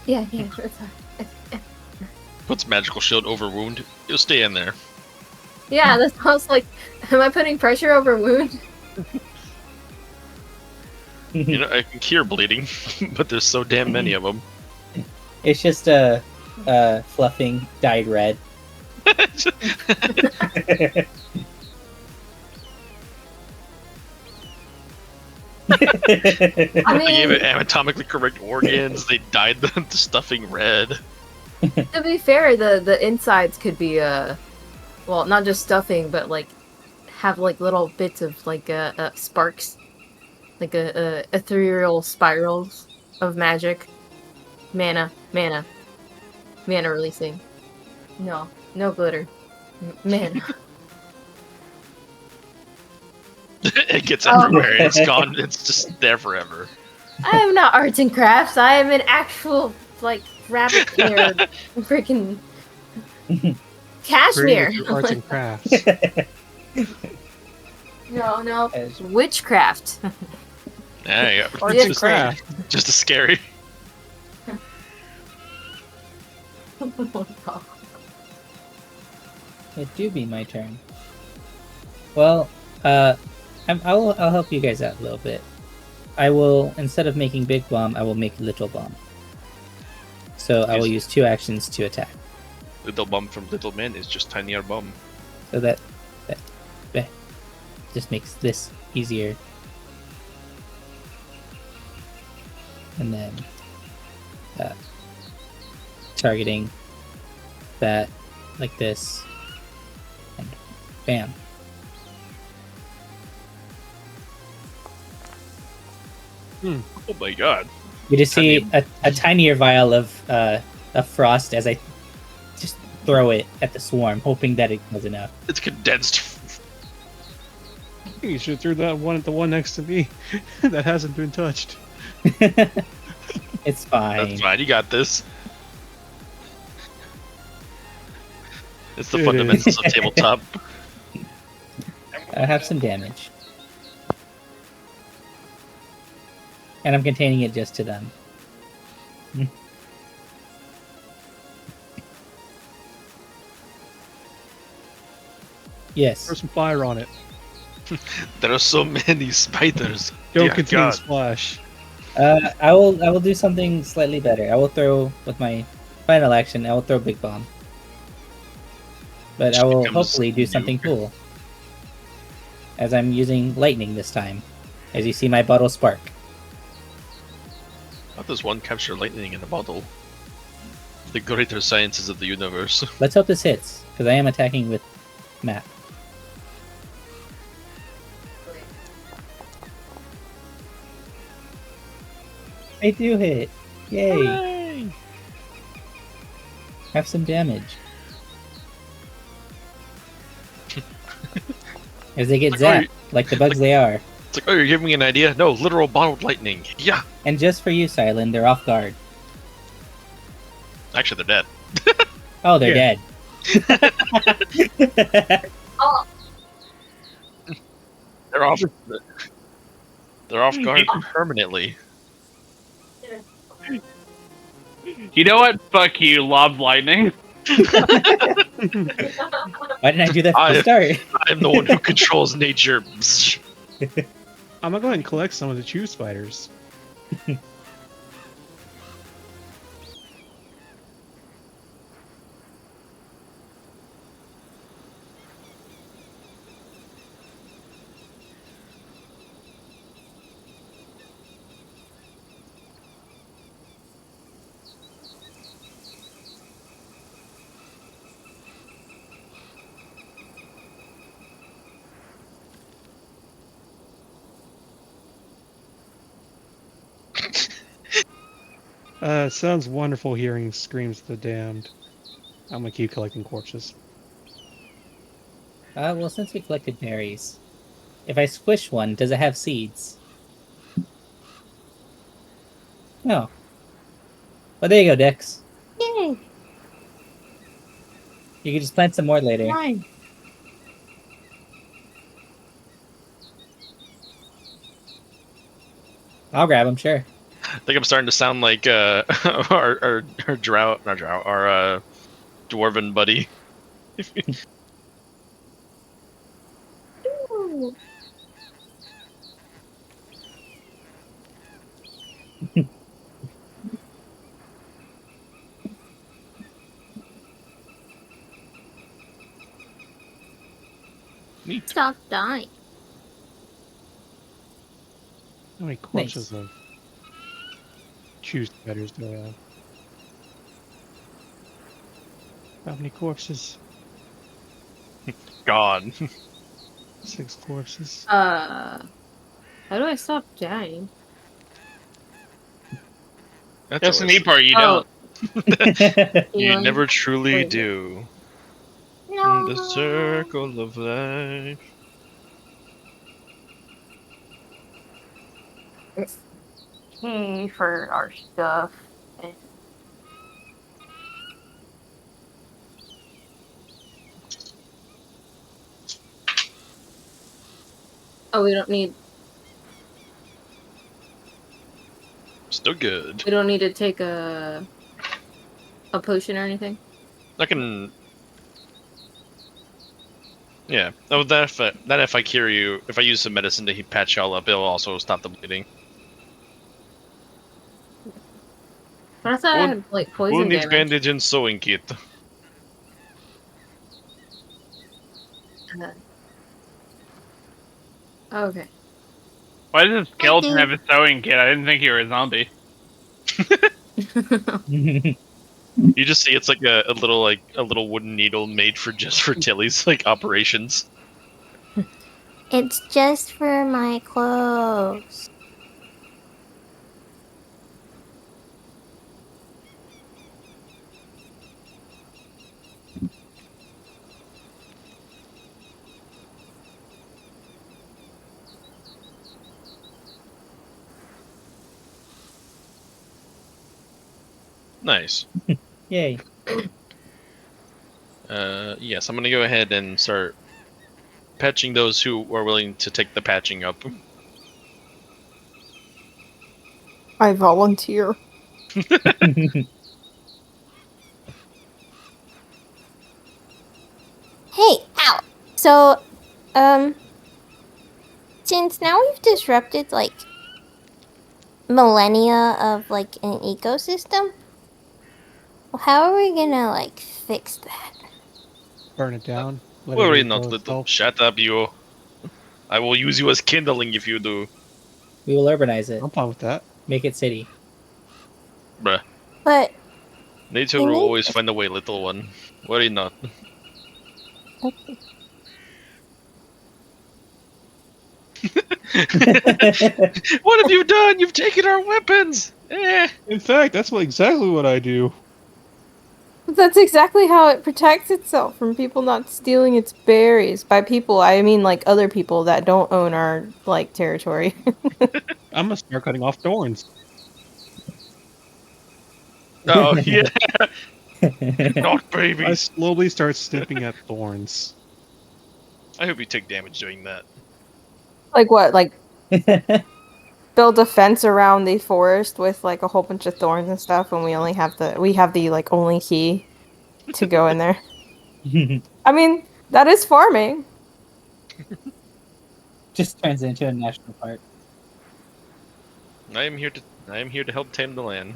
Yeah, that's fine. Puts magical shield over wound. You'll stay in there. Yeah, that sounds like. Am I putting pressure over wound? You know, I can cure bleeding, but there's so damn many of them. It's just fluffing dyed red. I They gave mean, it anatomically correct organs. They dyed the stuffing red. to be fair, the insides could be well, not just stuffing, but like have like little bits of like sparks, like ethereal spirals of magic, mana releasing. No glitter, mana. It gets everywhere. And it's gone. It's just there forever. I am not arts and crafts. I am an actual like rabbit hair, freaking cashmere. Arts and crafts. No, witchcraft. There you go. Or Arts and crafts. Just as scary. It do be my turn. Well, I'll help you guys out a little bit. I will, instead of making big bomb, I will make little bomb. So I will use 2 actions to attack. Little bum from Little Man is just tinier bum. So that just makes this easier. And then targeting that like this, and bam. Oh my god. You just see a tinier vial of frost as I just throw it at the swarm, hoping that it does enough. It's condensed. I think you should throw that one at the one next to me that hasn't been touched. It's fine. That's fine, you got this. It's the fundamentals of tabletop. I have some damage. And I'm containing it just to them. Yes. Throw some fire on it. There are so many spiders. Don't Dear contain God. splash. I will do something slightly better. I will throw with my final action. I will throw big bomb. But I will hopefully do something cool. As I'm using lightning this time. As you see my bottle spark. How does one capture lightning in a bottle? The greater sciences of the universe. Let's hope this hits, because I am attacking with Matt. I do hit. Yay! Hooray! Have some damage. As they get zapped, like the bugs they are. It's like, oh, you're giving me an idea? No, literal bottled lightning. Yeah! And just for you, Silent, they're off guard. Actually, they're dead. Oh, they're dead. Oh, They're off. They're off guard permanently. You know what? Fuck you, lob lightning. Why didn't I do that from the start? I'm the one who controls nature. I'm gonna go ahead and collect some of the chew spiders. It sounds wonderful hearing screams of the damned. I'm gonna keep collecting corpses. Well, since we collected berries, if I squish one, does it have seeds? No. Well, there you go, Dex. yay! You can just plant some more later. Fine. I'll grab them, sure. I think I'm starting to sound like our dwarven buddy. Ooh. Stop dying. How many corpses of chew spiders do I have? How many corpses? Gone. 6 corpses. How do I stop dying? That's the always- neat part. You Oh. don't. You Elon? never truly Wait. do. No. The circle of life. Key for our stuff. Oh, we don't need. Still good. We don't need to take a potion or anything. I can. Yeah. Oh, that if I cure you, if I use some medicine to patch y'all up, it'll also stop the bleeding. But I thought I had like Who poison needs damage. bandage and sewing kit? Okay. Why does a skeleton have a sewing kit? I didn't think you were a zombie. You just see it's like a little wooden needle made for just for Tilly's like operations. It's just for my clothes. Nice. Yay. Yes, I'm gonna go ahead and start patching those who are willing to take the patching up. I volunteer. Hey, ow! So, since now we've disrupted, like, millennia of, like, an ecosystem, well, how are we gonna, like, fix that? Burn it down. Let Worry it not, regrow little. itself. Shut up, you. I will use you as kindling if you do. We will urbanize it. I'm fine with that. Make it city. Bruh. But, Nature You will need- always find a way, little one. Worry not. okay. What have you done? You've taken our weapons! Eh. In fact, that's exactly what I do. That's exactly how it protects itself from people not stealing its berries. By people, I mean like other people that don't own our like territory. I'm gonna start cutting off thorns. Oh, yeah. Not I babies. slowly start snipping at thorns. I hope you take damage doing that. Like what? Like build a fence around the forest with like a whole bunch of thorns and stuff, and we have the like only key to go in there. I mean, that is farming. Just turns into a national park. I am here to help tame the land.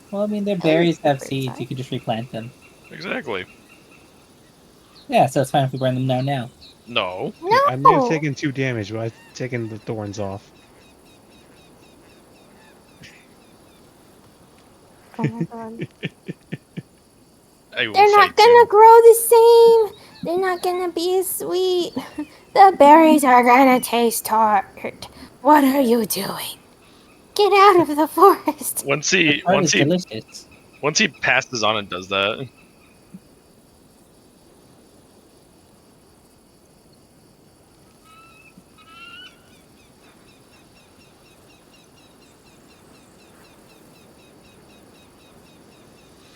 Well, I mean, their berries have pretty seeds. nice. You could just replant them. Exactly. Yeah, so it's fine if we burn them down now. No. I may have taken 2 damage, but I've taken the thorns off. Oh my god. I will They're not fight gonna you. grow the same. They're not gonna be as sweet. The berries are gonna taste tart. What are you doing? Get out of the forest. Once The he tart is delicious. once he passes on and does that.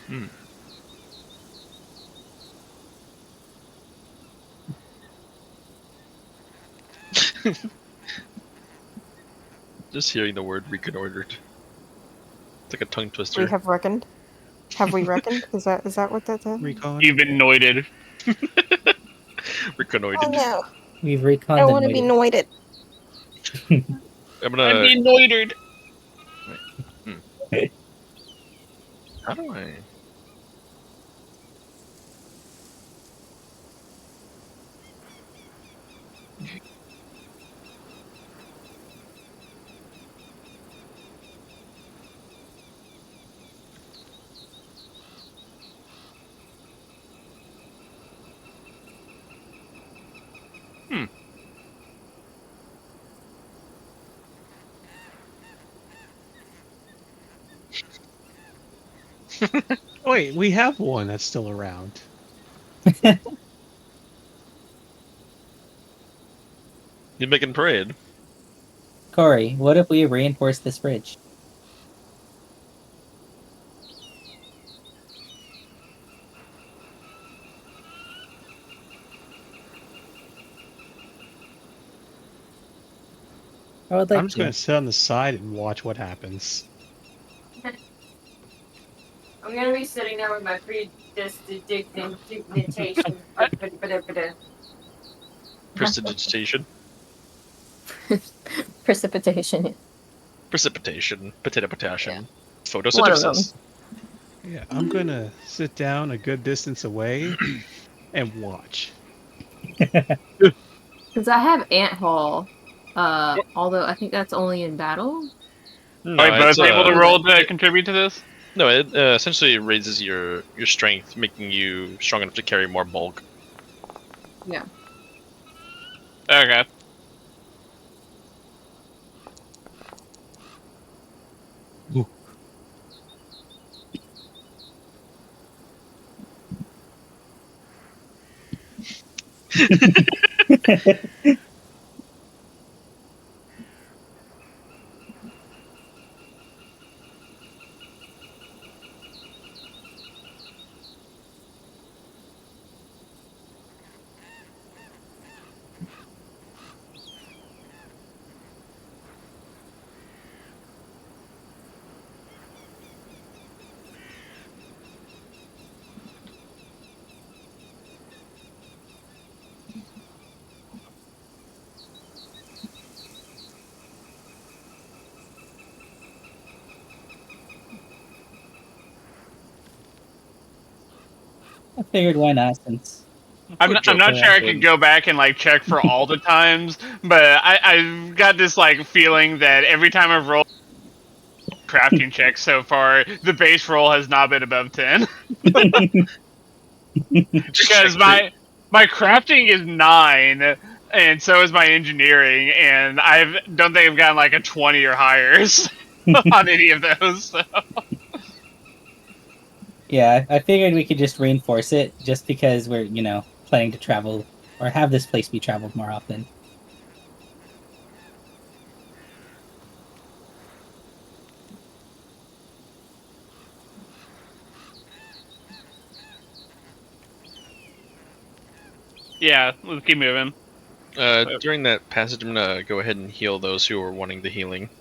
Hmm. Just hearing the word reconnoitered. It's like a tongue twister. We have reckoned. Have we reckoned? Is that what that said? Recon. Even noited. Reconnoitered. Oh no. We've I don't want to be reconnoited. noited. I'm gonna. I'm being noited. How do I? Wait, we have one that's still around. You're making parade. Corey, what if we reinforce this bridge? I would like I'm just gonna sit on the side and watch what happens. I'm gonna be sitting there with my prestidigitation. Prestidigitation. Precipitation. Precipitation. Potato potassium. Photosynthesis. Yeah, I'm gonna sit down a good distance away and watch. Because I have ant hall, although I think that's only in battle. No, Are we both it's, able to uh, roll to contribute to this? No, it essentially raises your strength, making you strong enough to carry more bulk. Yeah. Okay. Ooh. I figured why not since I'm not sure I could go back and like check for all the times, but I've got this like feeling that every time I've rolled crafting checks so far, the base roll has not been above 10. Because my crafting is 9, and so is my engineering, and don't think I've gotten like a 20 or higher on any of those. So. Yeah, I figured we could just reinforce it just because we're, planning to travel or have this place be traveled more often. Yeah, let's keep moving. During that passage, I'm gonna go ahead and heal those who are wanting the healing.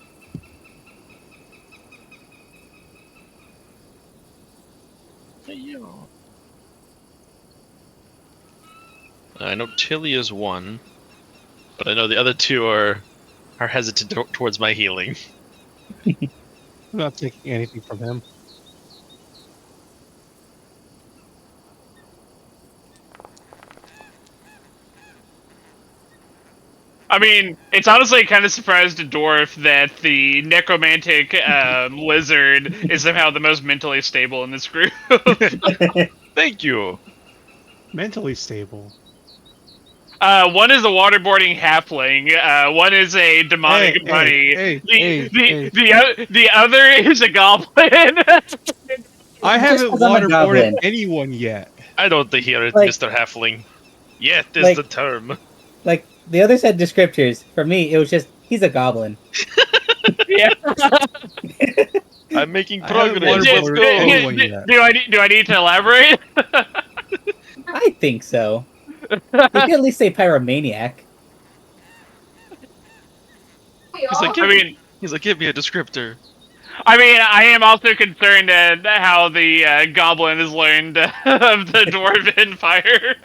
I know Tilly is one, but I know the other two are hesitant towards my healing. I'm not taking anything from him. I mean, it's honestly kind of surprised a dwarf that the necromantic lizard is somehow the most mentally stable in this group. Thank you. Mentally stable. One is a waterboarding halfling. One is a demonic bunny. The other is a goblin. I haven't waterboarded anyone yet. I don't hear it, Mr. Halfling. Yet is the term. Like, the others had descriptors. For me, it was just, he's a goblin. Yeah. I'm making progress. Let's go. Do I need to elaborate? I think so. You can at least say pyromaniac. He's like, give me a descriptor. I mean, I am also concerned at how the goblin has learned of the dwarven fire.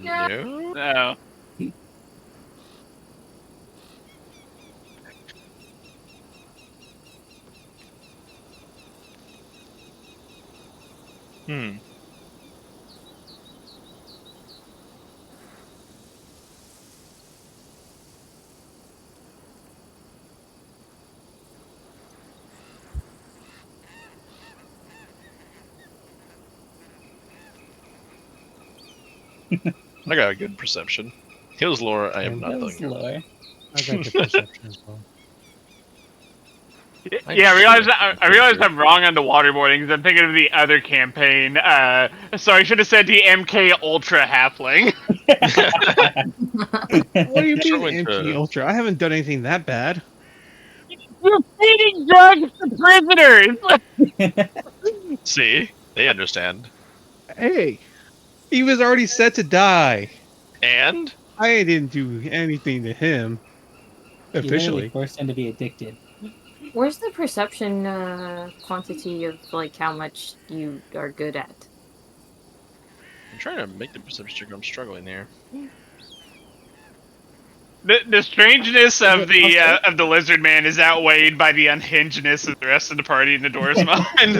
No. I got a good perception. Hills lore, I am not Hills lore. I got good perception as well. Yeah, I realize I'm wrong on the waterboarding because I'm thinking of the other campaign. So I should have said the MK Ultra Halfling. What do you mean MK Ultra? I haven't done anything that bad. You're feeding drugs to prisoners! See? They understand. Hey! He was already set to die. And? I didn't do anything to him. Officially. You forced him to be addicted. Where's the perception quantity of like how much you are good at? I'm trying to make the perception check. I'm struggling there. The strangeness of the lizard man is outweighed by the unhingedness of the rest of the party in the door's mind.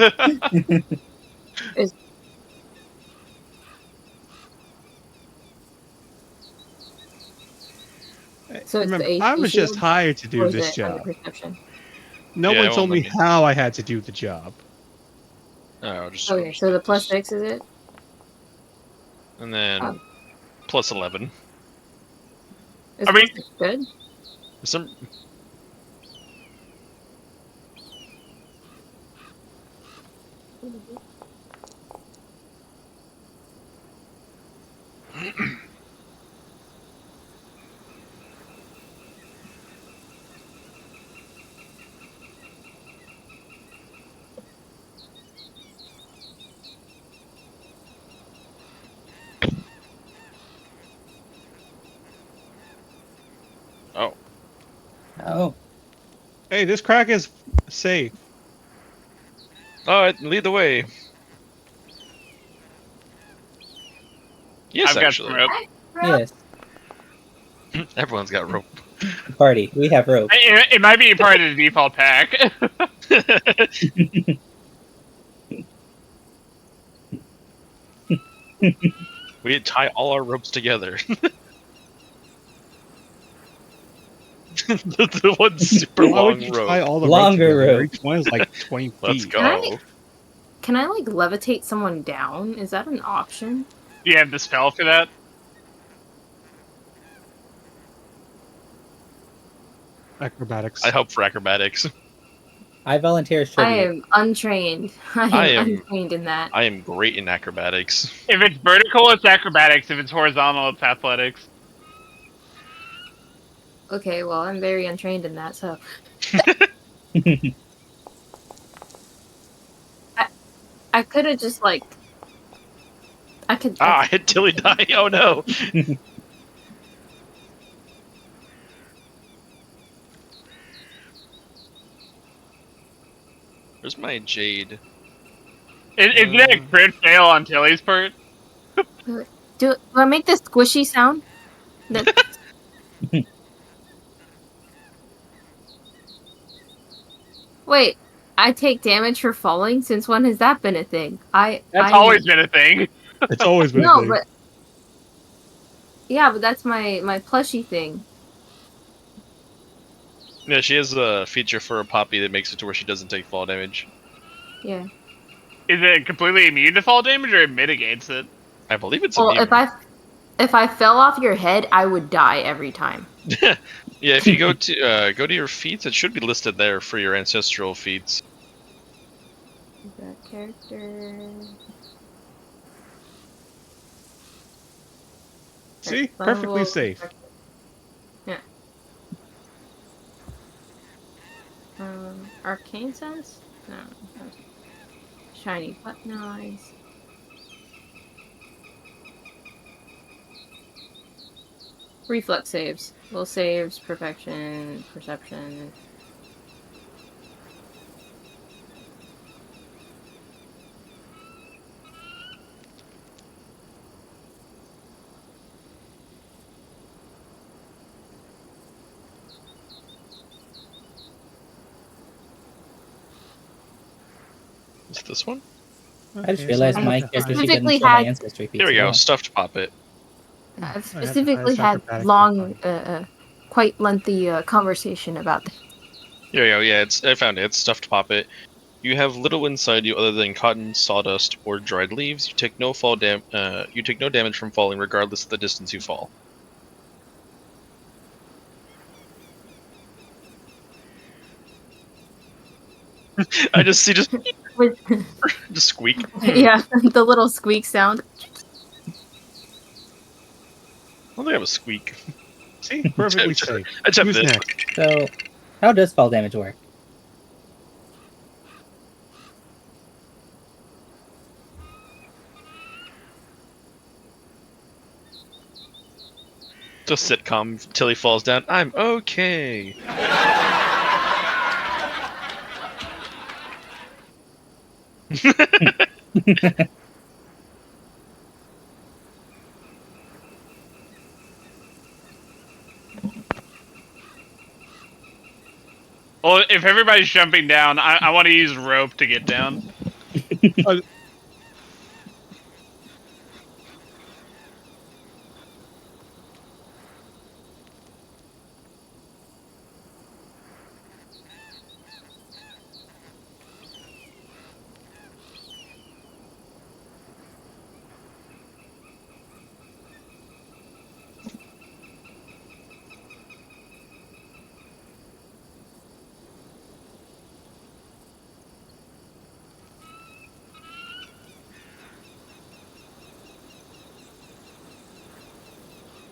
So it's Remember, the I AC was just shield, hired to or do is this it under job. perception? No Yeah, one it told won't me let me. how I had to do the job. Oh, I'll just. Okay, so the plus 6 is it? And then Oh. plus 11. Is I mean- plus 6 good? Some. Oh. Oh. Hey, this crack is safe. Alright, lead the way. Yes, I've got actually. some rope. Yes. Everyone's got rope. Party. We have rope. It might be part of the default pack. We tie all our ropes together. the one super Why would long you rope. tie all the Longer ropes together? rope. Each one is like 20 feet. Let's go. Can I like levitate someone down? Is that an option? You have the spell for that? Acrobatics. I hope for acrobatics. I volunteer as I tribute. am untrained. I am untrained in that. I am great in acrobatics. If it's vertical, it's acrobatics. If it's horizontal, it's athletics. Okay, well, I'm very untrained in that, so. I could have just like. I could. I hit Tilly die. Oh no. Where's my jade? Is that a crit fail on Tilly's part? Do I make this squishy sound? Wait, I take damage for falling? Since when has that been a thing? That's always been a thing. It's always been a No, thing. but yeah, but that's my plushie thing. Yeah, she has a feature for a poppy that makes it to where she doesn't take fall damage. Yeah. Is it completely immune to fall damage, or it mitigates it? I believe it's Well, immune. if I fell off your head, I would die every time. Yeah, if you go to your feats, it should be listed there for your ancestral feats. That character. See? Perfectly safe. Yeah. Arcane sense? No. Shiny button eyes. Reflex saves. Will saves, perfection, perception. Is it this one? I just realized my character sheet doesn't show my ancestry feats. Here we as go, well. stuffed puppet. I've specifically had long, quite lengthy conversation about that. Here we go. Yeah, I found it. It's stuffed poppet. You have little inside you other than cotton, sawdust, or dried leaves. You take no You take no damage from falling, regardless of the distance you fall. I just see just squeak. Yeah, the little squeak sound. I don't think I have a squeak. See, perfectly safe. I jumped Who's it. next? So, how does fall damage work? Just sitcom. Tilly falls down. I'm okay. Well, if everybody's jumping down, I want to use rope to get down.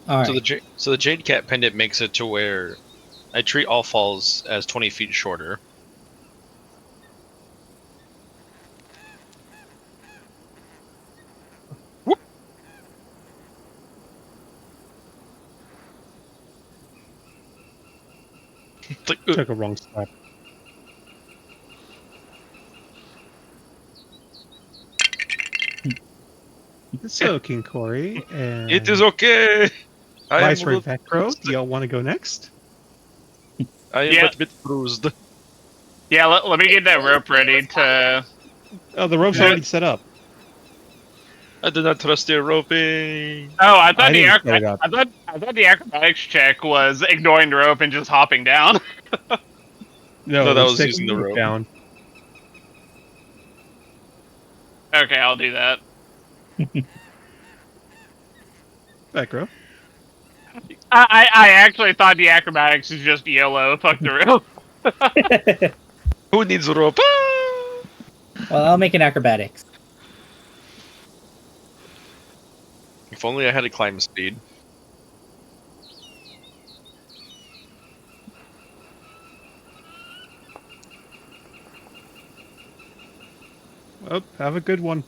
All right. So the Jade Cat pendant makes it to where I treat all falls as 20 feet shorter. Whoop. Took a wrong step. So, King Corey, and It is okay. Viceroy Vecro, do y'all want to go next? I am but a bit bruised. Yeah, let me get that rope ready to... Oh, the rope's already set up. I did not trust your roping. Oh, I thought I the acrobatics check was ignoring the rope and just hopping down. No, that was using the rope. Down. Okay, I'll do that. Vecro. I actually thought the acrobatics is just YOLO. Fuck the rope. Who needs a rope? Well, I'll make an acrobatics. If only I had a climb speed. Well, have a good one.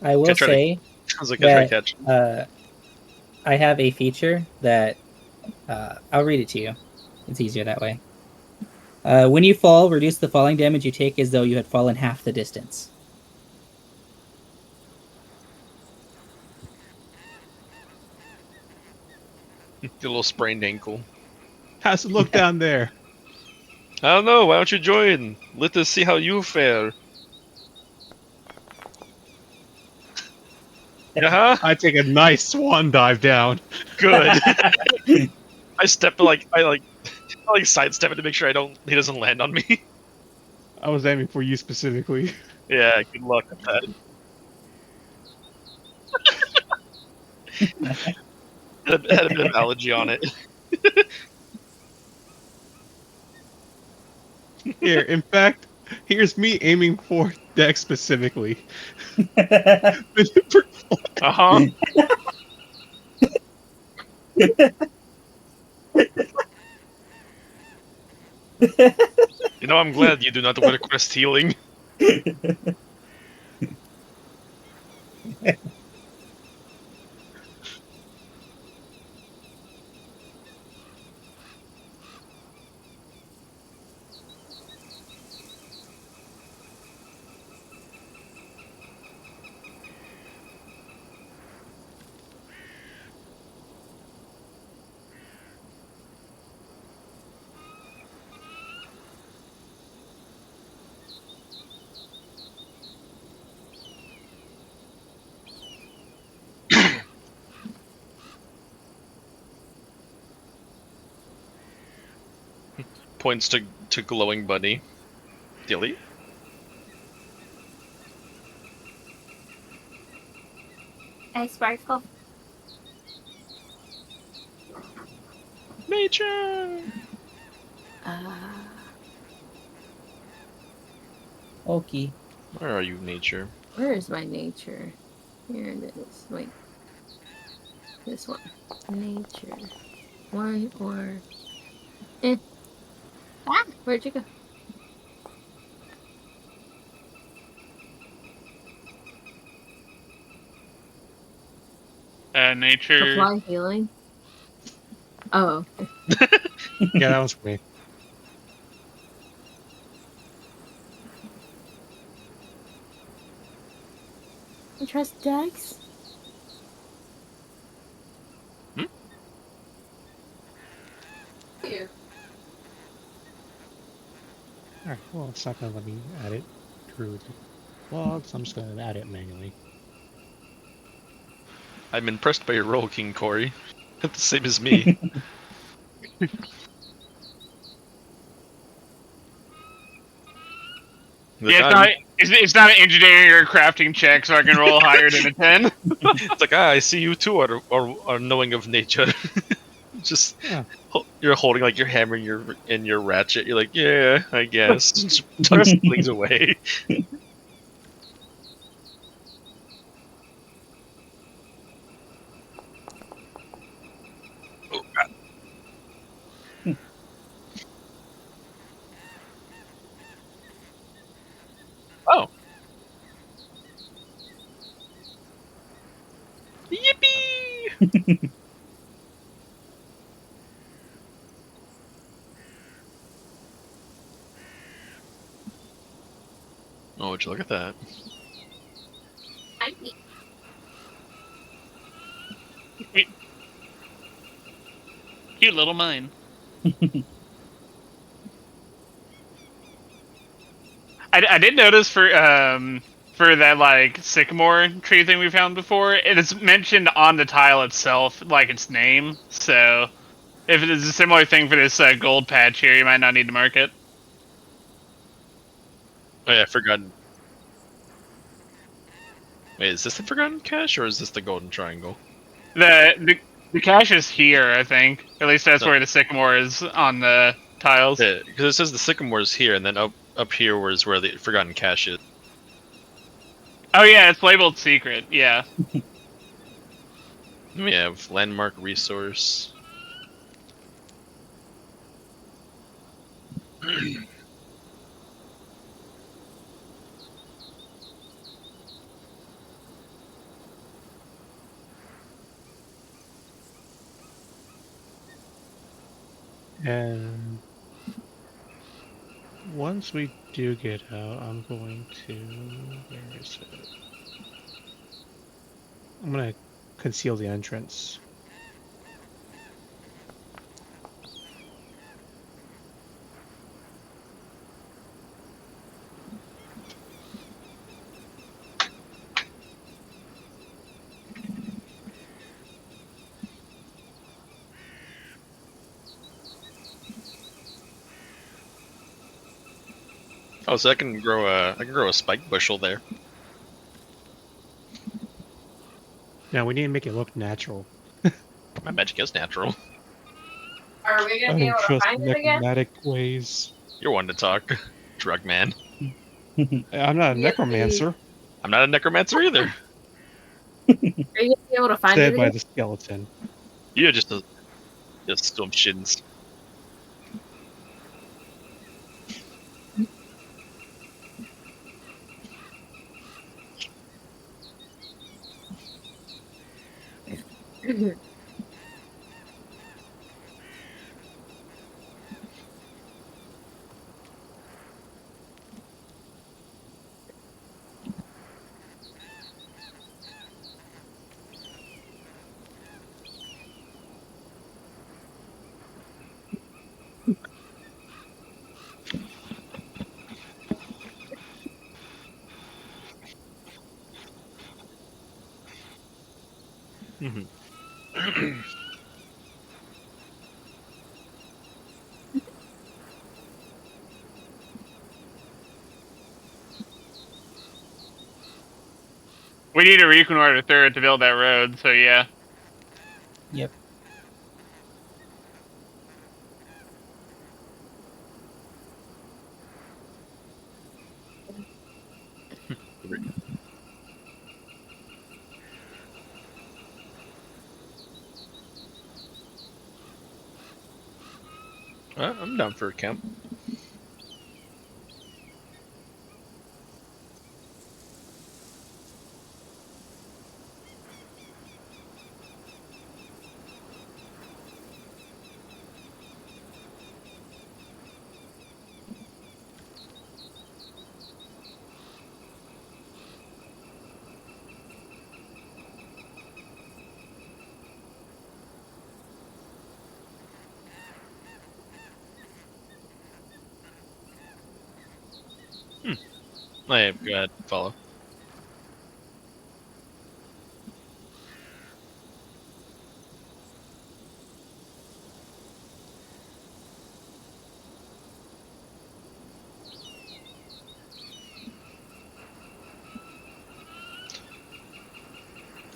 I will say that I have a feature that I'll read it to you. It's easier that way. When you fall, reduce the falling damage you take as though you had fallen half the distance. The little sprained ankle. How's it look down there? I don't know. Why don't you join? Let us see how you fare. Uh-huh. I take a nice swan dive down. Good. I sidestep it to make sure he doesn't land on me. I was aiming for you specifically. Yeah, good luck with that. had a bit of allergy on it. Here, in fact, here's me aiming for Dex specifically. Uh-huh. You know, I'm glad you do not request healing. Points to glowing bunny. Dilly. Hey, Sparkle. Nature. Okay. Where are you, nature? Where is my nature? Here it is. Wait. This one. Nature. One or... Ah! Where'd you go? Nature. Apply healing? Oh. Yeah, that was for me. trust Dex? Alright, well, it's not going to let me add it through the log, so I'm just going to add it manually. I'm impressed by your role, King Corey. The same as me. Yeah, it's not an engineering or crafting check, so I can roll higher than a 10. It's like, I see you too are knowing of nature. Just you're holding like your hammer and your ratchet. You're like, yeah, I guess. Just tuck things away. Oh God. Oh. Yippee! Oh, would you look at that? Cute little mine. I did notice for that like sycamore tree thing we found before, it is mentioned on the tile itself, like its name. So if it is a similar thing for this gold patch here, you might not need to mark it. Oh yeah, Forgotten. Wait, is this the Forgotten Cache or is this the Golden Triangle? The cache is here, I think. At least that's No. where the sycamore is on the tiles. Yeah, because it says the Sycamore is here, and then up here is where the Forgotten Cache is. Oh yeah, it's labeled secret. Yeah. We have landmark resource. And once we do get out, I'm going to... Where is it? I'm going to conceal the entrance. Oh, so I can grow a spike bushel there. Now we need to make it look natural. My magic is natural. Are we I don't trust necromantic ways. You're one to talk, drug man. I'm not a necromancer. I'm not a necromancer either. Are you gonna be able to find Said it by again? the skeleton. You're just some shins. We need a Reconnoiter third to build that road, so yeah. Yep. I'm down for a camp. Go ahead, follow.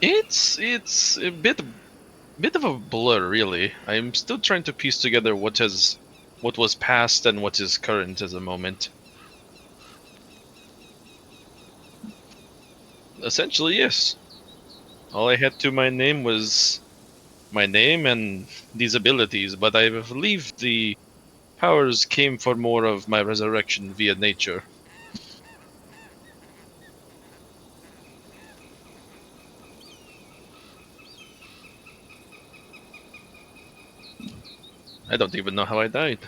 It's a bit of a blur, really. I'm still trying to piece together what was past and what is current at the moment. Essentially, yes. All I had to my name was my name and these abilities, but I believe the powers came for more of my resurrection via nature. I don't even know how I died.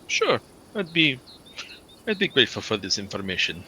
Sure, I'd be grateful for this information.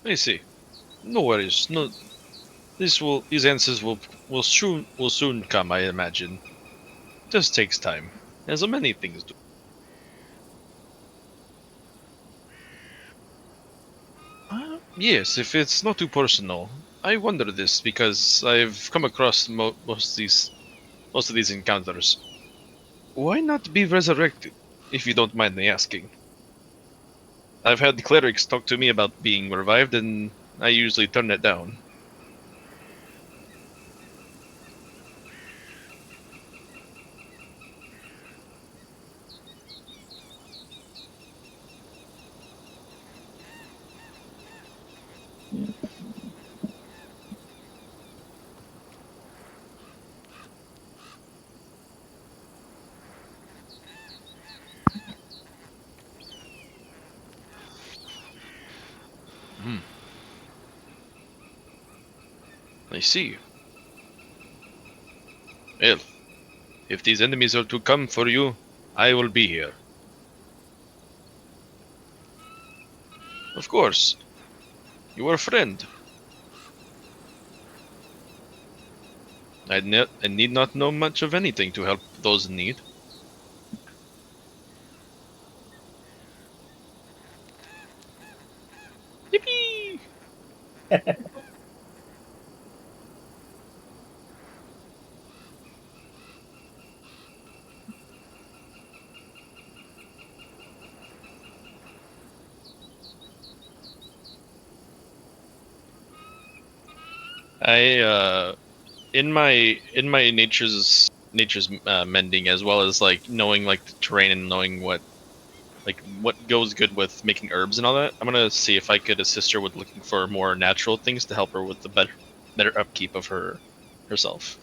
I see. No worries. No, these answers will soon come. I imagine. Just takes time, as so many things do. Yes, if it's not too personal. I wonder this because I've come across most of these encounters. Why not be resurrected, if you don't mind me asking? I've had clerics talk to me about being revived, and I usually turn it down. I see. Well, if these enemies are to come for you, I will be here. Of course. You are a friend. I need not know much of anything to help those in need. Yippee! I in my nature's mending, as well as like knowing like the terrain and knowing what goes good with making herbs and all that. I'm gonna see if I could assist her with looking for more natural things to help her with the better upkeep of herself.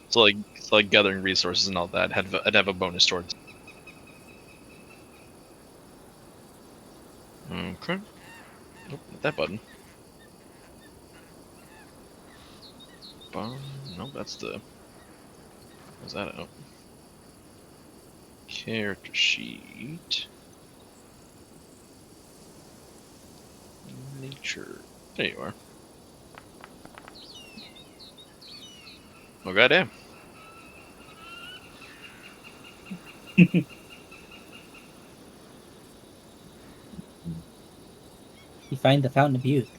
So like gathering resources and all that. I'd have a bonus towards. Okay. Nope, not that button. Nope, that's the. What's that out? Character sheet. Nature. There you are. Oh goddamn. You find the Fountain of Youth.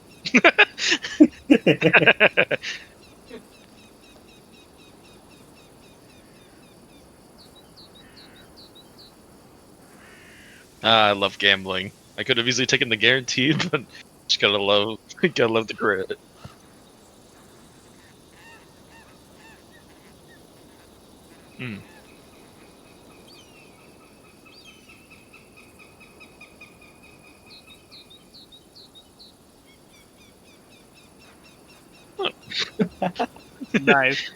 I love gambling. I could have easily taken the guaranteed, but just gotta love the grit. Hmm. Nice.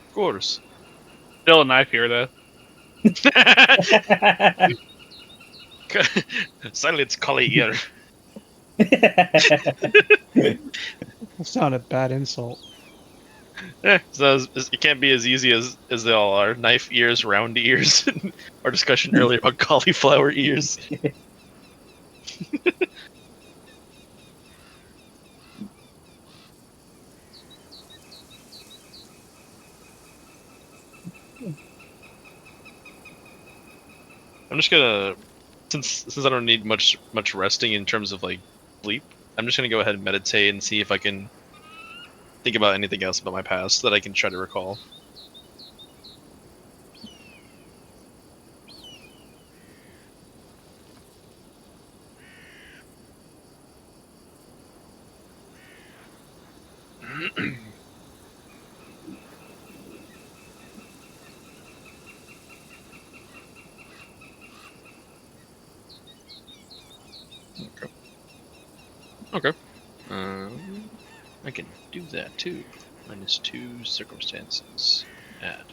Of course. Still a knife here, though. Silence, collie ear. That's not a bad insult. So it can't be as easy as they all are. Knife ears, round ears. Our discussion earlier about cauliflower ears. I'm just gonna, since I don't need much resting in terms of like sleep, I'm just gonna go ahead and meditate and see if I can think about anything else about my past that I can try to recall. Okay. I can do that too. -2 circumstances. Add.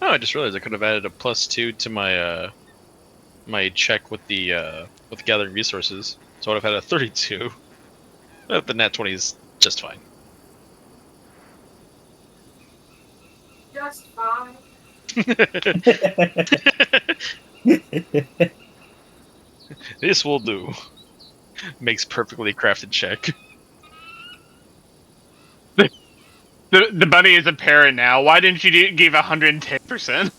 Oh, I just realized I could have added a +2 to my my check with the gathering resources, so I'd have had a 32. The nat 20 is just fine. Just fine. This will do. Makes perfectly crafted check. The bunny is a parent now. Why didn't you give 110%?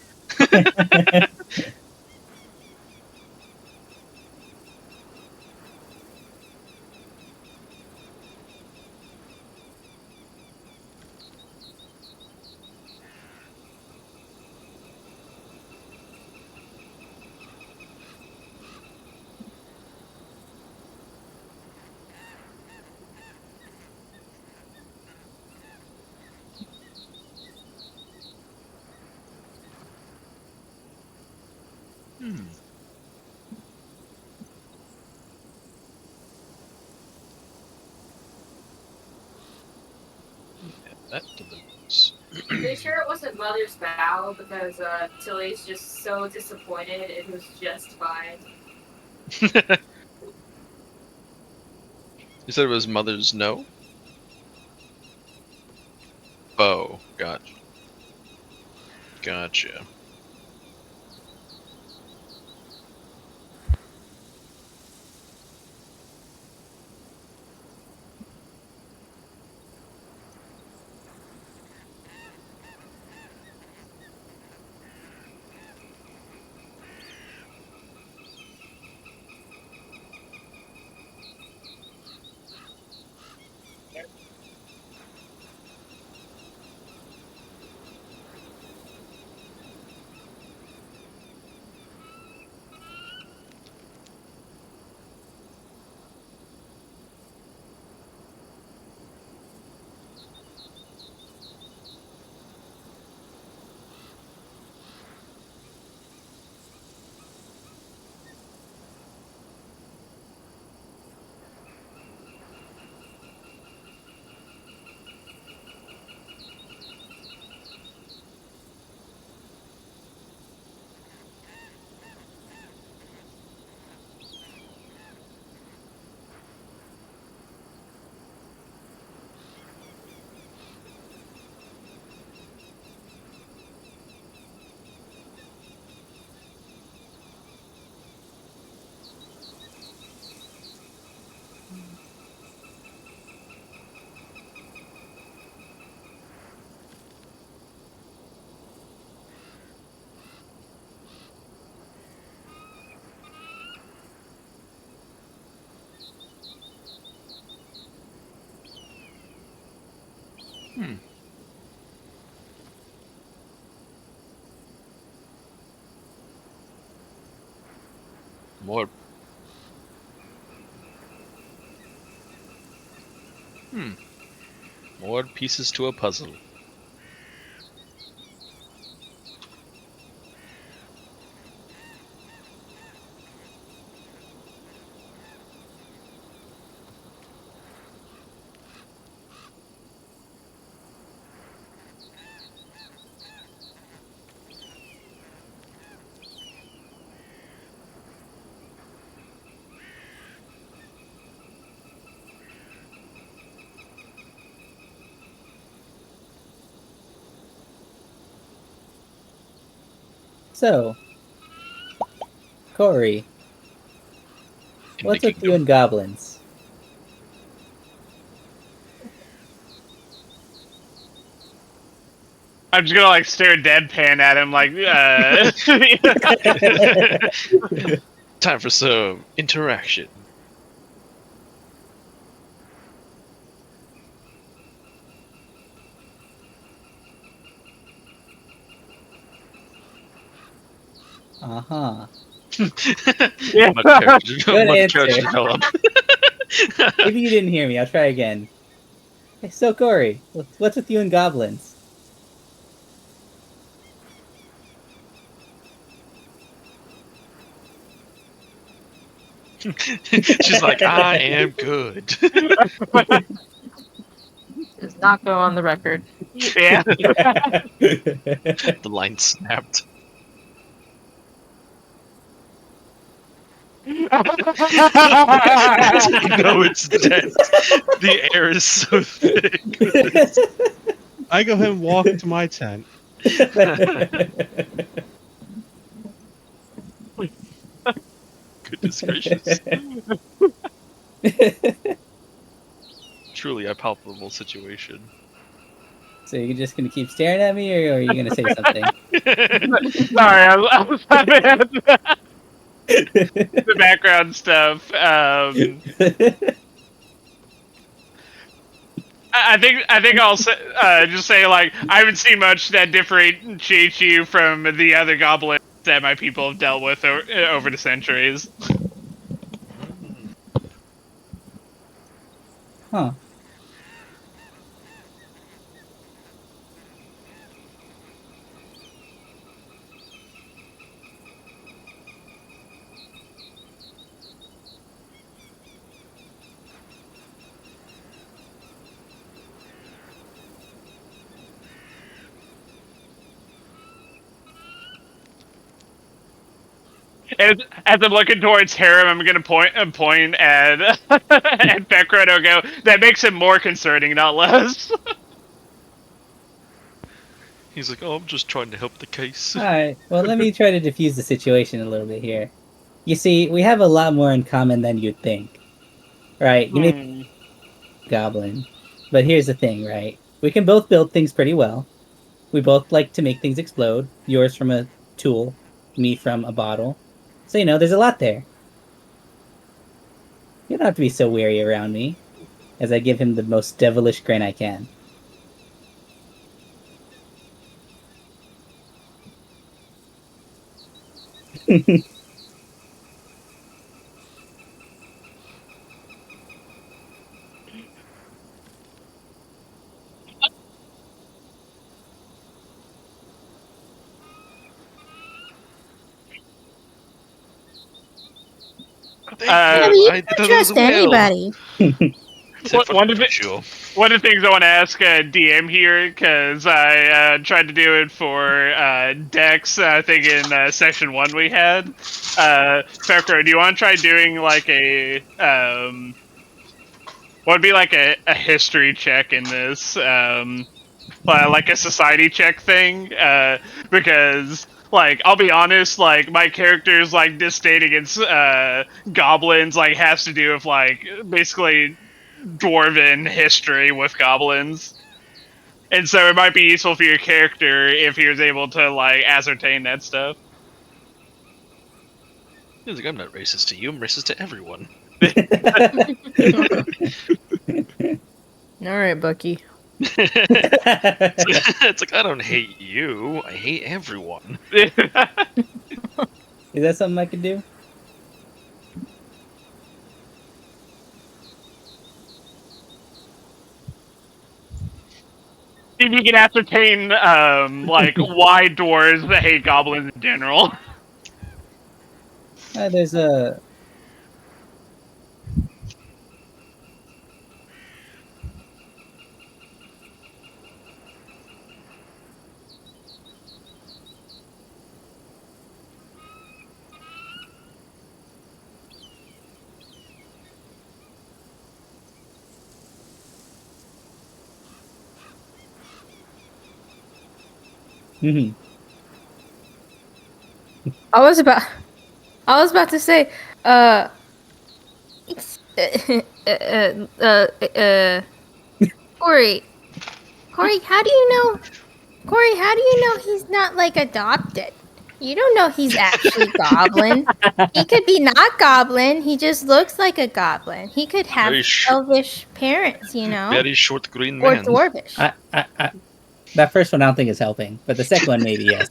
That delivers. Are you sure it wasn't Mother's Vow? Because Tilly's just so disappointed it was just fine. You said it was Mother's No? Oh, gotcha. Gotcha. More. More pieces to a puzzle. So, Corey, what's with you and goblins? I'm just gonna like stare deadpan at him, like, Time for some interaction. Uh-huh. Yeah. Good Much character answer. develop. Maybe you didn't hear me. I'll try again. Hey, so Corey, what's with you and goblins? She's like, I am good. Does not go on the record. Yeah. The line snapped. No, it's dead. The air is so thick. I go ahead and walk to my tent. Goodness gracious. Truly a palpable situation. So you're just gonna keep staring at me, or are you gonna say something? Sorry, I was laughing at the background stuff. I think I'll just say, like, I haven't seen much that differentiates you from the other goblins that my people have dealt with over the centuries. Huh. As I'm looking towards Harem, I'm gonna point at at Bekra and go, that makes him more concerning, not less. He's like, oh, I'm just trying to help the case. Alright, well, let me try to diffuse the situation a little bit here. You see, we have a lot more in common than you'd think. Right? You may goblin. But here's the thing, right? We can both build things pretty well. We both like to make things explode. Yours from a tool, me from a bottle. So, you know, there's a lot there. You don't have to be so weary around me, as I give him the most devilish grin I can. You can trust anybody. One of the things I want to ask DM here, because I tried to do it for Dex, I think in session 1 we had. Fekro, do you want to try doing like a what would be like a history check in this? Like a society check thing? Because, like, I'll be honest, like, my character's, like, disdain against goblins, like, has to do with, like, basically dwarven history with goblins. And so it might be useful for your character if he was able to, like, ascertain that stuff. He's like, I'm not racist to you, I'm racist to everyone. Alright, Bucky. It's like, I don't hate you. I hate everyone. Is that something I can do? If you can ascertain, like, why dwarves hate goblins in general. There's a... Mhm. I was about to say, Corey. Corey, how do you know? Corey, how do you know he's not like adopted? You don't know he's actually goblin. He could be not goblin. He just looks like a goblin. He could have Very elvish parents, you know, Very short green or man. dwarvish. That first one I don't think is helping, but the second one maybe yes.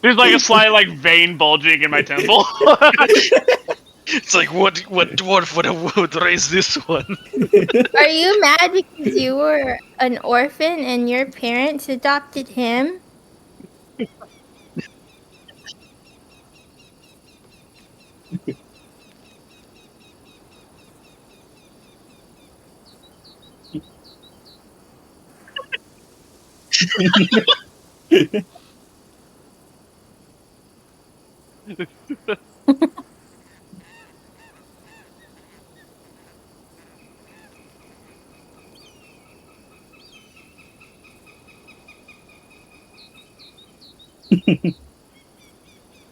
There's like a slight like vein bulging in my temple. It's like, what dwarf would raise this one? Are you mad because you were an orphan and your parents adopted him?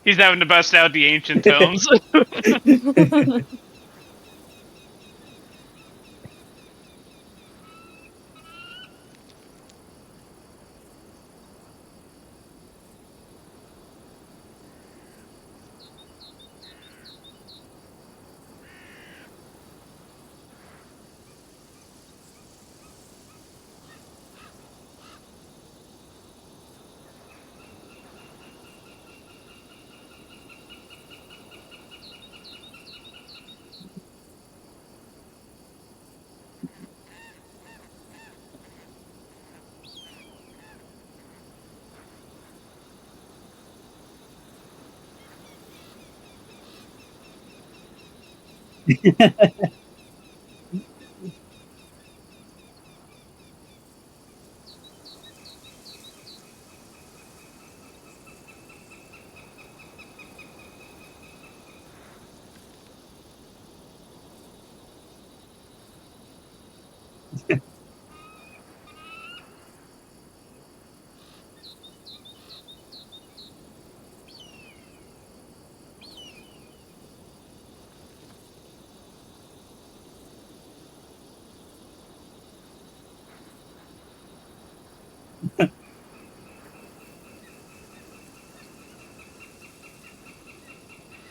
He's having to bust out the ancient tomes.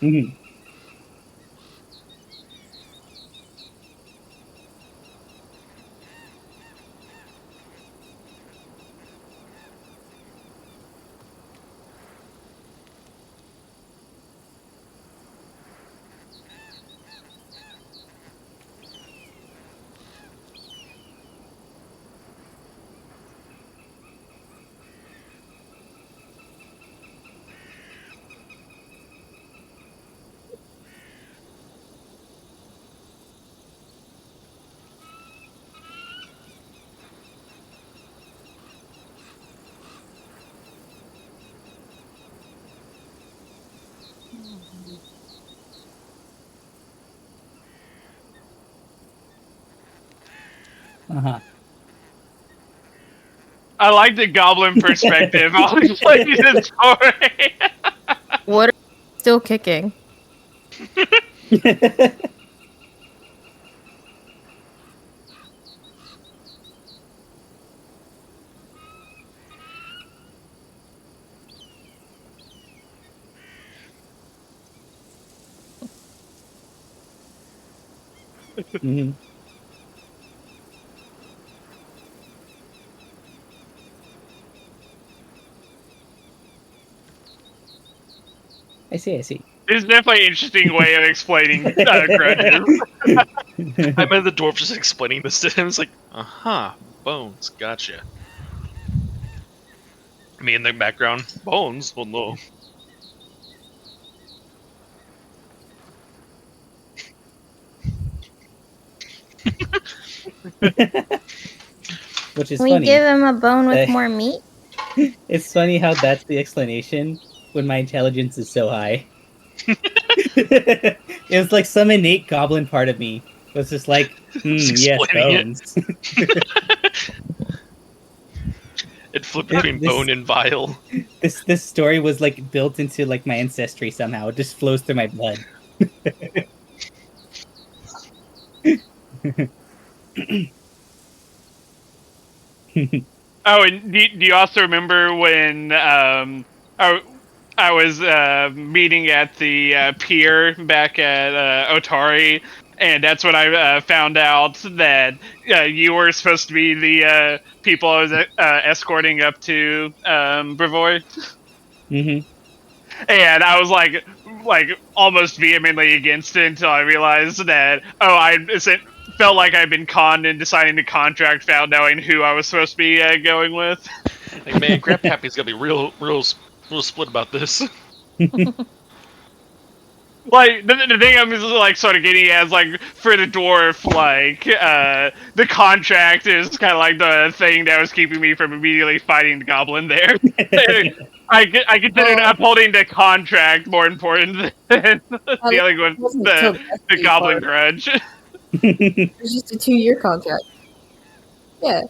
Mhm. Uh-huh. I like the goblin perspective. Always plays the story. what are you still kicking? Mhm. I see. It's definitely an interesting way of explaining grudges. I meant the dwarf just explaining this to him. It's like, bones, gotcha. Me in the background, bones? Well, no. Which is Can we funny. give him a bone with Uh, more meat? It's funny how that's the explanation when my intelligence is so high. It was like some innate goblin part of me was just like, yes, explaining it. bones. It flipped between bone and vile. This story was like built into like my ancestry somehow. It just flows through my blood. Oh, and do you also remember when I was meeting at the pier back at Otari, and that's when I found out that you were supposed to be the people I was escorting up to Brevoy. Mm-hmm. And I was like almost vehemently against it until I realized that felt like I'd been conned in deciding to contract without knowing who I was supposed to be going with. Like, man, Grandpappy's gonna be real split about this. Like the thing I'm like sort of getting at is like for the dwarf, like the contract is kind of like the thing that was keeping me from immediately fighting the goblin there. I considered upholding the contract more important than dealing with the goblin grudge. It's just a 2-year contract. Yeah.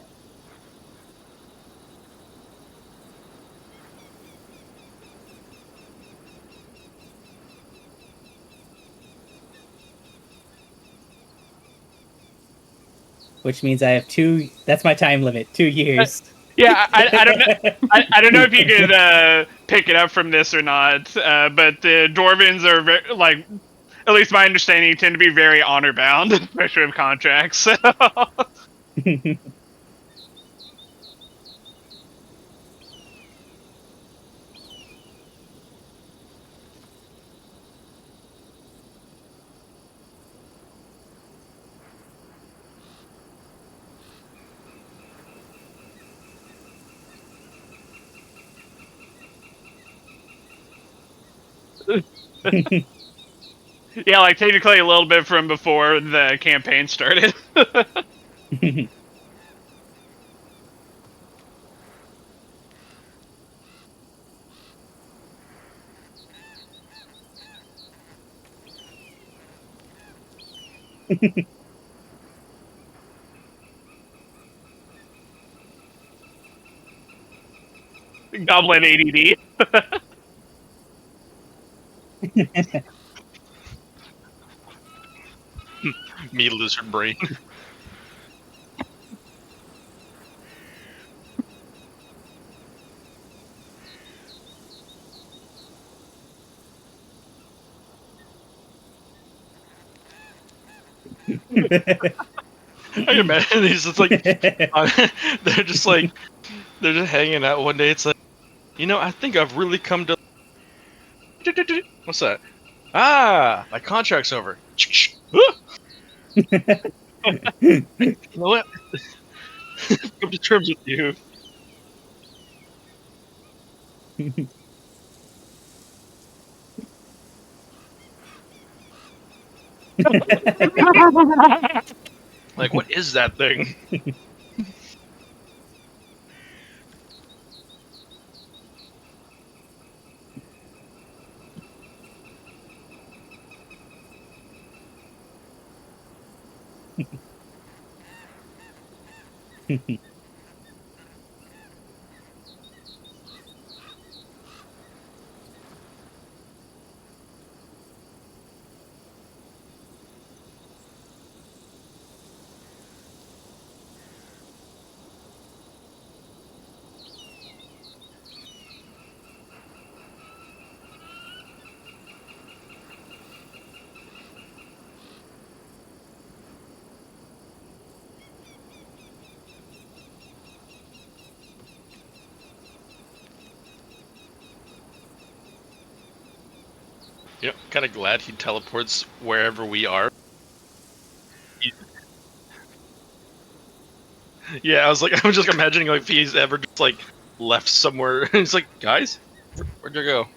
Which means I have 2. That's my time limit. 2 years. Yeah, I don't know. I don't know if you could pick it up from this or not, but the dwarvens are very, like, at least my understanding, tend to be very honor bound, especially with contracts. So. Yeah, like technically a little bit from before the campaign started. Goblin ADD. Me, lizard brain. I can imagine he's just like, they're just hanging out one day. It's like, I think I've really come to. What's that? My contract's over. You know what? Come to terms with you. Like, what is that thing? You know, kind of glad he teleports wherever we are. Yeah, I was just imagining like if he's ever just like left somewhere. He's like, guys, where'd you go?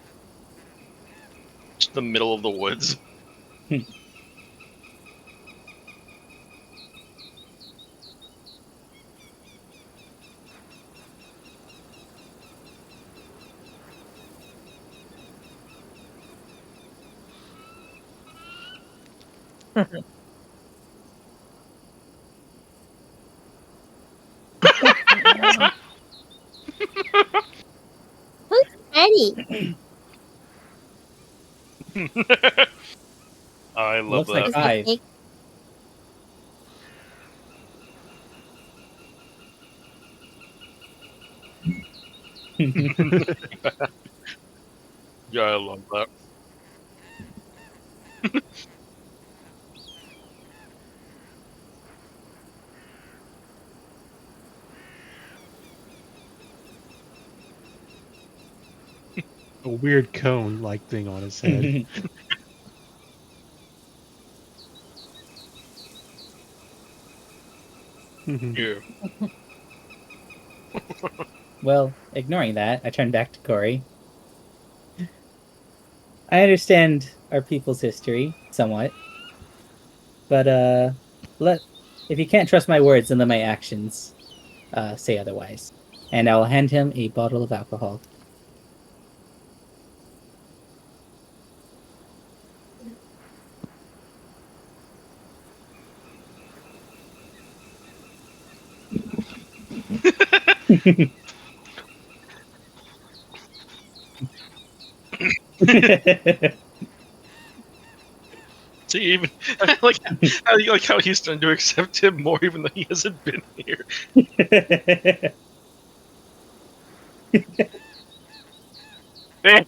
Just the middle of the woods. Who's Eddie? I love Looks that. like 5. Yeah, I love that. A weird cone-like thing on his head. Yeah. Well, ignoring that, I turn back to Corey. I understand our people's history somewhat, but if you can't trust my words, then let my actions say otherwise. And I will hand him a bottle of alcohol. See, even like how he's starting to accept him more, even though he hasn't been here. That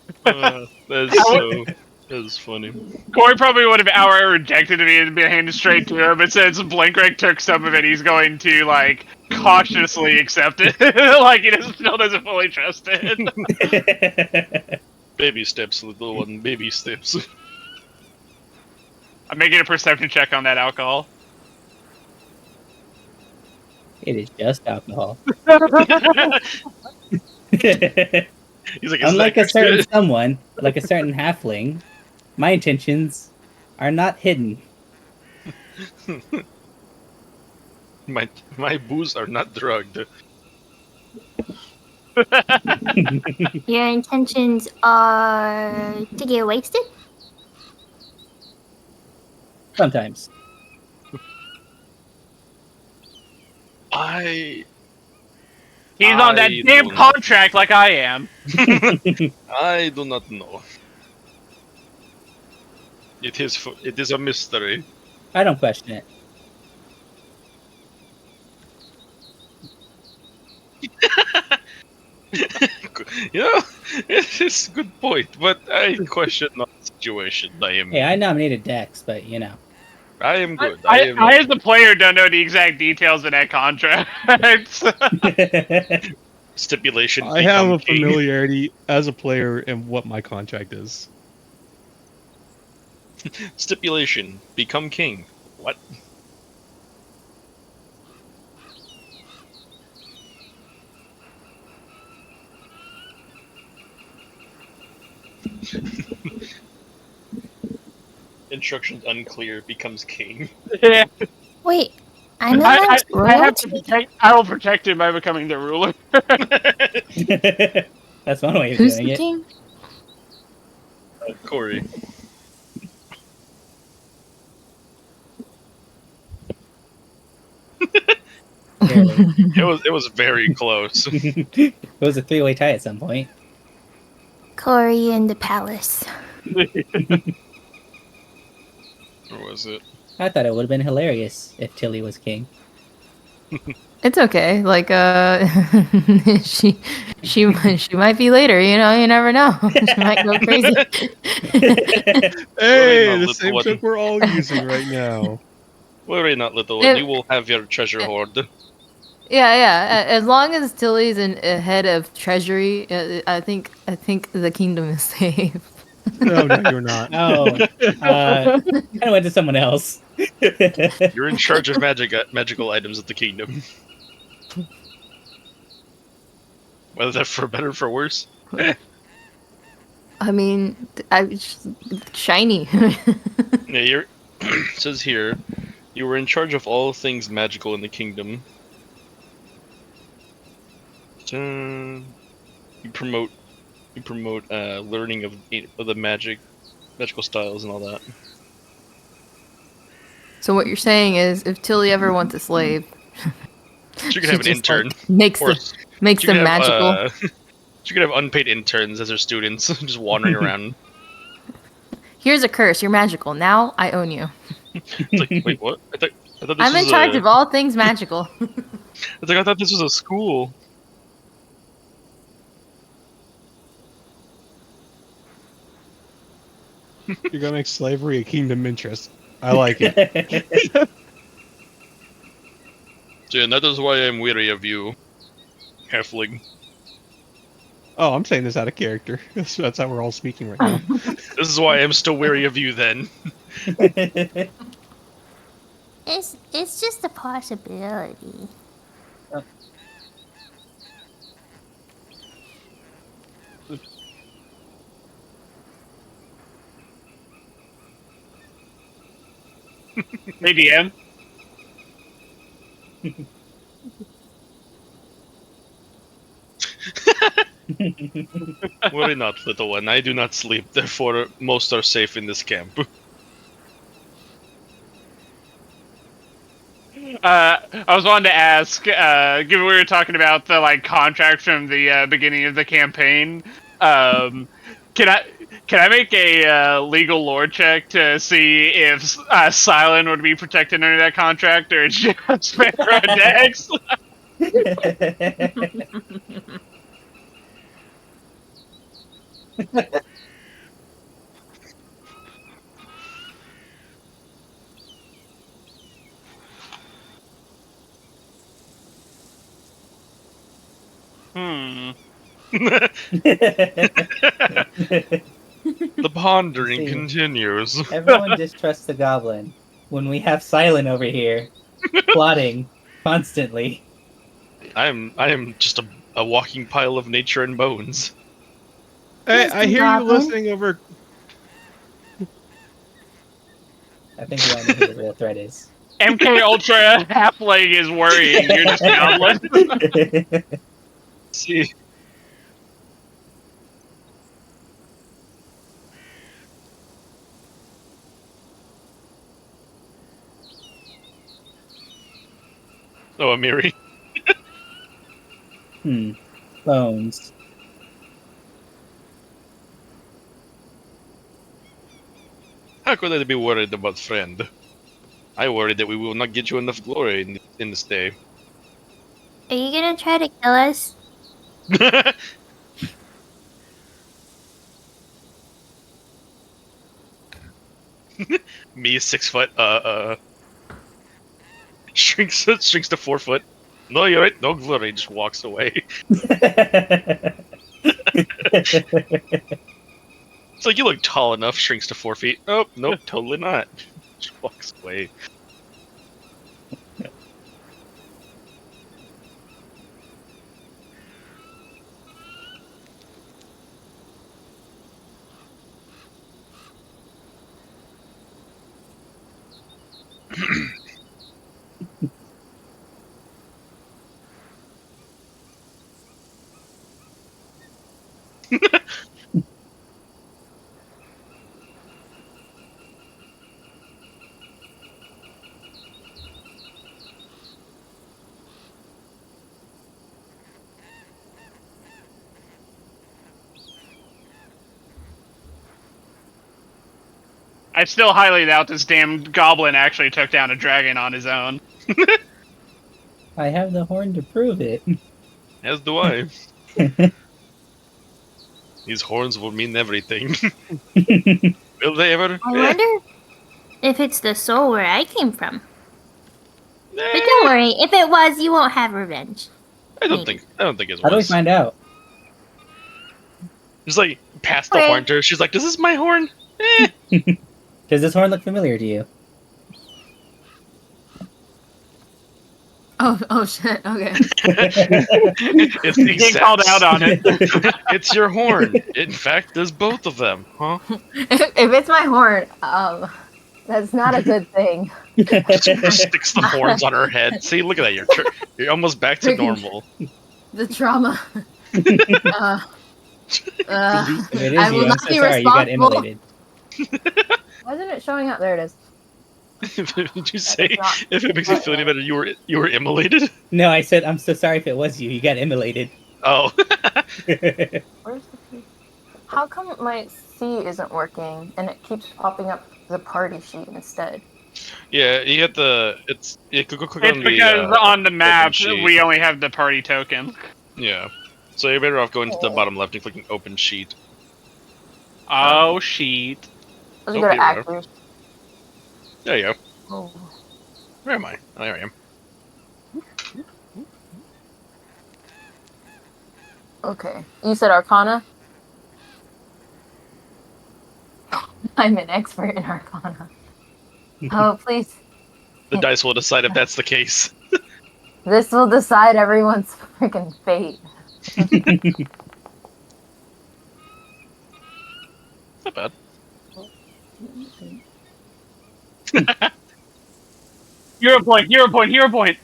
is funny. Corey probably would have outright rejected me and been handed straight to him, but since Blankrek took some of it, he's going to, like, cautiously accept it. Like, he still doesn't fully trust it. Baby steps, little one, baby steps. I'm making a perception check on that alcohol. It is just alcohol. He's like, unlike a certain someone, like a certain halfling, my intentions are not hidden. My booze are not drugged. Your intentions are to get wasted? Sometimes. He's on that damn contract like I am. I do not know. It is a mystery. I don't question it. You know, it's a good point, but I question the situation. Hey, I nominated Dex, but you know. I am good. I as the player, don't know the exact details of that contract. Stipulation. I have a familiarity as a player in what my contract is. Stipulation: become king. What? Instructions unclear. Becomes king. Yeah. Wait, I'm not I have to protect. I will protect him by becoming the ruler. That's one way of Who's doing the it. king? Corey. It was very close. It was a 3-way tie at some point. Corey in the palace. Or was it? I thought it would have been hilarious if Tilly was king. It's okay. Like, she might be later. You know, you never know. She might go crazy. Hey, the same joke we're all using right now. Worry not, little one. You will have your treasure hoard. Yeah. As long as Tilly's head of treasury, I think the kingdom is safe. No, you're not. Oh, kind of went to someone else. You're in charge of magical items of the kingdom. Whether that's for better or for worse. I mean, shiny. Yeah, you're. It says here, you were in charge of all things magical in the kingdom. You promote learning of the magical styles and all that. So what you're saying is, if Tilly ever wants a slave, She could have an just, intern. like, makes them magical. She could have unpaid interns as her students, just wandering around. Here's a curse. You're magical. Now I own you. It's like, wait, what? I thought this I'm in charge of all things magical. It's like, I thought this was a school. You're gonna make slavery a kingdom interest. I like it. So, and that is why I'm weary of you, halfling. Oh, I'm saying this out of character. That's how we're all speaking right now. This is why I'm still weary of you then. It's just a possibility. Hey, DM. Worry not, little one. I do not sleep, therefore most are safe in this camp. I was wanting to ask, given we were talking about the contract from the beginning of the campaign, can I make a legal lore check to see if Silent would be protected under that contract, or just fair on Dex? The pondering continues. Everyone distrusts the goblin when we have Silent over here plotting constantly. I am just a walking pile of nature and bones. Hey, I hear you listening over. I think we all know who the real threat is. MK Ultra halfling is worrying. You're just a goblin. See. Oh, Amiri. Bones. How could I be worried about friend? I worry that we will not get you enough glory in this day. Are you gonna try to kill us? Me, 6 foot, shrinks to 4 foot. No, you're right. No glory. Just walks away. It's like, you look tall enough. Shrinks to 4 feet. Oh, nope, totally not. Just walks away. I still highly doubt this damn goblin actually took down a dragon on his own. I have the horn to prove it. As do I. These horns will mean everything. Will they ever? I wonder if it's the soul where I came from. But don't worry, if it was, you won't have revenge. I don't think it's How do we find out? Just like past the horn to her. She's like, "Is this my horn?" Does this horn look familiar to you? Oh shit. Okay. It's the Get called out on it. It's your horn. In fact, there's both of them, huh? If it's my horn, that's not a good thing. Sticks the horns on her head. See, look at that. You're almost back to normal. The trauma. If it is I you, will I'm not so be sorry you got responsible. immolated. Why isn't it showing up? There it is. Did you say if it makes you feel any better, you were immolated? No, I said I'm so sorry if it was you. You got immolated. Oh. Where's the key? How come my C isn't working and it keeps popping up the party sheet instead? Yeah, you get the you could go click It's on because the on the map sheet. we only have the party token. Yeah. So you're better off going to the bottom left and clicking open sheet. Oh, sheet. Let's go to actors. There you go. Oh. Where am I? Oh, there I am. Okay. You said Arcana? I'm an expert in Arcana. Oh, please. The dice will decide if that's the case. This will decide everyone's freaking fate. Not bad. Hero point, hero point, hero point!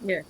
Yeah.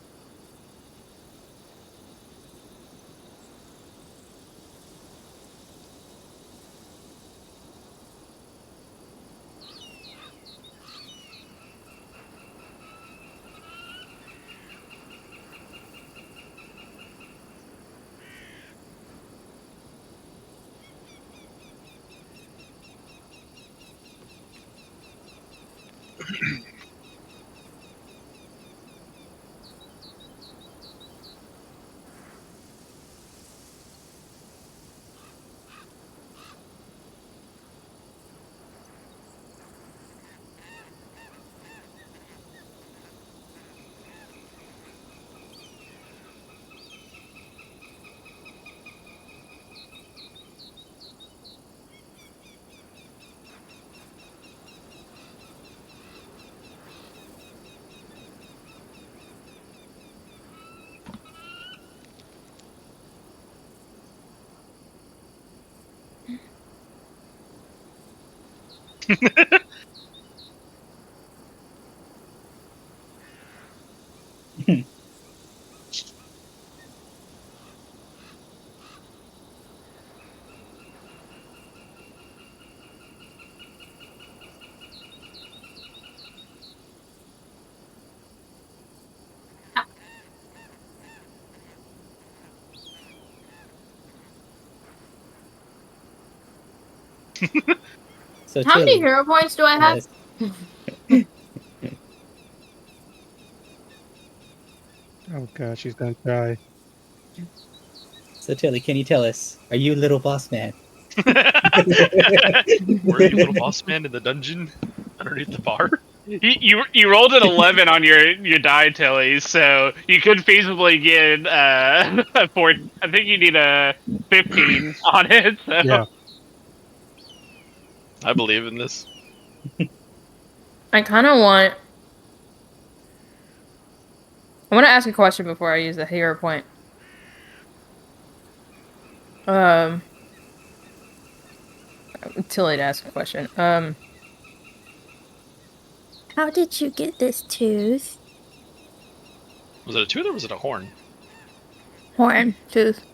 So How many Tilly, hero points do I have? Oh god, she's gonna try. So Tilly, can you tell us, are you little boss man? Were you little boss man in the dungeon underneath the bar? You rolled an 11 on your die, Tilly, so you could feasibly get a 4. I think you need a 15 on it. So. Yeah. I believe in this. I kind of want... I want to ask a question before I use the hero point. Tilly to ask a question. How did you get this tooth? Was it a tooth or was it a horn? Horn, tooth,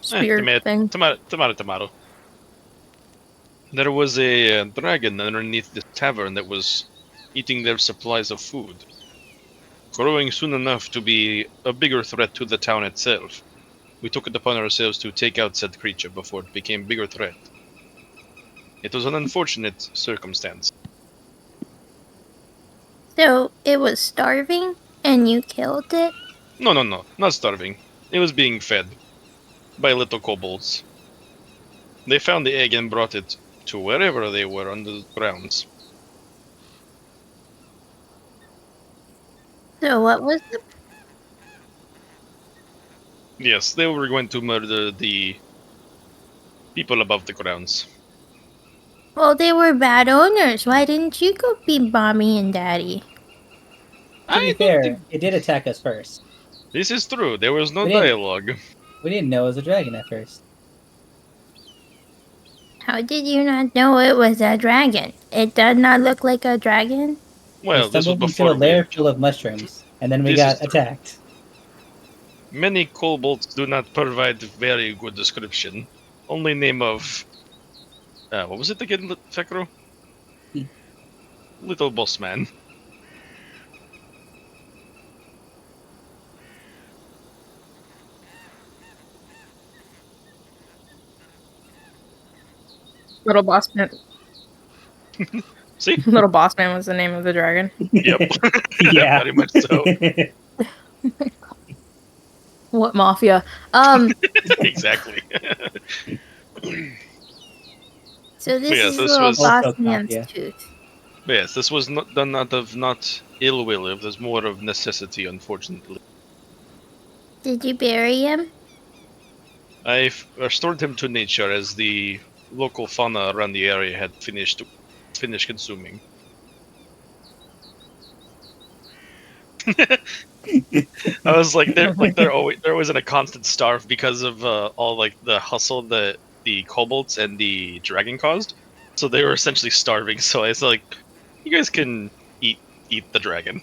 spear thing. Tomato. There was a dragon underneath this tavern that was eating their supplies of food, growing soon enough to be a bigger threat to the town itself. we took it upon ourselves to take out said creature before it became a bigger threat. It was an unfortunate circumstance. So it was starving and you killed it? No, not starving. It was being fed by little kobolds. They found the egg and brought it to wherever they were on the grounds. So what was the... Yes, they were going to murder the people above the grounds. Well, they were bad owners. Why didn't you go be mommy and daddy? To be fair, it did attack us first. This is true. There was no We didn't- dialogue. We didn't know it was a dragon at first. How did you not know it was a dragon? It does not look like a dragon. Well, We this was stumbled into before a lair full of mushrooms, and then we This got is true. attacked. Many kobolds do not provide very good description. Only name of... what was it again, Fekro? Little boss man. Little Boss Man. See? Little Boss Man was the name of the dragon. Yep. Yeah. Very much so. What mafia? Exactly. So this Yeah, is this little was- boss Also man's mafia. tooth. But yes, this was not done out of not ill will. It was more of necessity, unfortunately. Did you bury him? I restored him to nature as the local fauna around the area had finished consuming. I was like, they're always in a constant starve because of all like the hustle that the kobolds and the dragon caused. So they were essentially starving. So I was like, you guys can eat the dragon,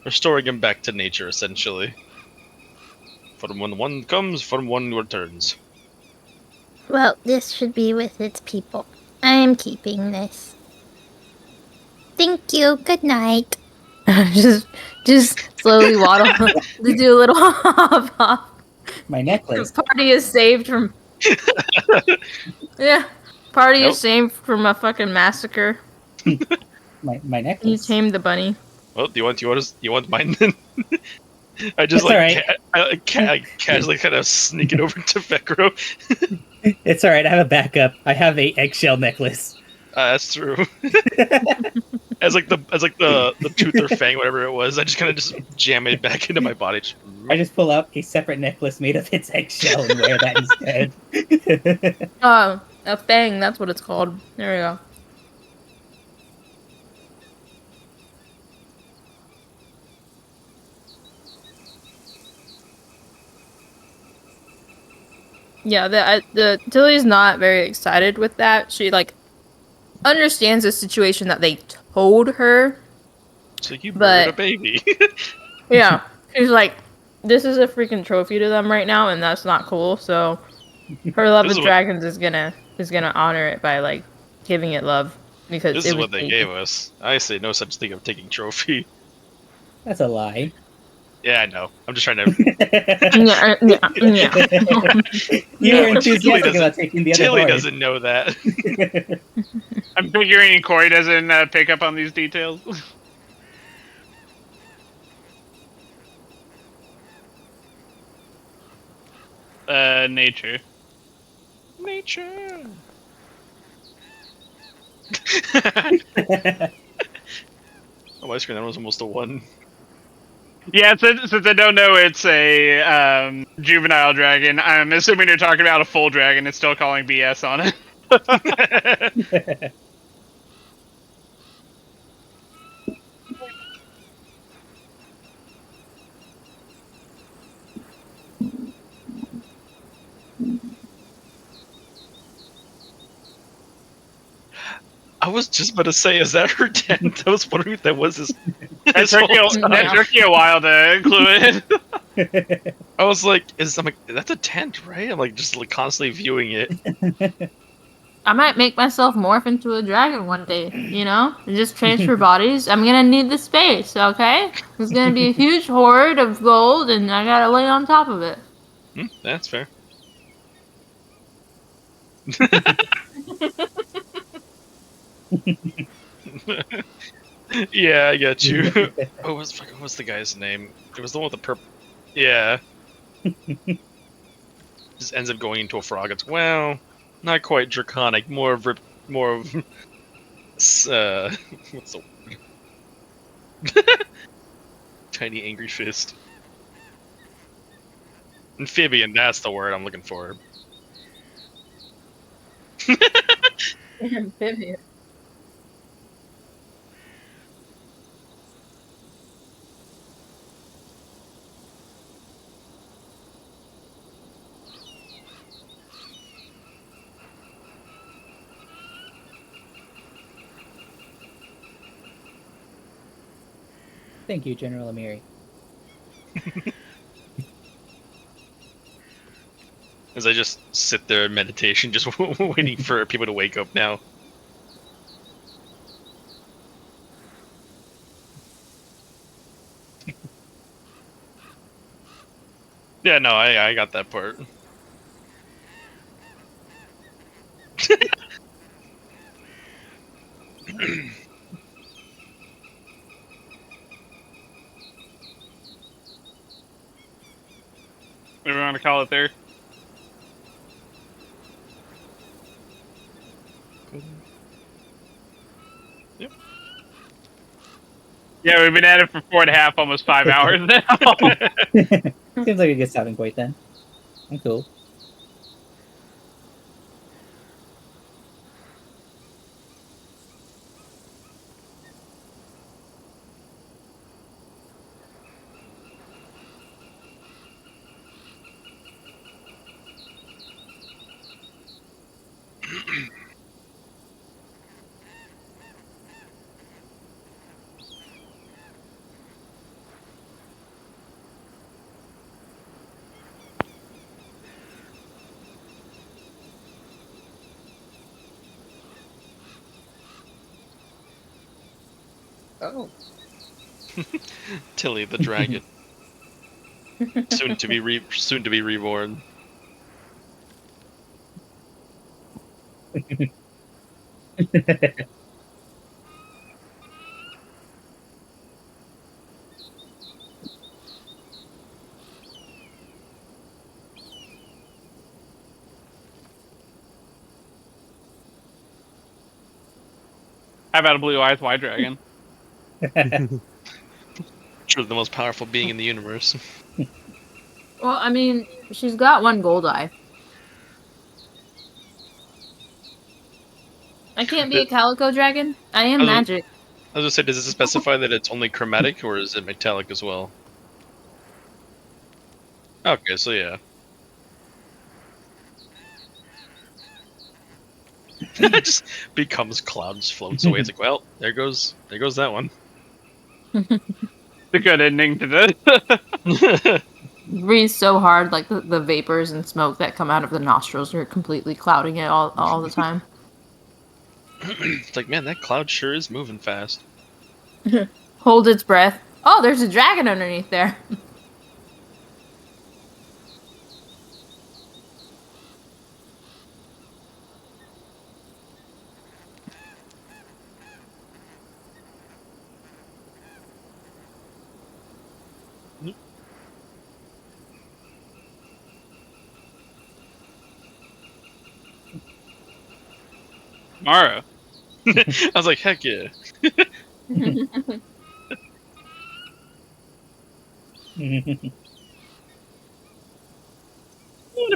restoring him back to nature essentially. From when one comes, from one returns. Well, this should be with its people. I am keeping this. Thank you. Good night. just slowly waddle to do a little hop hop. My necklace. Party is saved from. Yeah, party Nope. is saved from a fucking massacre. My You necklace. tamed the bunny. Well, do you want yours? You want mine then? I just That's like alright. I casually kind of sneak it over to Vecro. It's alright, I have a backup. I have a eggshell necklace. That's true. as like the tooth or fang, whatever it was, I just kind of just jam it back into my body. I just pull up a separate necklace made of its eggshell and wear that instead. A fang, that's what it's called. There we go. Yeah, the Tilly's not very excited with that. She like understands the situation that they told her. So you But- murdered a baby. Yeah, she's like, this is a freaking trophy to them right now, and that's not cool. So her love This of is what- dragons is gonna honor it by like giving it love because This it is was what they taken. gave us. I say no such thing of taking trophy. That's a lie. Yeah, I know. I'm just trying to. Yeah, yeah. You were Tilly enthusiastic doesn't- about taking the other Tilly part. doesn't know that. I'm figuring Corey doesn't pick up on these details. Nature. Nature. On my screen, that was almost a 1. Yeah, since I don't know it's a juvenile dragon, I'm assuming you're talking about a full dragon. It's still calling BS on it. I was just about to say, is that her tent? I was wondering if that was his. It took you a while to include it. I was like, I'm like, that's a tent, right? I'm like, just like constantly viewing it. I might make myself morph into a dragon one day, you know? Just transfer bodies. I'm gonna need the space, okay? There's gonna be a huge hoard of gold, and I gotta lay on top of it. That's fair. Yeah, I get you. What was the guy's name? It was the one with the purple. Yeah. Just ends up going into a frog. It's not quite draconic. More of what's the word? Tiny angry fist. Amphibian. That's the word I'm looking for. Amphibian. Thank you, General Amiri. As I just sit there in meditation, just waiting for people to wake up now. Yeah, no, I got that part. What do we want to call it there? Yep. Yeah, we've been at it for 4.5, almost 5 hours now. Seems like a good stopping point then. I'm cool. Oh. Tilly the dragon. soon to be reborn. How about a blue-eyed white dragon? Sure, the most powerful being in the universe. Well, I mean, she's got one gold eye. I can't be a calico dragon. I am magic. I was gonna say, does it specify that it's only chromatic or is it metallic as well? Okay, so yeah. It just becomes clouds, floats away. It's like, well, there goes that one. The good ending to this. Breathes so hard, like the vapors and smoke that come out of the nostrils are completely clouding it all the time. It's like, man, that cloud sure is moving fast. Hold its breath. Oh, there's a dragon underneath there. Mara. I was like, heck yeah. To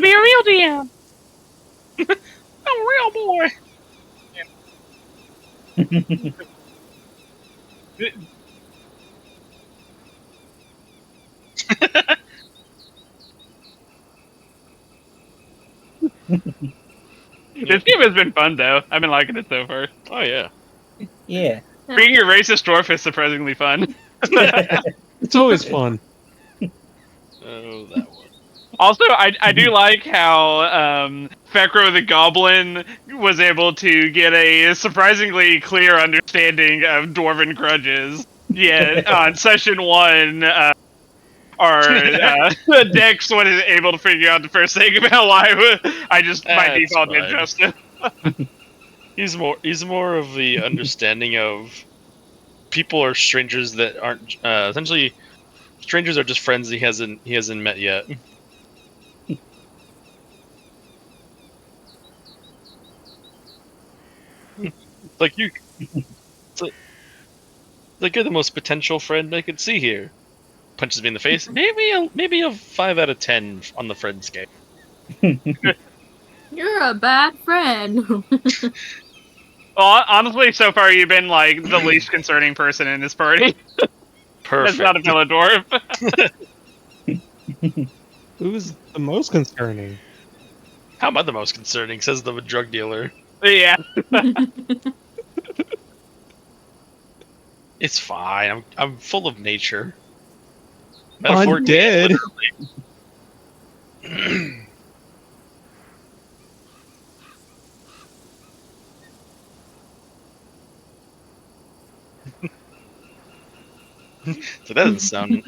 be a real DM. I'm a real boy. This game has been fun, though. I've been liking it so far. Oh, yeah. Yeah. Being a racist dwarf is surprisingly fun. It's always fun. Oh, that one. Also, I do like how Fekro the Goblin was able to get a surprisingly clear understanding of Dwarven grudges. Yeah, on session 1, Dex wasn't able to figure out the first thing about why I just by That's default didn't fine. trust him. He's more of the understanding of people are strangers that aren't essentially strangers are just friends he hasn't met yet. Like you, like you're the most potential friend I could see here. Punches me in the face. Maybe a 5 out of 10 on the friend scale. You're a bad friend. Well, honestly, so far you've been like the least concerning person in this party. Perfect. That's not a fellow dwarf. Who's the most concerning? How am I the most concerning? Says the drug dealer. Yeah. It's fine. I'm full of nature. Undead. So that doesn't sound.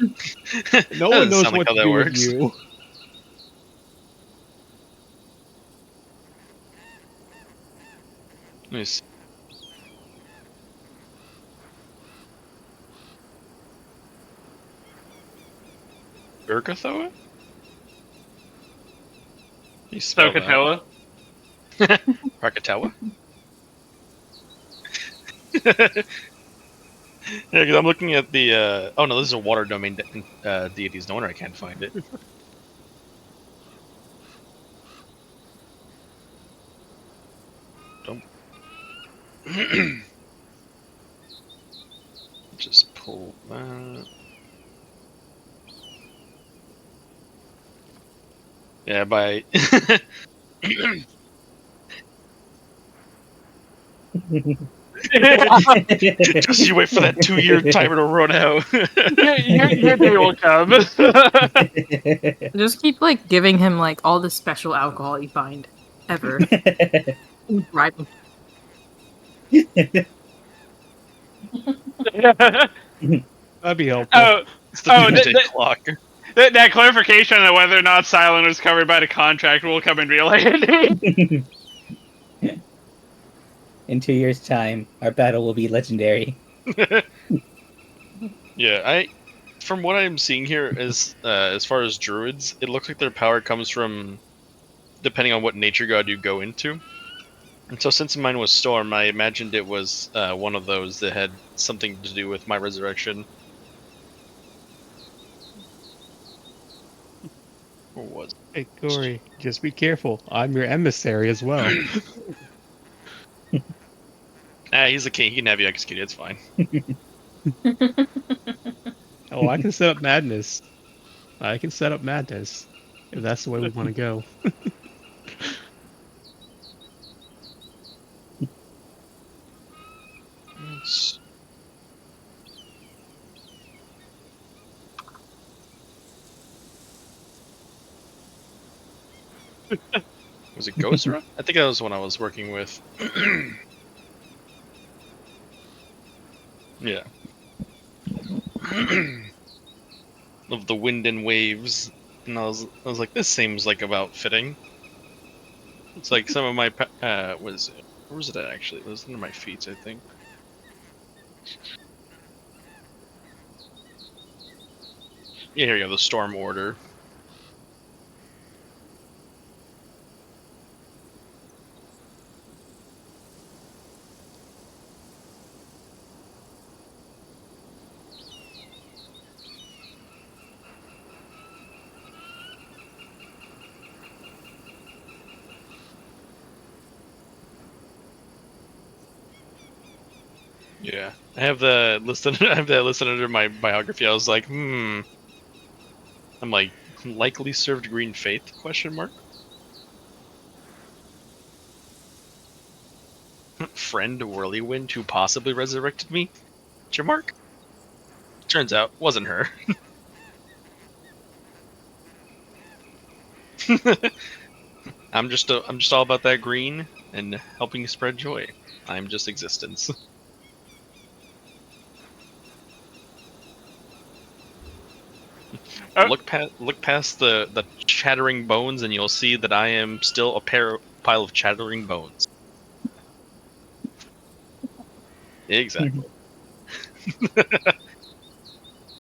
No one knows what to do with you. Let me see. Urkathoa? You spell Sokatoa? Krakatoa? Yeah, because I'm looking at the. Oh no, this is a water domain deities. No wonder I can't find it. Don't. Just pull that. Yeah, by. Just you wait for that 2-year timer to run out. your day will come. Just keep like giving him like all the special alcohol you find ever. Right. That'd be helpful. It's the doomsday clock. That clarification on whether or not Silent was covered by the contract will come in real handy. In 2 years' time, our battle will be legendary. Yeah, from what I'm seeing here, as far as druids, it looks like their power comes from, depending on what nature god you go into. And so since mine was Storm, I imagined it was one of those that had something to do with my resurrection. Or was it? Hey, Corey, just be careful. I'm your emissary as well. He's the king. He can have you executed. It's fine. Oh, I can set up madness. I can set up madness. If that's the way we want to go. Was it Gozra? I think that was when I was working with. Yeah. Of the wind and waves, and I was like, this seems like about fitting. It's like some of my where was it at actually? It was under my feet, I think. Yeah, here you go. The storm order. Yeah, I have that listed. I have that listed under my biography. I was like, I'm like, likely served Green Faith? Question mark. Friend Whirlwind who possibly resurrected me? Question mark. Turns out, wasn't her. I'm just all about that green and helping spread joy. I'm just existence. look past the chattering bones, and you'll see that I am still a pile of chattering bones. Exactly.